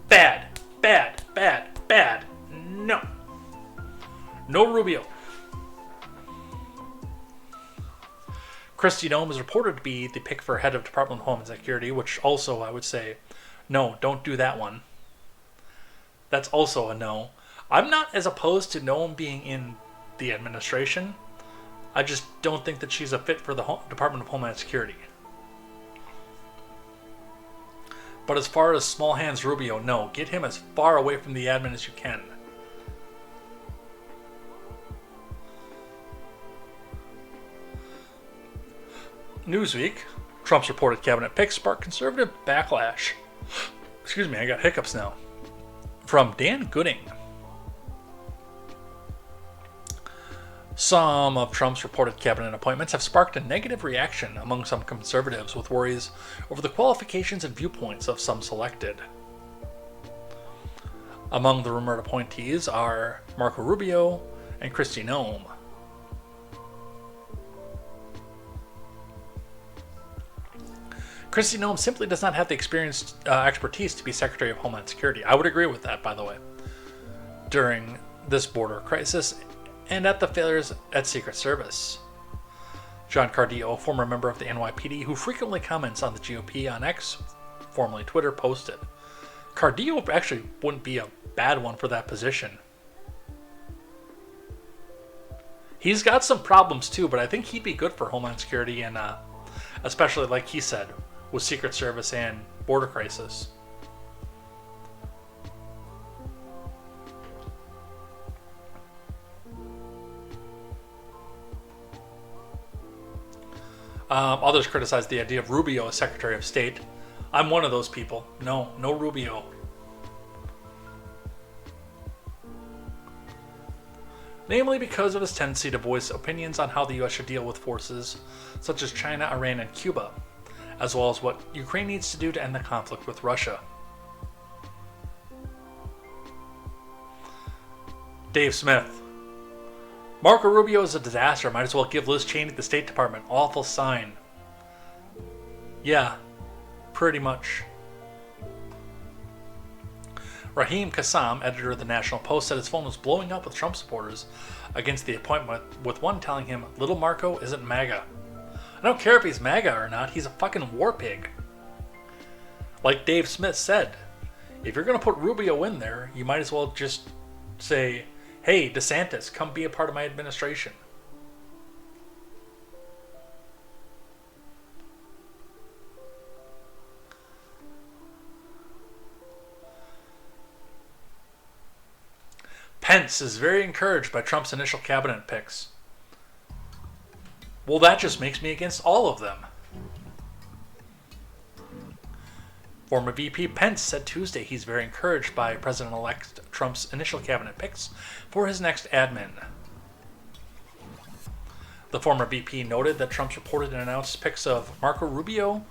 Bad. Bad. Bad. Bad. No. No Rubio. Kristi Noem is reported to be the pick for head of Department of Homeland Security, which also I would say, no, don't do that one. That's also a no. I'm not as opposed to Noem being in the administration. I just don't think that she's a fit for the Department of Homeland Security. But as far as Small Hands Rubio, no. Get him as far away from the admin as you can. Newsweek, Trump's reported cabinet picks sparked conservative backlash. Excuse me, I got hiccups now. From Dan Gooding. Some of Trump's reported cabinet appointments have sparked a negative reaction among some conservatives, with worries over the qualifications and viewpoints of some selected. Among the rumored appointees are Marco Rubio and Kristi Noem. Kristi Noem simply does not have the expertise to be Secretary of Homeland Security. I would agree with that, by the way. During this border crisis and at the failures at Secret Service. John Cardillo, former member of the NYPD, who frequently comments on the GOP on X, formerly Twitter, posted. Cardillo actually wouldn't be a bad one for that position. He's got some problems too, but I think he'd be good for Homeland Security and especially, like he said, with Secret Service and border crisis. Others criticize the idea of Rubio as Secretary of State. I'm one of those people. No Rubio. namely because of his tendency to voice opinions on how the U.S. should deal with forces such as China, Iran, and Cuba, as well as what Ukraine needs to do to end the conflict with Russia. Dave Smith. Marco Rubio is a disaster. Might as well give Liz Cheney the State Department. Awful sign. Yeah, pretty much. Raheem Kassam, editor of the National Post, said his phone was blowing up with Trump supporters against the appointment, with one telling him, "Little Marco isn't MAGA." I don't care if he's MAGA or not, he's a fucking war pig. Like Dave Smith said, if you're going to put Rubio in there, you might as well just say, "Hey, DeSantis, come be a part of my administration." Pence is very encouraged by Trump's initial cabinet picks. Well, that just makes me against all of them. Former VP Pence said Tuesday he's very encouraged by President-elect Trump's initial cabinet picks for his next admin. The former VP noted that Trump's reported and announced picks of Marco Rubio,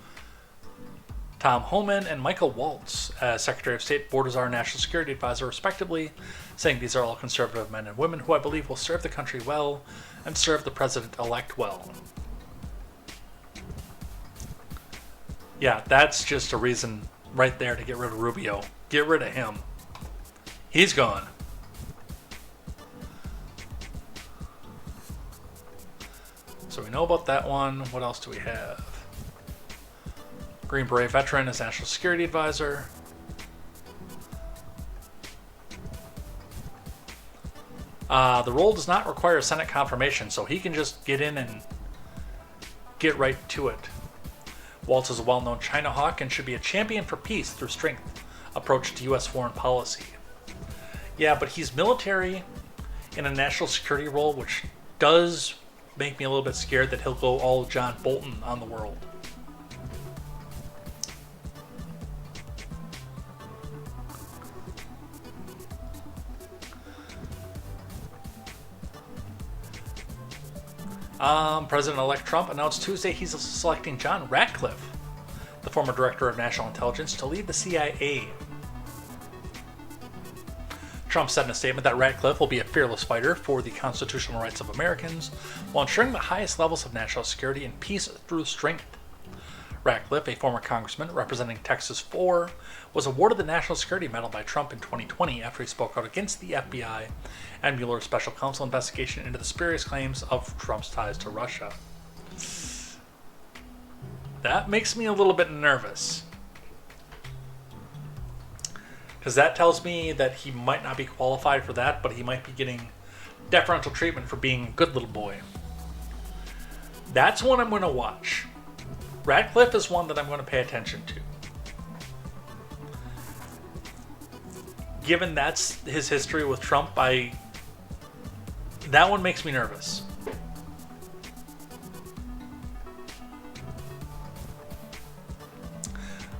Tom Homan, and Michael Waltz as Secretary of State, Bordazar, National Security Advisor, respectively, saying these are all conservative men and women who I believe will serve the country well and serve the president-elect well. Yeah, that's just a reason right there to get rid of Rubio. Get rid of him. He's gone. So we know about that one. What else do we have? Green Beret veteran as National Security Advisor. The role does not require Senate confirmation, so he can just get in and get right to it. Waltz is a well-known China hawk and should be a champion for peace through strength approach to U.S. foreign policy. Yeah, but he's military in a national security role, which does make me a little bit scared that he'll go all John Bolton on the world. President-elect Trump announced Tuesday he's selecting John Ratcliffe, the former director of national intelligence, to lead the CIA. Trump said in a statement that Ratcliffe will be a fearless fighter for the constitutional rights of Americans while ensuring the highest levels of national security and peace through strength. Ratcliffe, a former congressman representing Texas 4, was awarded the National Security Medal by Trump in 2020 after he spoke out against the FBI and Mueller's special counsel investigation into the spurious claims of Trump's ties to Russia. That makes me a little bit nervous, because that tells me that he might not be qualified for that, but he might be getting deferential treatment for being a good little boy. That's one I'm going to watch. Ratcliffe is one that I'm going to pay attention to. Given that's his history with Trump, that one makes me nervous.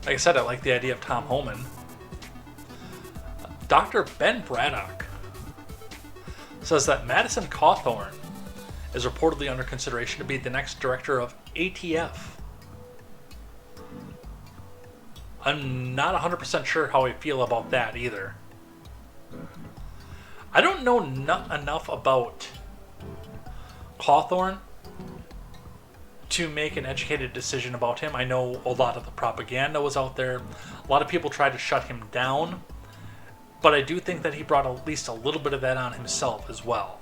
Like I said, I like the idea of Tom Homan. Dr. Ben Braddock says that Madison Cawthorn is reportedly under consideration to be the next director of ATF. I'm not 100% sure how I feel about that either. I don't know enough about Cawthorn to make an educated decision about him. I know a lot of the propaganda was out there. A lot of people tried to shut him down. But I do think that he brought at least a little bit of that on himself as well.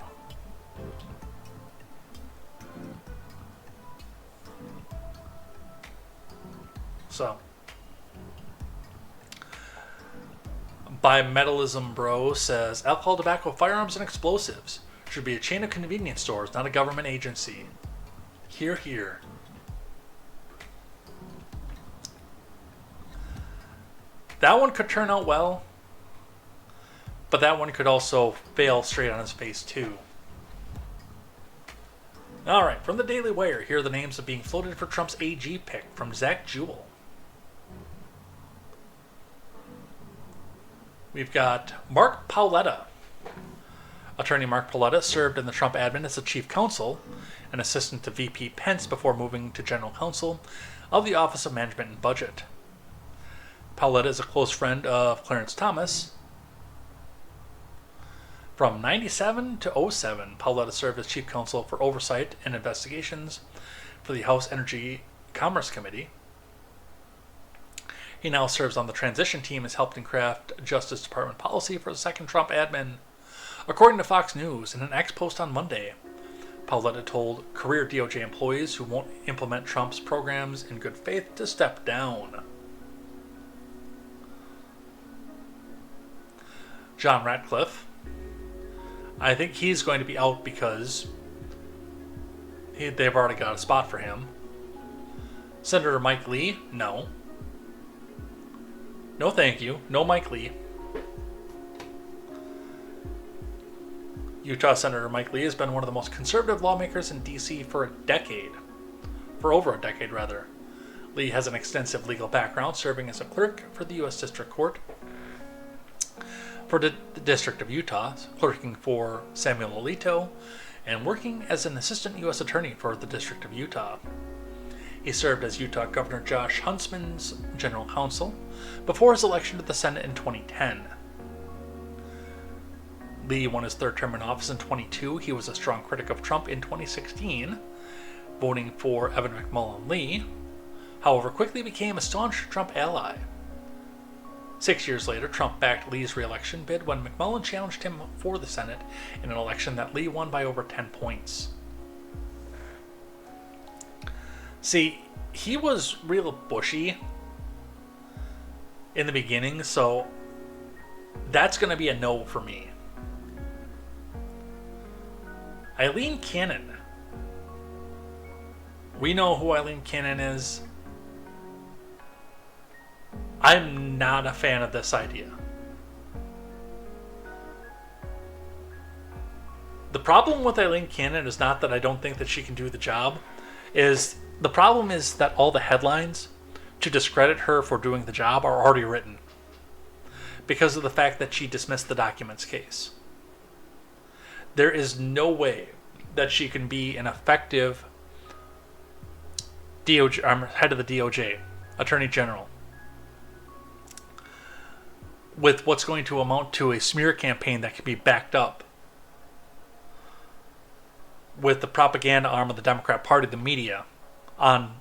So, Bimetallism Bro says, alcohol, tobacco, firearms, and explosives should be a chain of convenience stores, not a government agency. Hear, hear. That one could turn out well, but that one could also fail straight on his face too. Alright, from the Daily Wire, here are the names of being floated for Trump's AG pick from Zach Jewell. We've got Mark Paoletta, Attorney Mark Paoletta served in the Trump admin as the chief counsel and assistant to VP Pence before moving to general counsel of the Office of Management and Budget. Paoletta is a close friend of Clarence Thomas. From 1997 to 2007, Paoletta served as chief counsel for oversight and investigations for the House Energy Commerce Committee. He now serves on the transition team as helping craft Justice Department policy for the second Trump admin. According to Fox News, in an X post on Monday, Paoletta told career DOJ employees who won't implement Trump's programs in good faith to step down. John Ratcliffe. I think he's going to be out because they've already got a spot for him. Senator Mike Lee, no. No thank you. No Mike Lee. Utah Senator Mike Lee has been one of the most conservative lawmakers in D.C. for a decade. For over a decade, rather. Lee has an extensive legal background, serving as a clerk for the U.S. District Court for the District of Utah, clerking for Samuel Alito, and working as an assistant U.S. attorney for the District of Utah. He served as Utah Governor Josh Huntsman's general counsel before his election to the Senate in 2010. Lee won his third term in office in 2022. He was a strong critic of Trump in 2016, voting for Evan McMullen Lee, however quickly became a staunch Trump ally. 6 years later, Trump backed Lee's re-election bid when McMullen challenged him for the Senate in an election that Lee won by over 10 points. See, he was real bushy in the beginning, so that's going to be a no for me. Eileen Cannon. We know who Eileen Cannon is. I'm not a fan of this idea. The problem with Eileen Cannon is not that I don't think that she can do the job. The problem is that all the headlines to discredit her for doing the job are already written because of the fact that she dismissed the documents case. There is no way that she can be an effective head of the DOJ, Attorney General, with what's going to amount to a smear campaign that can be backed up with the propaganda arm of the Democrat Party, the media, on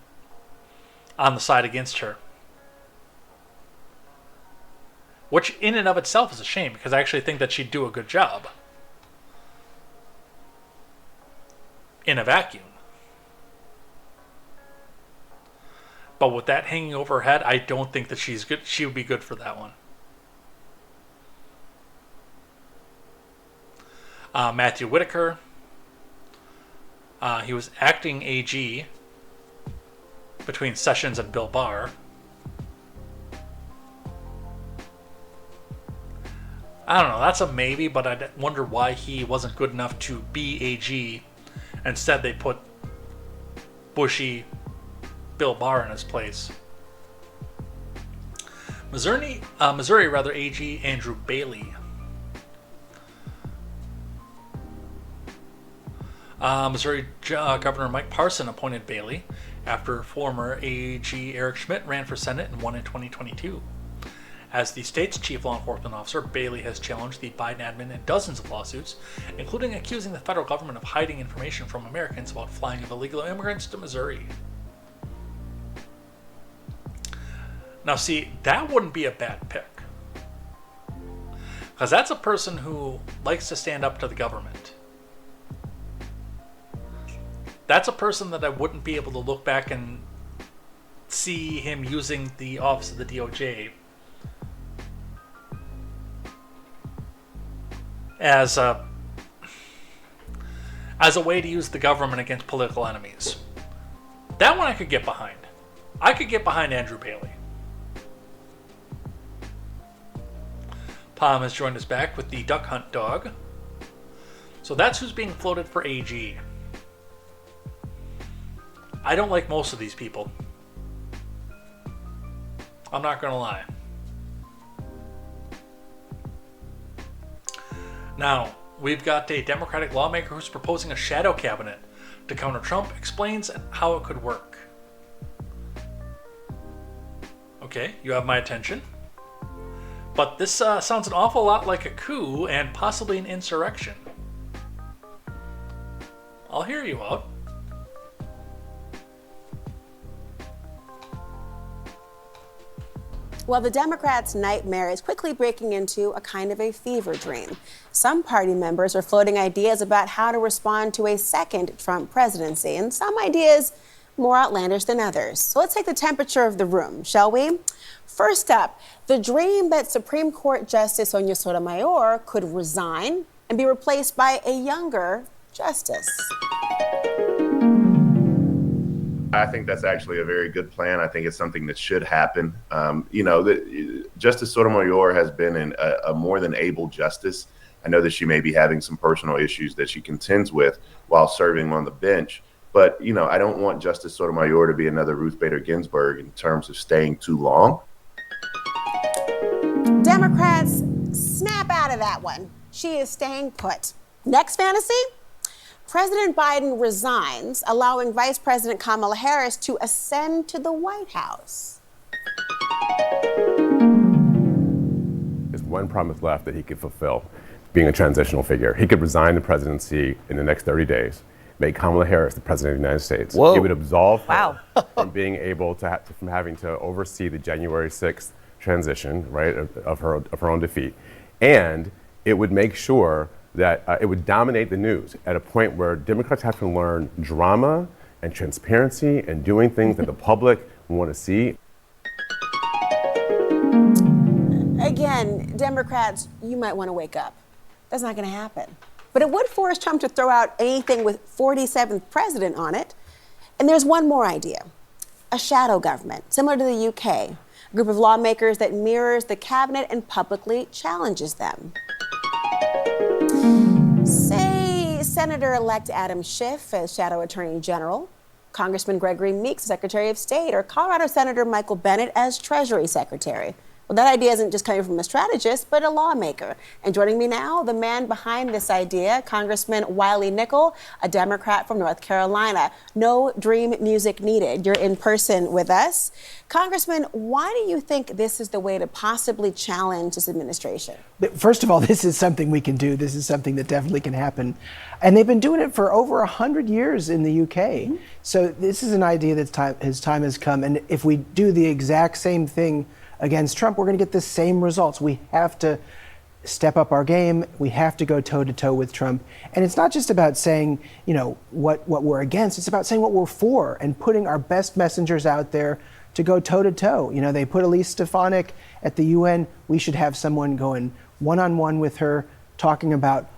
the side against her. Which in and of itself is a shame, because I actually think that she'd do a good job in a vacuum. But with that hanging over her head, I don't think that she's good. She would be good for that one. Matthew Whitaker. He was acting AG between Sessions and Bill Barr. I don't know, that's a maybe, but I wonder why he wasn't good enough to be AG. Instead, they put bushy Bill Barr in his place. Missouri AG Andrew Bailey. Missouri Governor Mike Parson appointed Bailey after former AG Eric Schmidt ran for Senate and won in 2022. As the state's chief law enforcement officer, Bailey has challenged the Biden admin in dozens of lawsuits, including accusing the federal government of hiding information from Americans about flying of illegal immigrants to Missouri. Now see, that wouldn't be a bad pick. Because that's a person who likes to stand up to the government. That's a person that I wouldn't be able to look back and see him using the office of the DOJ as a way to use the government against political enemies. That one I could get behind. I could get behind Andrew Bailey. Palm has joined us back with the Duck Hunt dog. So that's who's being floated for AG. I don't like most of these people. I'm not going to lie. Now, we've got a Democratic lawmaker who's proposing a shadow cabinet to counter Trump, explains how it could work. Okay, you have my attention. But this sounds an awful lot like a coup and possibly an insurrection. I'll hear you out. Well, the Democrats' nightmare is quickly breaking into a kind of a fever dream. Some party members are floating ideas about how to respond to a second Trump presidency, and some ideas more outlandish than others. So let's take the temperature of the room, shall we? First up, the dream that Supreme Court Justice Sonia Sotomayor could resign and be replaced by a younger justice. I think that's actually a very good plan. I think it's something that should happen. Justice Sotomayor has been a more than able justice. I know that she may be having some personal issues that she contends with while serving on the bench. But, I don't want Justice Sotomayor to be another Ruth Bader Ginsburg in terms of staying too long. Democrats, snap out of that one. She is staying put. Next fantasy? President Biden resigns, allowing Vice President Kamala Harris to ascend to the White House. There's one promise left that he could fulfill, being a transitional figure. He could resign the presidency in the next 30 days, make Kamala Harris the president of the United States. Whoa. It would absolve her from being able to, from having to oversee the January 6th transition, right, of her own defeat. And it would make sure that it would dominate the news at a point where Democrats have to learn drama and transparency and doing things that the public want to see. Again, Democrats, you might want to wake up. That's not going to happen. But it would force Trump to throw out anything with 47th president on it. And there's one more idea. A shadow government, similar to the UK. A group of lawmakers that mirrors the cabinet and publicly challenges them. Say Senator-elect Adam Schiff as Shadow Attorney General, Congressman Gregory Meeks, Secretary of State, or Colorado Senator Michael Bennet as Treasury Secretary. Well, that idea isn't just coming from a strategist, but a lawmaker. And joining me now, the man behind this idea, Congressman Wiley Nickel, a Democrat from North Carolina. No dream music needed. You're in person with us. Congressman, why do you think this is the way to possibly challenge this administration? First of all, this is something we can do. This is something that definitely can happen. And they've been doing it for over 100 years in the UK. Mm-hmm. So this is an idea that his time has come. And if we do the exact same thing against Trump, we're going to get the same results. We have to step up our game. We have to go toe-to-toe with Trump. And it's not just about saying, what we're against. It's about saying what we're for and putting our best messengers out there to go toe-to-toe. They put Elise Stefanik at the UN. We should have someone going one-on-one with her, talking about,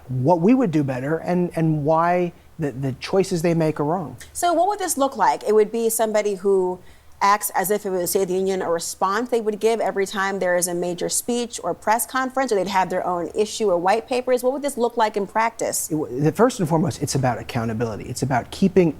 what we would do better and why the choices they make are wrong. So what would this look like? It would be somebody who acts as if it was, State of the Union, a response they would give every time there is a major speech or press conference, or they'd have their own issue or white papers. What would this look like in practice? First and foremost, it's about accountability. It's about keeping,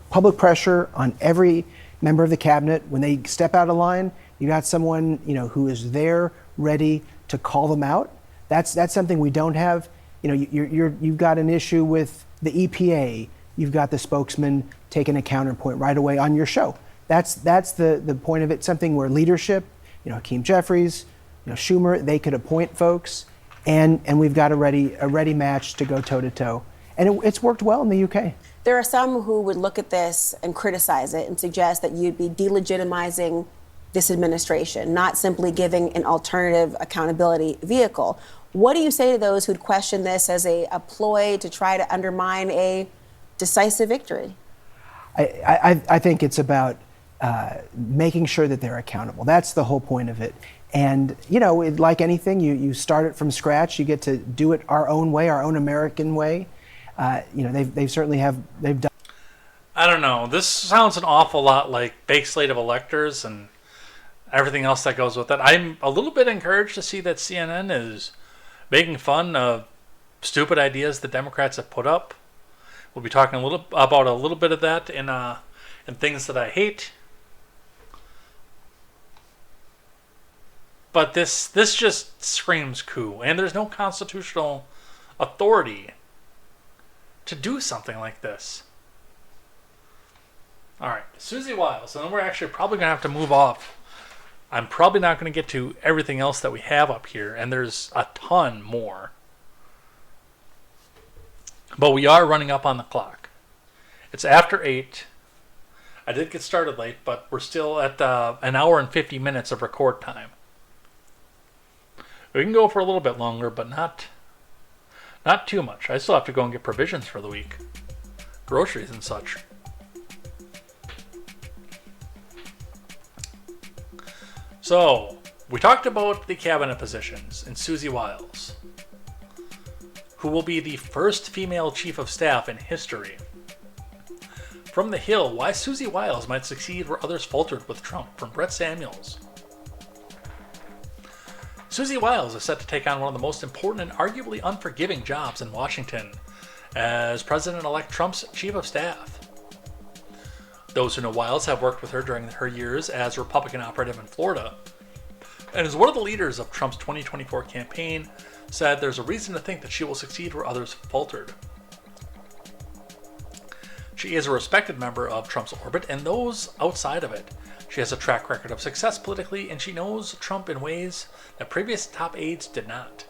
public pressure on every member of the cabinet. When they step out of line, you got someone, who is there, ready to call them out. That's something we don't have. You've got an issue with the EPA. You've got the spokesman taking a counterpoint right away on your show. That's the point of it. Something where leadership, Hakeem Jeffries, Schumer, they could appoint folks, and we've got a ready match to go toe to toe. And it's worked well in the UK. There are some who would look at this and criticize it and suggest that you'd be delegitimizing this administration, not simply giving an alternative accountability vehicle. What do you say to those who'd question this as a ploy to try to undermine a decisive victory? I think it's about making sure that they're accountable. That's the whole point of it. And, like anything, you start it from scratch. You get to do it our own way, our own American way. They've certainly they've done. I don't know. This sounds an awful lot like bake slate of electors and everything else that goes with it. I'm a little bit encouraged to see that CNN is making fun of stupid ideas the Democrats have put up. We'll be talking about a little bit of that in Things That I Hate. But this just screams coup, and there's no constitutional authority to do something like this? Alright, Susie Wiles, and then we're actually probably going to have to move off. I'm probably not going to get to everything else that we have up here, and there's a ton more. But we are running up on the clock. It's after 8. I did get started late, but we're still at an hour and 50 minutes of record time. We can go for a little bit longer, but not too much. I still have to go and get provisions for the week. Groceries and such. So, we talked about the cabinet positions and Susie Wiles, who will be the first female chief of staff in history. From the Hill, why Susie Wiles might succeed where others faltered with Trump, from Brett Samuels. Susie Wiles is set to take on one of the most important and arguably unforgiving jobs in Washington as President-elect Trump's chief of staff. Those who know Wiles have worked with her during her years as Republican operative in Florida, and as one of the leaders of Trump's 2024 campaign, said there's a reason to think that she will succeed where others faltered. She is a respected member of Trump's orbit and those outside of it. She has a track record of success politically, and she knows Trump in ways that previous top aides did not.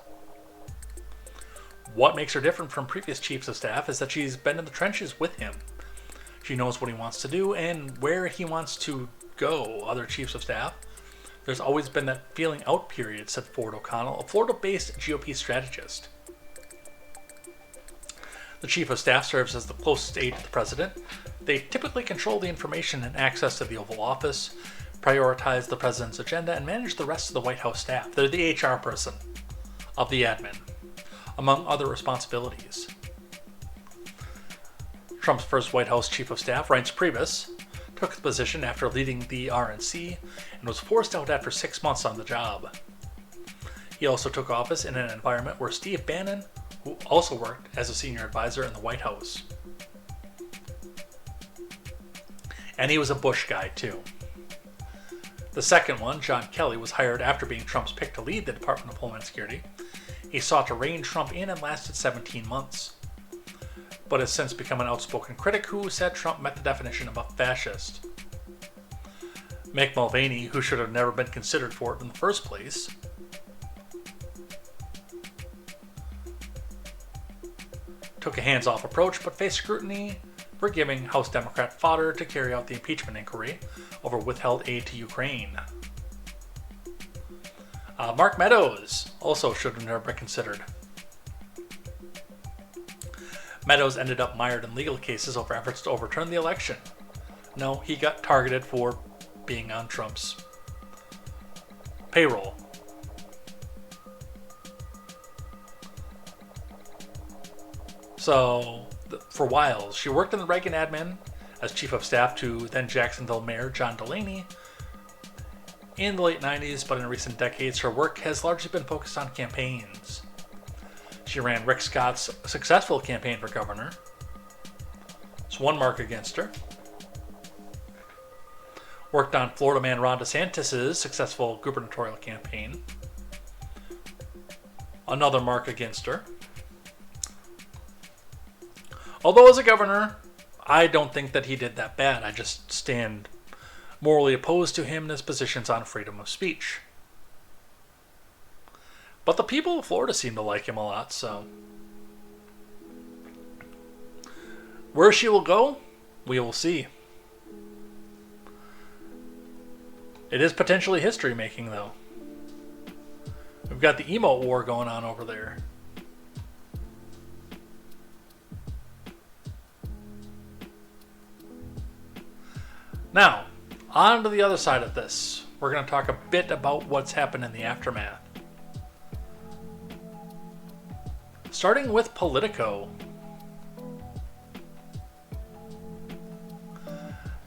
What makes her different from previous chiefs of staff is that she's been in the trenches with him. She knows what he wants to do and where he wants to go. Other chiefs of staff, there's always been that feeling out period, said Ford O'Connell, a Florida-based GOP strategist. The chief of staff serves as the closest aide to the president. They typically control the information and access to the Oval Office, prioritize the president's agenda, and manage the rest of the White House staff. They're the HR person of the admin, among other responsibilities. Trump's first White House chief of staff, Reince Priebus, took the position after leading the RNC and was forced out after 6 months on the job. He also took office in an environment where Steve Bannon, who also worked as a senior advisor in the White House. And he was a Bush guy, too. The second one, John Kelly, was hired after being Trump's pick to lead the Department of Homeland Security. He sought to rein Trump in and lasted 17 months. But has since become an outspoken critic who said Trump met the definition of a fascist. Mick Mulvaney, who should have never been considered for it in the first place, took a hands-off approach but faced scrutiny for giving House Democrat fodder to carry out the impeachment inquiry over withheld aid to Ukraine. Mark Meadows also should have never been considered. Meadows ended up mired in legal cases over efforts to overturn the election. No, he got targeted for being on Trump's payroll. So, for Wiles, she worked in the Reagan admin as chief of staff to then Jacksonville Mayor John Delaney in the late 90s, but in recent decades her work has largely been focused on campaigns. She ran Rick Scott's successful campaign for governor. It's one mark against her. Worked on Florida man Ron DeSantis' successful gubernatorial campaign. Another mark against her. Although as a governor, I don't think that he did that bad. I just stand morally opposed to him and his positions on freedom of speech. But the people of Florida seem to like him a lot, so. Where she will go, we will see. It is potentially history making, though. We've got the emote war going on over there. Now, on to the other side of this. We're going to talk a bit about what's happened in the aftermath. Starting with Politico.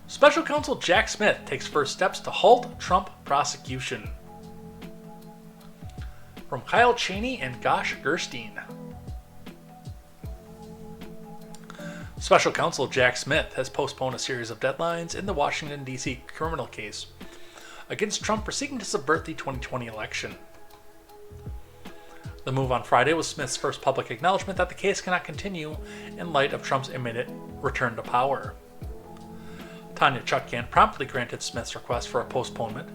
Special Counsel Jack Smith takes first steps to halt Trump prosecution. From Kyle Cheney and Gosh Gerstein. Special Counsel Jack Smith has postponed a series of deadlines in the Washington, D.C. criminal case against Trump for seeking to subvert the 2020 election. The move on Friday was Smith's first public acknowledgement that the case cannot continue in light of Trump's imminent return to power. Tanya Chutkan promptly granted Smith's request for a postponement.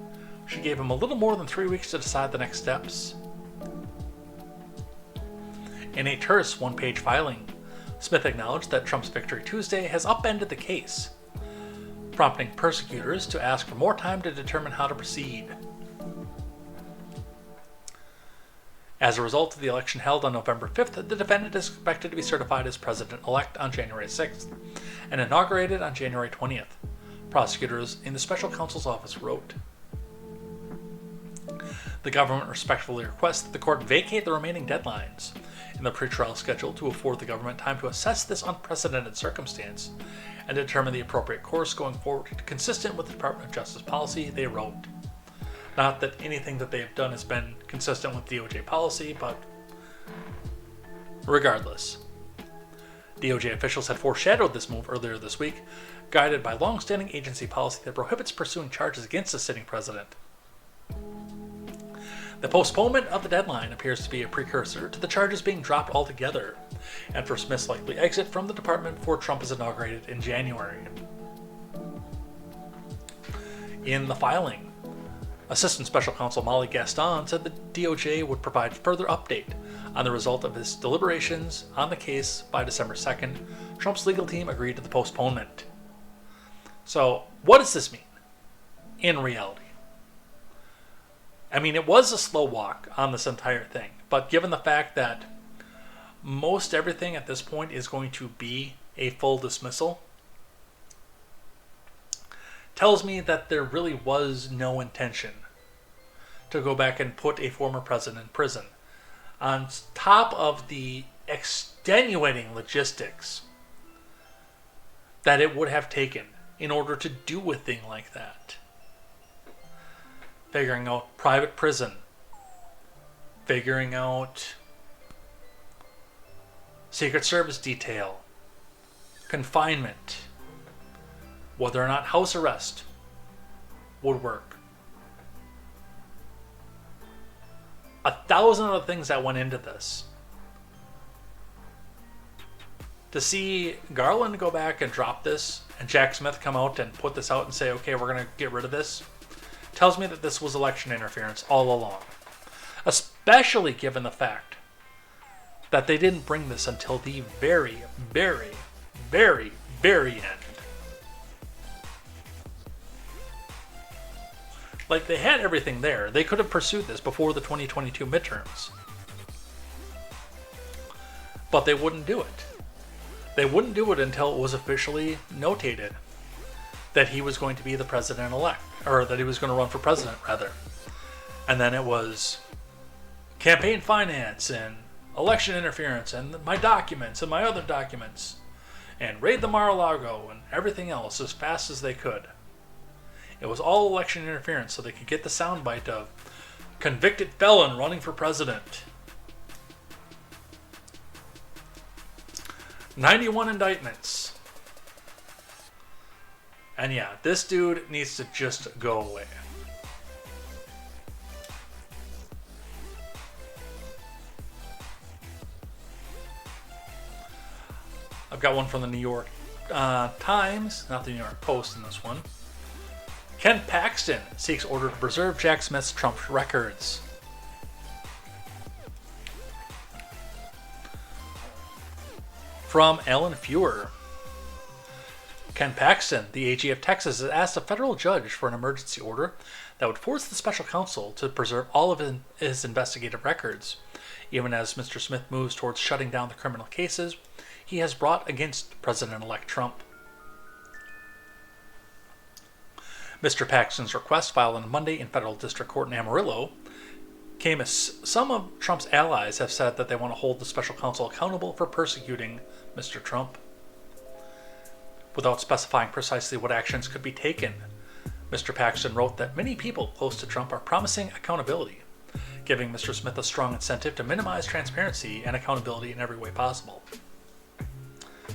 She gave him a little more than 3 weeks to decide the next steps. In a terse one-page filing, Smith acknowledged that Trump's victory Tuesday has upended the case, prompting prosecutors to ask for more time to determine how to proceed. As a result of the election held on November 5th, the defendant is expected to be certified as president-elect on January 6th and inaugurated on January 20th, prosecutors in the special counsel's office wrote. The government respectfully requests that the court vacate the remaining deadlines in the pretrial schedule to afford the government time to assess this unprecedented circumstance and determine the appropriate course going forward consistent with the Department of Justice policy, they wrote. Not that anything that they have done has been consistent with DOJ policy, but regardless. DOJ officials had foreshadowed this move earlier this week, guided by long-standing agency policy that prohibits pursuing charges against a sitting president. The postponement of the deadline appears to be a precursor to the charges being dropped altogether, and for Smith's likely exit from the department before Trump is inaugurated in January. In the filing, Assistant Special Counsel Molly Gaston said the DOJ would provide further update on the result of his deliberations on the case by December 2nd. Trump's legal team agreed to the postponement. So, what does this mean in reality? I mean, it was a slow walk on this entire thing, but given the fact that most everything at this point is going to be a full dismissal, tells me that there really was no intention to go back and put a former president in prison. On top of the extenuating logistics that it would have taken in order to do a thing like that. Figuring out private prison, figuring out Secret Service detail, confinement, whether or not house arrest would work. 1,000 other things that went into this. To see Garland go back and drop this, and Jack Smith come out and put this out and say, okay, we're going to get rid of this, tells me that this was election interference all along. Especially given the fact that they didn't bring this until the very, very, very, very end. Like, they had everything there. They could have pursued this before the 2022 midterms. But they wouldn't do it. They wouldn't do it until it was officially notated that he was going to be the president-elect, or that he was going to run for president, rather. And then it was campaign finance and election interference and my documents and my other documents and raid the Mar-a-Lago and everything else as fast as they could. It was all election interference so they could get the soundbite of convicted felon running for president. 91 indictments. And yeah, this dude needs to just go away. I've got one from the New York Times, not the New York Post in this one. Ken Paxton seeks order to preserve Jack Smith's Trump records. From Ellen Feuer. Ken Paxton, the AG of Texas, has asked a federal judge for an emergency order that would force the special counsel to preserve all of his investigative records, even as Mr. Smith moves towards shutting down the criminal cases he has brought against President-elect Trump. Mr. Paxton's request, filed on Monday in federal district court in Amarillo, came as some of Trump's allies have said that they want to hold the special counsel accountable for persecuting Mr. Trump. Without specifying precisely what actions could be taken, Mr. Paxton wrote that many people close to Trump are promising accountability, giving Mr. Smith a strong incentive to minimize transparency and accountability in every way possible.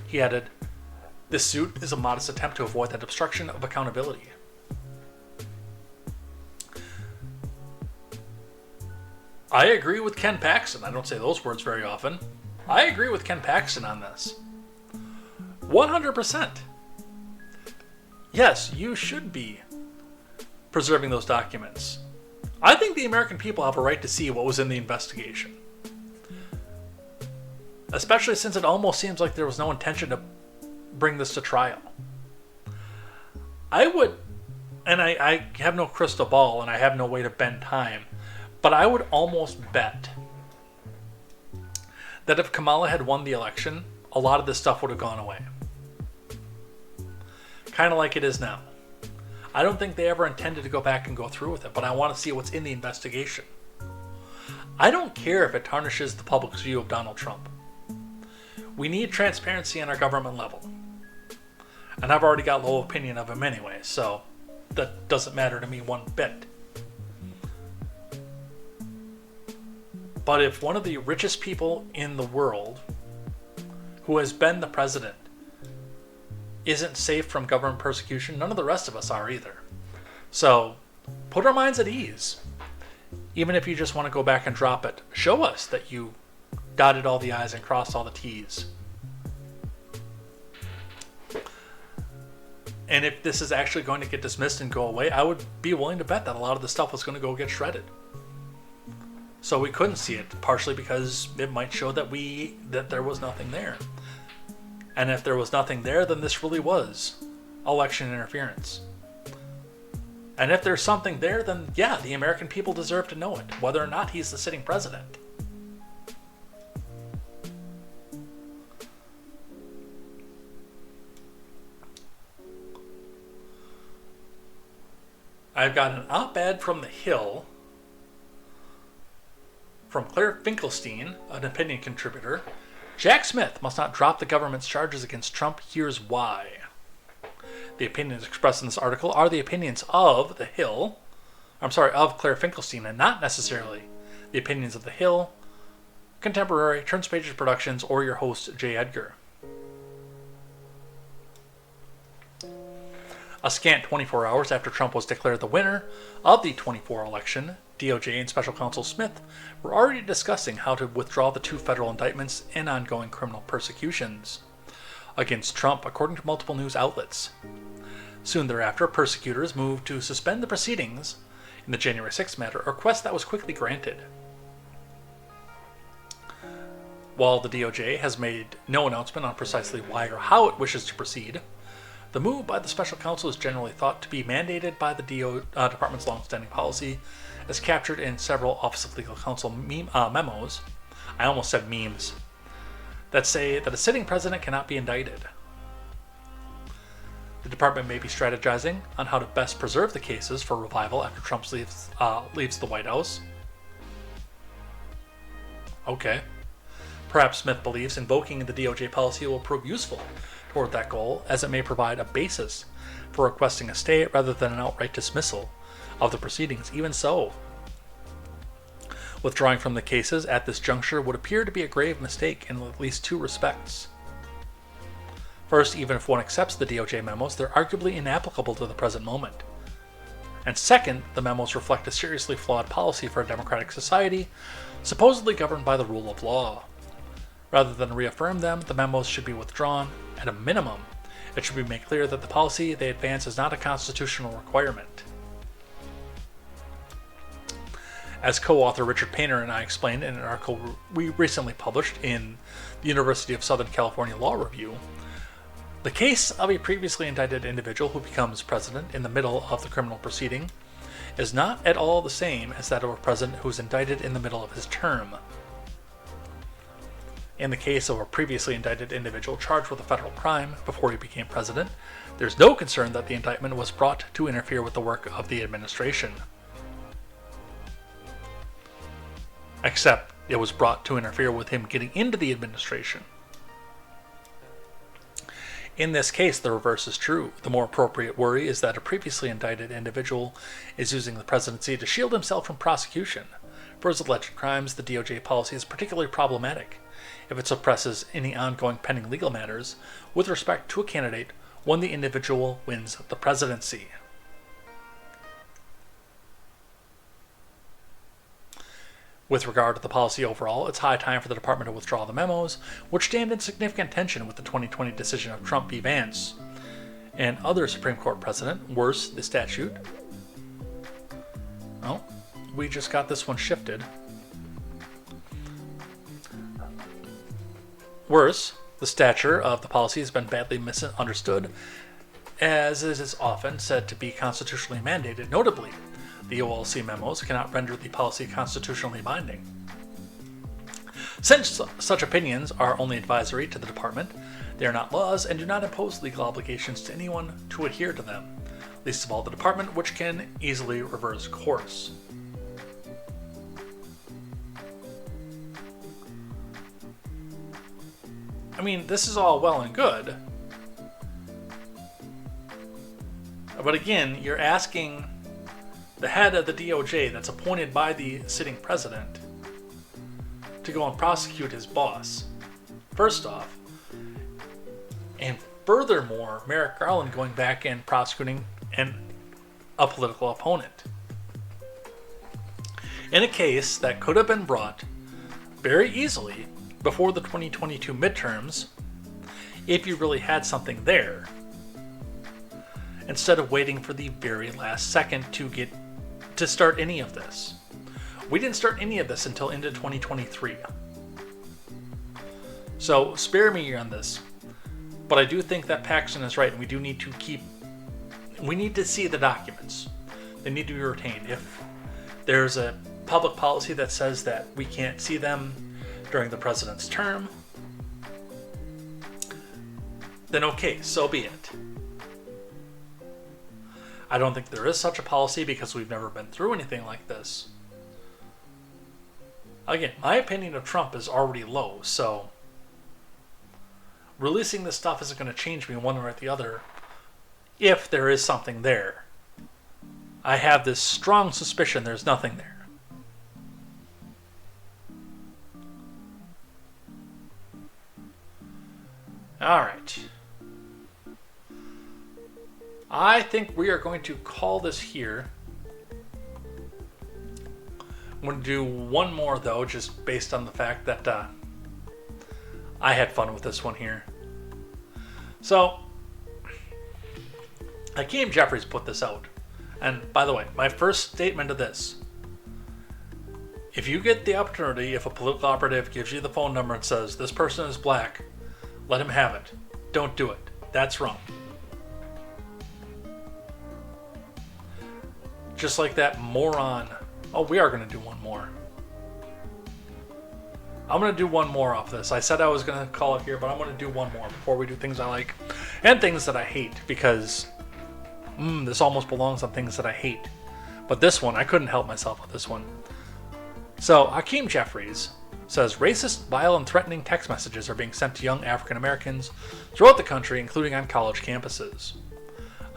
He added, "This suit is a modest attempt to avoid that obstruction of accountability." I agree with Ken Paxton. I don't say those words very often. I agree with Ken Paxton on this. 100%. Yes, you should be preserving those documents. I think the American people have a right to see what was in the investigation. Especially since it almost seems like there was no intention to bring this to trial. I would, and I have no crystal ball and I have no way to bend time, but I would almost bet that if Kamala had won the election, a lot of this stuff would have gone away. Kind of like it is now. I don't think they ever intended to go back and go through with it, but I want to see what's in the investigation. I don't care if it tarnishes the public's view of Donald Trump. We need transparency on our government level. And I've already got low opinion of him anyway, so that doesn't matter to me one bit. But if one of the richest people in the world, who has been the president, isn't safe from government persecution, none of the rest of us are either. So, put our minds at ease. Even if you just want to go back and drop it, show us that you dotted all the I's and crossed all the T's. And if this is actually going to get dismissed and go away, I would be willing to bet that a lot of the stuff was going to go get shredded. So we couldn't see it, partially because it might show that there was nothing there. And if there was nothing there, then this really was election interference. And if there's something there, then yeah, the American people deserve to know it, whether or not he's the sitting president. I've got an op-ed from The Hill from Claire Finkelstein, an opinion contributor. Jack Smith must not drop the government's charges against Trump. Here's why. The opinions expressed in this article are the opinions of The Hill, of Claire Finkelstein, and not necessarily the opinions of The Hill, Contemporary, Turns Pages Productions, or your host, J. Edgar. A scant 24 hours after Trump was declared the winner of the 24 election, DOJ and Special Counsel Smith were already discussing how to withdraw the 2 federal indictments and ongoing criminal persecutions against Trump, according to multiple news outlets. Soon thereafter, prosecutors moved to suspend the proceedings in the January 6th matter, a request that was quickly granted. While the DOJ has made no announcement on precisely why or how it wishes to proceed, the move by the special counsel is generally thought to be mandated by the department's longstanding policy, as captured in several Office of Legal Counsel memos, I almost said memes, that say that a sitting president cannot be indicted. The department may be strategizing on how to best preserve the cases for revival after Trump leaves the White House. Okay. Perhaps Smith believes invoking the DOJ policy will prove useful toward that goal, as it may provide a basis for requesting a stay rather than an outright dismissal of the proceedings. Even so, withdrawing from the cases at this juncture would appear to be a grave mistake in at least 2 respects. First, even if one accepts the DOJ memos, they're arguably inapplicable to the present moment. And second, the memos reflect a seriously flawed policy for a democratic society, supposedly governed by the rule of law. Rather than reaffirm them, the memos should be withdrawn. At a minimum, it should be made clear that the policy they advance is not a constitutional requirement. As co-author Richard Painter and I explained in an article we recently published in the University of Southern California Law Review, the case of a previously indicted individual who becomes president in the middle of the criminal proceeding is not at all the same as that of a president who is indicted in the middle of his term. In the case of a previously indicted individual charged with a federal crime before he became president, there's no concern that the indictment was brought to interfere with the work of the administration. Except it was brought to interfere with him getting into the administration. In this case, the reverse is true. The more appropriate worry is that a previously indicted individual is using the presidency to shield himself from prosecution. For his alleged crimes, the DOJ policy is particularly problematic if it suppresses any ongoing pending legal matters with respect to a candidate when the individual wins the presidency. With regard to the policy overall, it's high time for the department to withdraw the memos, which stand in significant tension with the 2020 decision of Trump v. Vance and other Supreme Court precedent. Worse, the statute. Oh, we just got this one shifted. Worse, the stature of the policy has been badly misunderstood, as it is often said to be constitutionally mandated. Notably, the OLC memos cannot render the policy constitutionally binding. Since such opinions are only advisory to the department, they are not laws and do not impose legal obligations to anyone to adhere to them, least of all the department, which can easily reverse course. I mean, this is all well and good, but again, you're asking the head of the DOJ that's appointed by the sitting president to go and prosecute his boss, first off, and furthermore, Merrick Garland going back and prosecuting a political opponent in a case that could have been brought very easily before the 2022 midterms if you really had something there, instead of waiting for the very last second to start any of this. We didn't start any of this until into 2023. So spare me on this, but I do think that Paxton is right, and we need to see the documents. They need to be retained. If there's a public policy that says that we can't see them during the president's term, then okay, so be it. I don't think there is such a policy because we've never been through anything like this. Again, my opinion of Trump is already low, so releasing this stuff isn't going to change me one way or the other if there is something there. I have this strong suspicion there's nothing there. Alright. I think we are going to call this here. I'm going to do one more, though, just based on the fact that I had fun with this one here. So, Hakeem Jeffries put this out. And, by the way, my first statement to this: if you get the opportunity, if a political operative gives you the phone number and says, this person is black, let him have it. Don't do it. That's wrong. Just like that moron. Oh, we are going to do one more. I'm going to do one more off this. I said I was going to call it here, but I'm going to do one more before we do things I like and things that I hate, because this almost belongs on things that I hate. But this one, I couldn't help myself with this one. So, Hakeem Jeffries says racist, vile, and threatening text messages are being sent to young African Americans throughout the country, including on college campuses.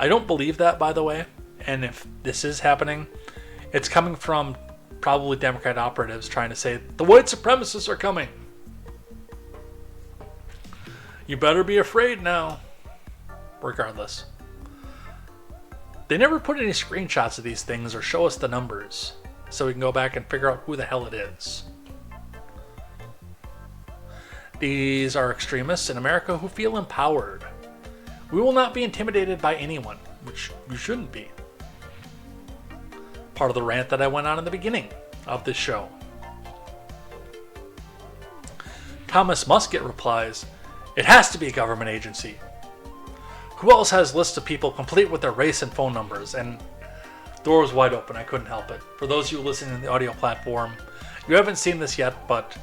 I don't believe that, by the way. And if this is happening, it's coming from probably Democrat operatives trying to say, the white supremacists are coming. You better be afraid now. Regardless. They never put any screenshots of these things or show us the numbers, so we can go back and figure out who the hell it is. These are extremists in America who feel empowered. We will not be intimidated by anyone, which you shouldn't be. Part of the rant that I went on in the beginning of this show. Thomas Musket replies, it has to be a government agency. Who else has lists of people complete with their race and phone numbers? And the door was wide open. I couldn't help it. For those of you listening on the audio platform, you haven't seen this yet, but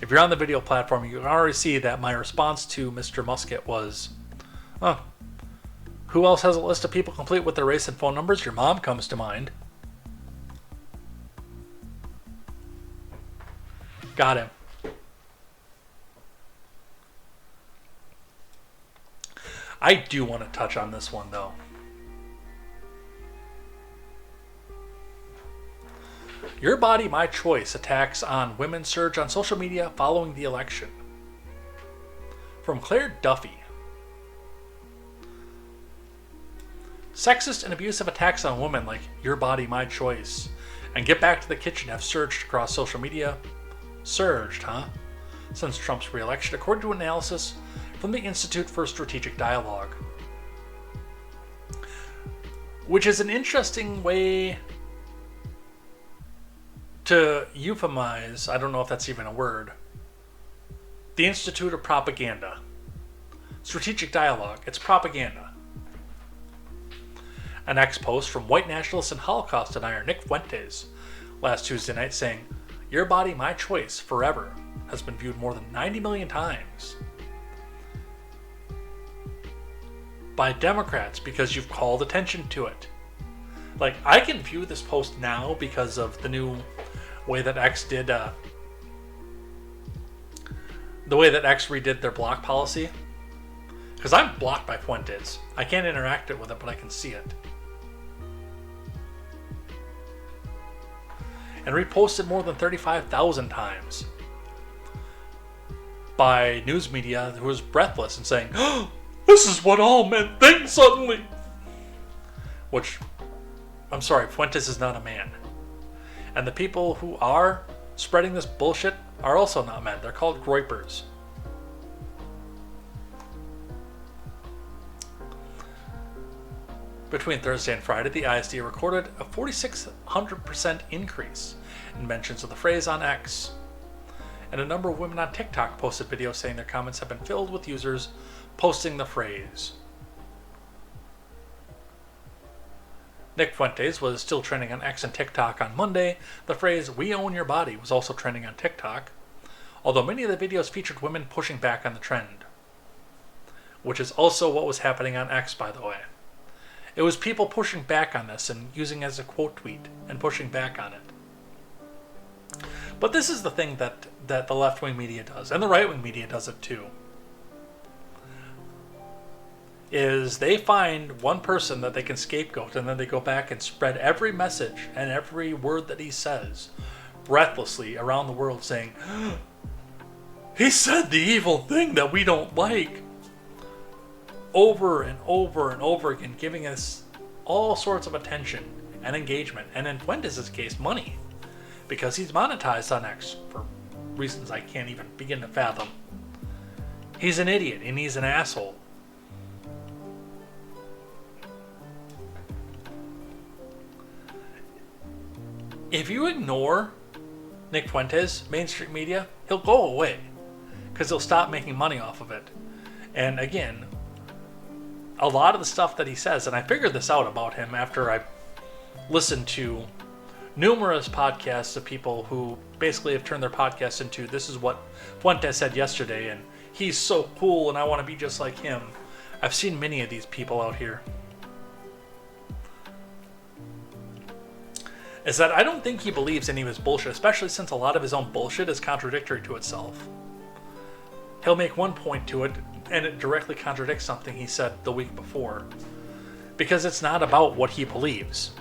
if you're on the video platform, you can already see that my response to Mr. Musket was, who else has a list of people complete with their race and phone numbers? Your mom comes to mind. Got him. I do want to touch on this one, though. Your Body, My Choice attacks on women's surge on social media following the election. From Claire Duffy. Sexist and abusive attacks on women like Your Body, My Choice and Get Back to the Kitchen have surged across social media. Surged, huh? Since Trump's re-election, according to analysis from the Institute for Strategic Dialogue. Which is an interesting way to euphemize, I don't know if that's even a word, the Institute of Propaganda. Strategic Dialogue, it's propaganda. An ex-post from white nationalist and Holocaust denier Nick Fuentes last Tuesday night saying, "Your body, my choice, forever," has been viewed more than 90 million times by Democrats because you've called attention to it. Like, I can view this post now because of the new way that X did, the way that X redid their block policy. Because I'm blocked by Fuentes. I can't interact with it, but I can see it. And reposted more than 35,000 times by news media who was breathless and saying, "Oh, this is what all men think suddenly." Which, I'm sorry, Fuentes is not a man. And the people who are spreading this bullshit are also not men. They're called groypers. Between Thursday and Friday, the ISD recorded a 4,600% increase in mentions of the phrase on X. And a number of women on TikTok posted videos saying their comments have been filled with users posting the phrase. Nick Fuentes was still trending on X and TikTok on Monday. The phrase, "We own your body," was also trending on TikTok, although many of the videos featured women pushing back on the trend. Which is also what was happening on X, by the way. It was people pushing back on this and using it as a quote tweet and pushing back on it. But this is the thing that the left-wing media does, and the right-wing media does it too, is they find one person that they can scapegoat, and then they go back and spread every message and every word that he says breathlessly around the world saying, "He said the evil thing that we don't like," over and over and over again, giving us all sorts of attention and engagement, and in Fuentes' case, money, because he's monetized on X for reasons I can't even begin to fathom. He's an idiot and he's an asshole. If you ignore Nick Fuentes, mainstream media, he'll go away because he'll stop making money off of it. And again, a lot of the stuff that he says, and I figured this out about him after I listened to numerous podcasts of people who basically have turned their podcasts into, "This is what Fuentes said yesterday, and he's so cool, and I want to be just like him." I've seen many of these people out here. Is that I don't think he believes any of his bullshit, especially since a lot of his own bullshit is contradictory to itself. He'll make one point to it, and it directly contradicts something he said the week before. Because it's not about what he believes.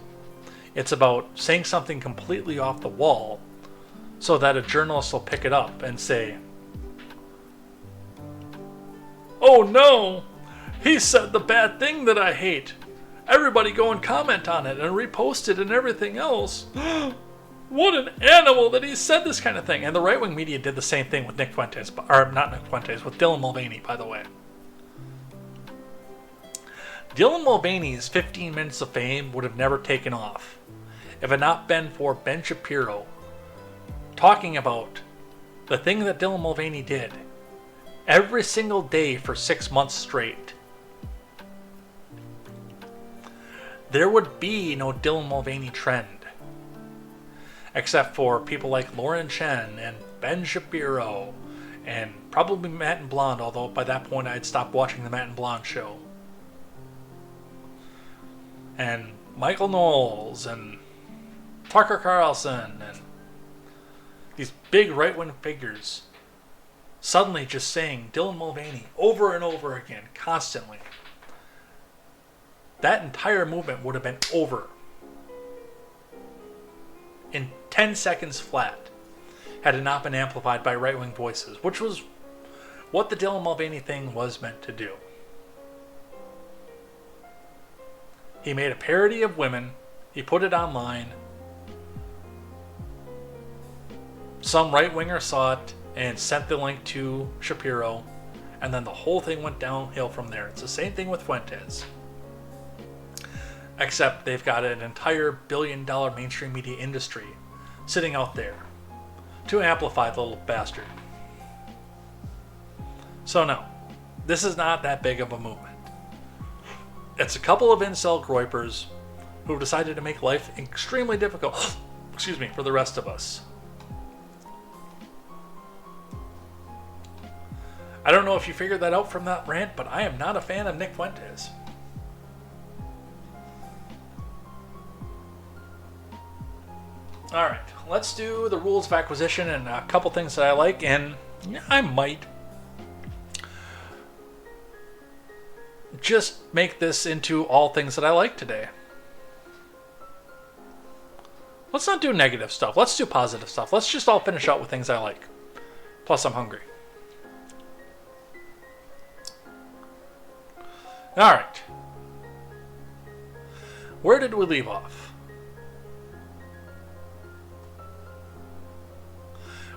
It's about saying something completely off the wall so that a journalist will pick it up and say, "Oh no, he said the bad thing that I hate. Everybody go and comment on it and repost it and everything else. What an animal that he said this kind of thing." And the right-wing media did the same thing with Nick Fuentes, or not Nick Fuentes, with Dylan Mulvaney, by the way. Dylan Mulvaney's 15 minutes of fame would have never taken off if it had not been for Ben Shapiro talking about the thing that Dylan Mulvaney did every single day for 6 months straight. There would be no Dylan Mulvaney trend. Except for people like Lauren Chen and Ben Shapiro and probably Matt and Blonde, although by that point I had stopped watching the Matt and Blonde show. And Michael Knowles and Tucker Carlson and these big right-wing figures suddenly just saying Dylan Mulvaney over and over again, constantly. That entire movement would have been over in 10 seconds flat had it not been amplified by right-wing voices, which was what the Dylan Mulvaney thing was meant to do. He made a parody of women, he put it online, some right-winger saw it and sent the link to Shapiro, and then the whole thing went downhill from there. It's the same thing with Fuentes. Except they've got an entire billion-dollar mainstream media industry sitting out there to amplify the little bastard. So no, this is not that big of a movement. It's a couple of incel groypers who've decided to make life extremely difficult excuse me, for the rest of us. I don't know if you figured that out from that rant, but I am not a fan of Nick Fuentes. Alright, let's do the rules of acquisition and a couple things that I like, and I might just make this into all things that I like today. Let's not do negative stuff. Let's do positive stuff. Let's just all finish out with things I like. Plus, I'm hungry. Alright. Where did we leave off?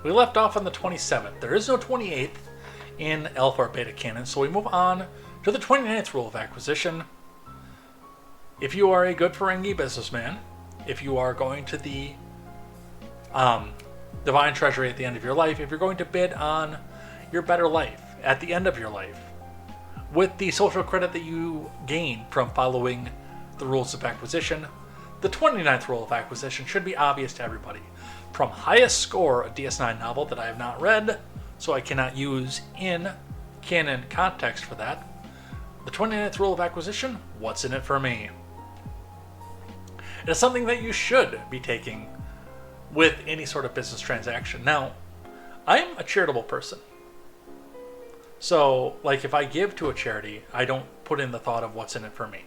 We left off on the 27th. There is no 28th in Alpha or Beta Canon, so we move on to the 29th rule of acquisition. If you are a good Ferengi businessman, if you are going to the Divine Treasury at the end of your life, if you're going to bid on your better life at the end of your life, with the social credit that you gain from following the rules of acquisition, the 29th rule of acquisition should be obvious to everybody. From highest score, a DS9 novel that I have not read, so I cannot use in canon context for that. The 29th rule of acquisition, what's in it for me? It is something that you should be taking with any sort of business transaction. Now, I'm a charitable person. So, like, if I give to a charity, I don't put in the thought of what's in it for me.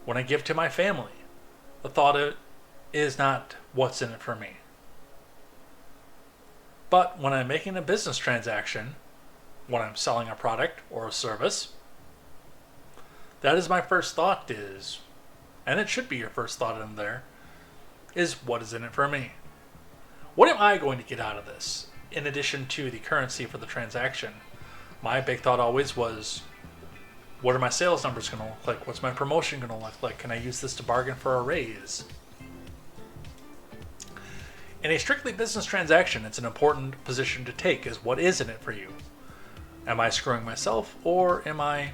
When I give to my family, the thought is not what's in it for me. But when I'm making a business transaction, when I'm selling a product or a service, that is my first thought is, and it should be your first thought in there, is what is in it for me? What am I going to get out of this, in addition to the currency for the transaction? My big thought always was, what are my sales numbers going to look like? What's my promotion going to look like? Can I use this to bargain for a raise? In a strictly business transaction, it's an important position to take, is what is in it for you? Am I screwing myself, or am I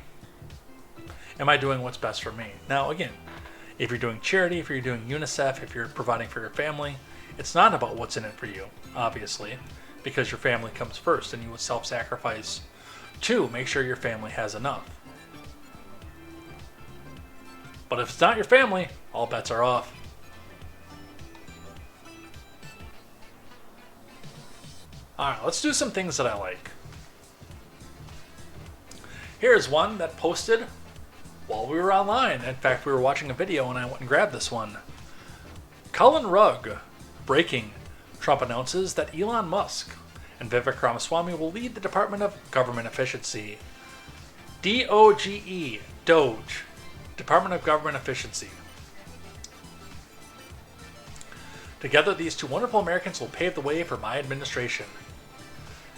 doing what's best for me? Now, again, if you're doing charity, if you're doing UNICEF, if you're providing for your family, it's not about what's in it for you, obviously, because your family comes first, and you would self-sacrifice to make sure your family has enough. But if it's not your family, all bets are off. Alright, let's do some things that I like. Here's one that posted while we were online. In fact, we were watching a video and I went and grabbed this one. Colin Rugg, breaking. Trump announces that Elon Musk and Vivek Ramaswamy will lead the Department of Government Efficiency. DOGE, Doge, Department of Government Efficiency. Together, these two wonderful Americans will pave the way for my administration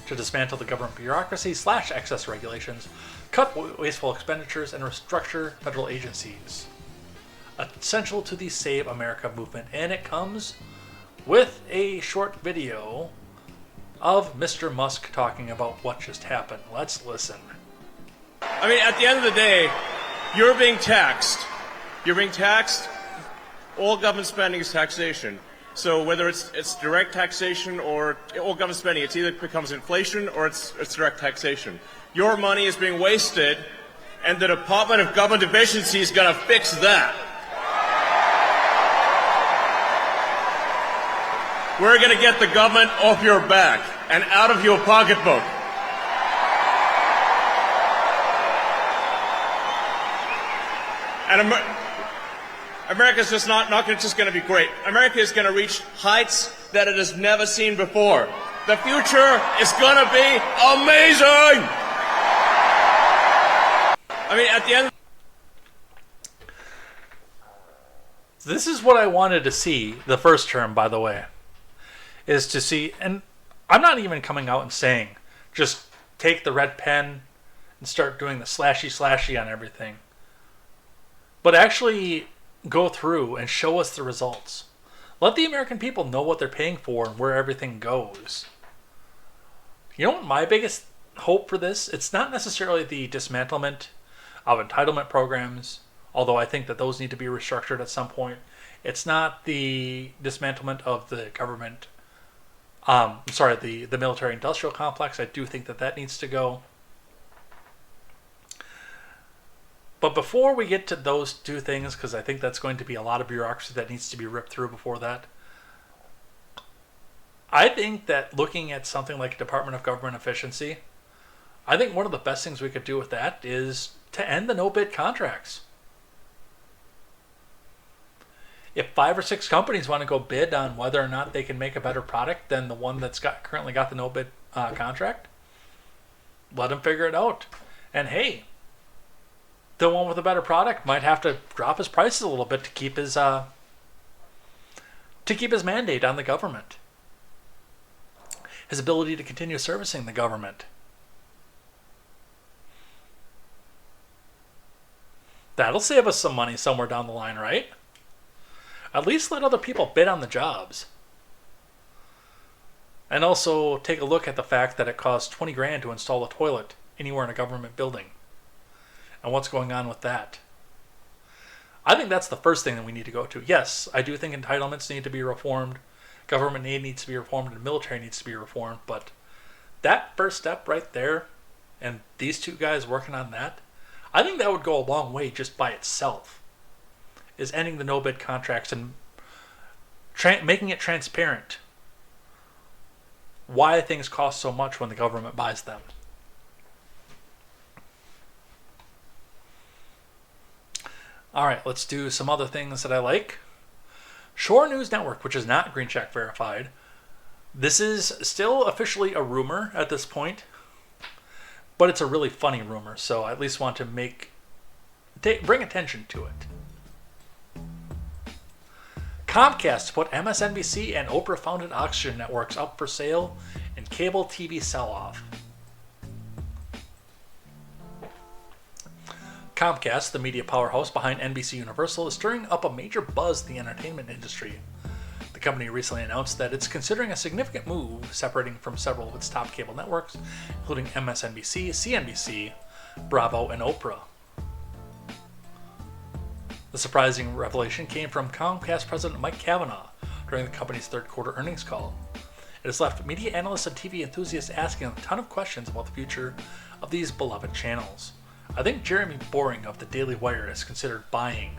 to dismantle the government bureaucracy / excess regulations, cut wasteful expenditures, and restructure federal agencies. Essential to the Save America movement, and it comes with a short video of Mr. Musk talking about what just happened. Let's listen. I mean, at the end of the day, you're being taxed. You're being taxed. All government spending is taxation. So whether it's direct taxation or all government spending, it either becomes inflation or it's direct taxation. Your money is being wasted, and the Department of Government Efficiency is going to fix that. We're going to get the government off your back and out of your pocketbook. And America's just not just going to be great. America is going to reach heights that it has never seen before. The future is going to be amazing! I mean, at the end... This is what I wanted to see the first term, by the way. Is to see, and I'm not even coming out and saying, just take the red pen and start doing the slashy on everything. But actually go through and show us the results. Let the American people know what they're paying for and where everything goes. You know what my biggest hope for this? It's not necessarily the dismantlement of entitlement programs, although I think that those need to be restructured at some point. It's not the dismantlement of the government, the military-industrial complex. I do think that that needs to go. But before we get to those two things, because I think that's going to be a lot of bureaucracy that needs to be ripped through before that, I think that looking at something like Department of Government Efficiency, I think one of the best things we could do with that is to end the no-bid contracts. If 5 or 6 companies want to go bid on whether or not they can make a better product than the one that's currently got the no-bid contract, let them figure it out. And hey, the one with a better product might have to drop his prices a little bit to keep his mandate on the government, his ability to continue servicing the government. That'll save us some money somewhere down the line, right? At least let other people bid on the jobs. And also take a look at the fact that it costs $20,000 to install a toilet anywhere in a government building. And what's going on with that. I think that's the first thing that we need to go to. Yes, I do think entitlements need to be reformed. Government aid needs to be reformed and the military needs to be reformed. But that first step right there, and these two guys working on that, I think that would go a long way just by itself. Is ending the no-bid contracts and making it transparent why things cost so much when the government buys them. All right, let's do some other things that I like. Shore News Network, which is not Green Check verified. This is still officially a rumor at this point, but it's a really funny rumor, so I at least want to bring attention to it. Comcast put MSNBC and Oprah-founded Oxygen networks up for sale in cable TV sell-off. Comcast, the media powerhouse behind NBC Universal, is stirring up a major buzz in the entertainment industry. The company recently announced that it's considering a significant move, separating from several of its top cable networks, including MSNBC, CNBC, Bravo, and Oprah. The surprising revelation came from Comcast President Mike Cavanaugh during the company's third quarter earnings call. It has left media analysts and TV enthusiasts asking a ton of questions about the future of these beloved channels. I think Jeremy Boring of the Daily Wire has considered buying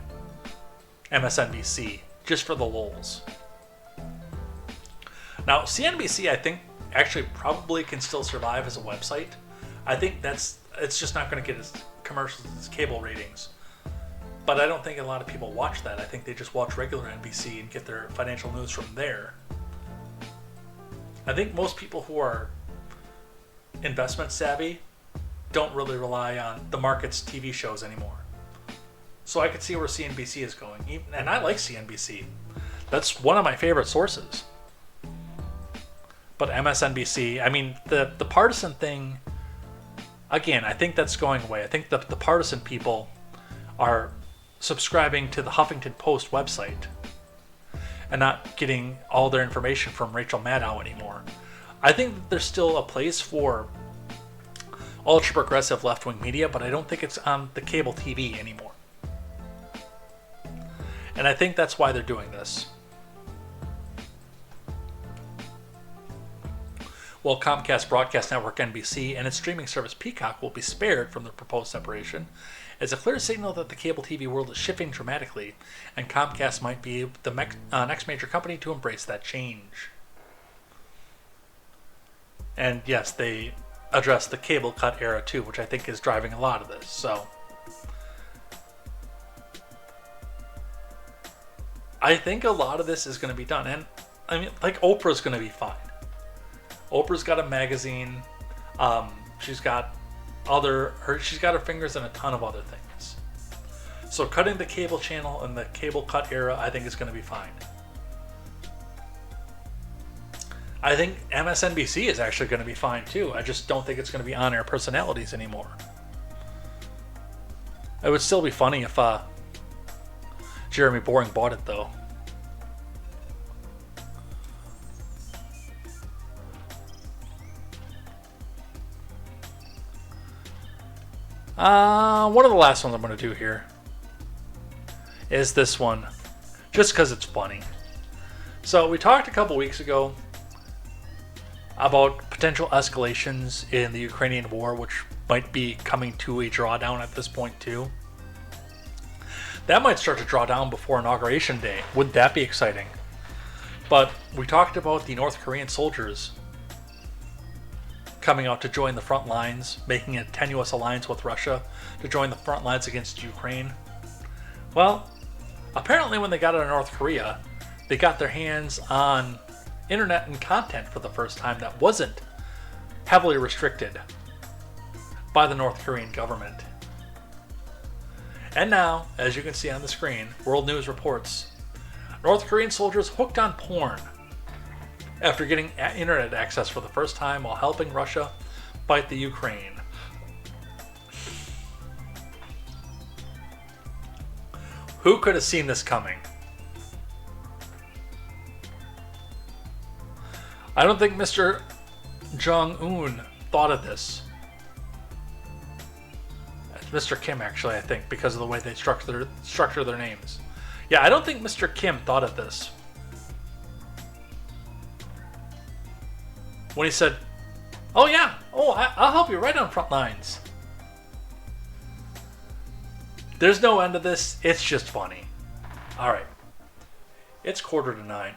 MSNBC just for the lulz. Now, CNBC, I think, actually probably can still survive as a website. I think it's just not going to get as commercials as cable ratings. But I don't think a lot of people watch that. I think they just watch regular NBC and get their financial news from there. I think most people who are investment savvy don't really rely on the market's TV shows anymore. So I could see where CNBC is going. And I like CNBC. That's one of my favorite sources. But MSNBC, I mean, the partisan thing, again, I think that's going away. I think the partisan people are subscribing to the Huffington Post website and not getting all their information from Rachel Maddow anymore. I think that there's still a place for ultra-progressive left-wing media, but I don't think it's on the cable TV anymore. And I think that's why they're doing this. While Comcast Broadcast Network NBC and its streaming service Peacock will be spared from the proposed separation, it's a clear signal that the cable TV world is shifting dramatically, and Comcast might be the next major company to embrace that change. And yes, they address the cable cut era too, which I think is driving a lot of this. So I think a lot of this is going to be done. And I mean, like, Oprah's going to be fine. Oprah's got a magazine. She's got her fingers in a ton of other things. So cutting the cable channel and the cable cut era, I think, is going to be fine. I think MSNBC is actually going to be fine too. I just don't think it's going to be on-air personalities anymore. It would still be funny if Jeremy Boring bought it, though. One of the last ones I'm going to do here is this one, just because it's funny. So we talked a couple weeks ago about potential escalations in the Ukrainian war, which might be coming to a drawdown at this point too. That might start to draw down before Inauguration Day. Wouldn't that be exciting? But we talked about the North Korean soldiers coming out to join the front lines, making a tenuous alliance with Russia to join the front lines against Ukraine. Well, apparently when they got out of North Korea, they got their hands on internet and content for the first time that wasn't heavily restricted by the North Korean government. And now, as you can see on the screen, World News reports North Korean soldiers hooked on porn after getting internet access for the first time while helping Russia fight the Ukraine. Who could have seen this coming? I don't think Mr. Jong-un thought of this. It's Mr. Kim, actually, I think, because of the way they structure their names. Yeah, I don't think Mr. Kim thought of this. When he said, oh yeah, I'll help you right on front lines. There's no end to this. It's just funny. All right. It's 8:45.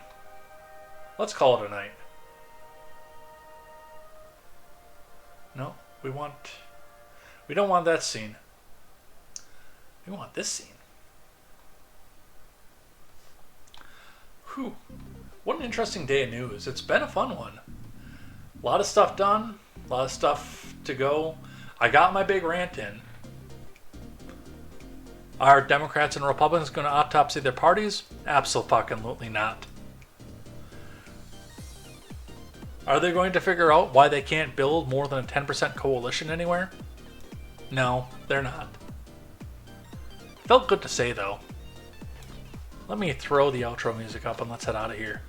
Let's call it a night. No, we don't want that scene. We want this scene. Whew. What an interesting day of news. It's been a fun one. A lot of stuff done. A lot of stuff to go. I got my big rant in. Are Democrats and Republicans going to autopsy their parties? Absolutely not. Are they going to figure out why they can't build more than a 10% coalition anywhere? No, they're not. Felt good to say, though. Let me throw the outro music up and let's head out of here.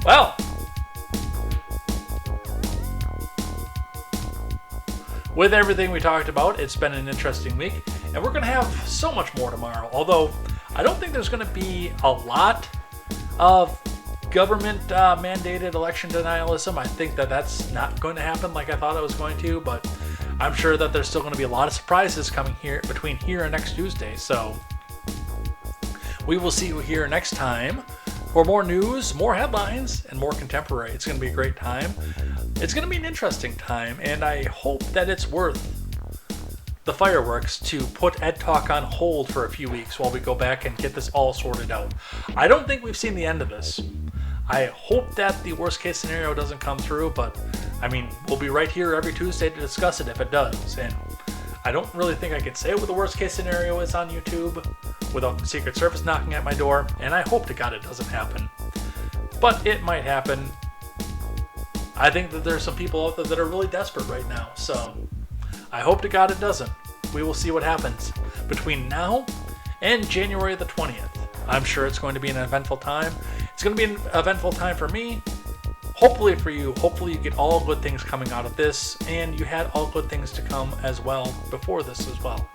Well, with everything we talked about, it's been an interesting week, and we're going to have so much more tomorrow. Although, I don't think there's going to be a lot of government-mandated election denialism. I think that that's not going to happen like I thought it was going to, but I'm sure that there's still going to be a lot of surprises coming here between here and next Tuesday. So, we will see you here next time for more news, more headlines, and more contemporary. It's going to be a great time. It's going to be an interesting time, and I hope that it's worth the fireworks to put Ed Talk on hold for a few weeks while we go back and get this all sorted out. I don't think we've seen the end of this. I hope that the worst case scenario doesn't come through, but I mean, we'll be right here every Tuesday to discuss it if it does. And I don't really think I can say what the worst case scenario is on YouTube without the Secret Service knocking at my door, and I hope to God it doesn't happen. But it might happen. I think that there's some people out there that are really desperate right now, so I hope to God it doesn't. We will see what happens between now and January the 20th. I'm sure it's going to be an eventful time. It's going to be an eventful time for me. Hopefully for you. Hopefully you get all good things coming out of this, and you had all good things to come as well before this as well.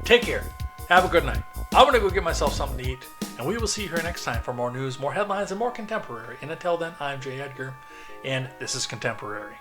Take care. Have a good night. I'm going to go get myself something to eat, and we will see you here next time for more news, more headlines, and more contemporary. And until then, I'm Jay Edgar, and this is Contemporary.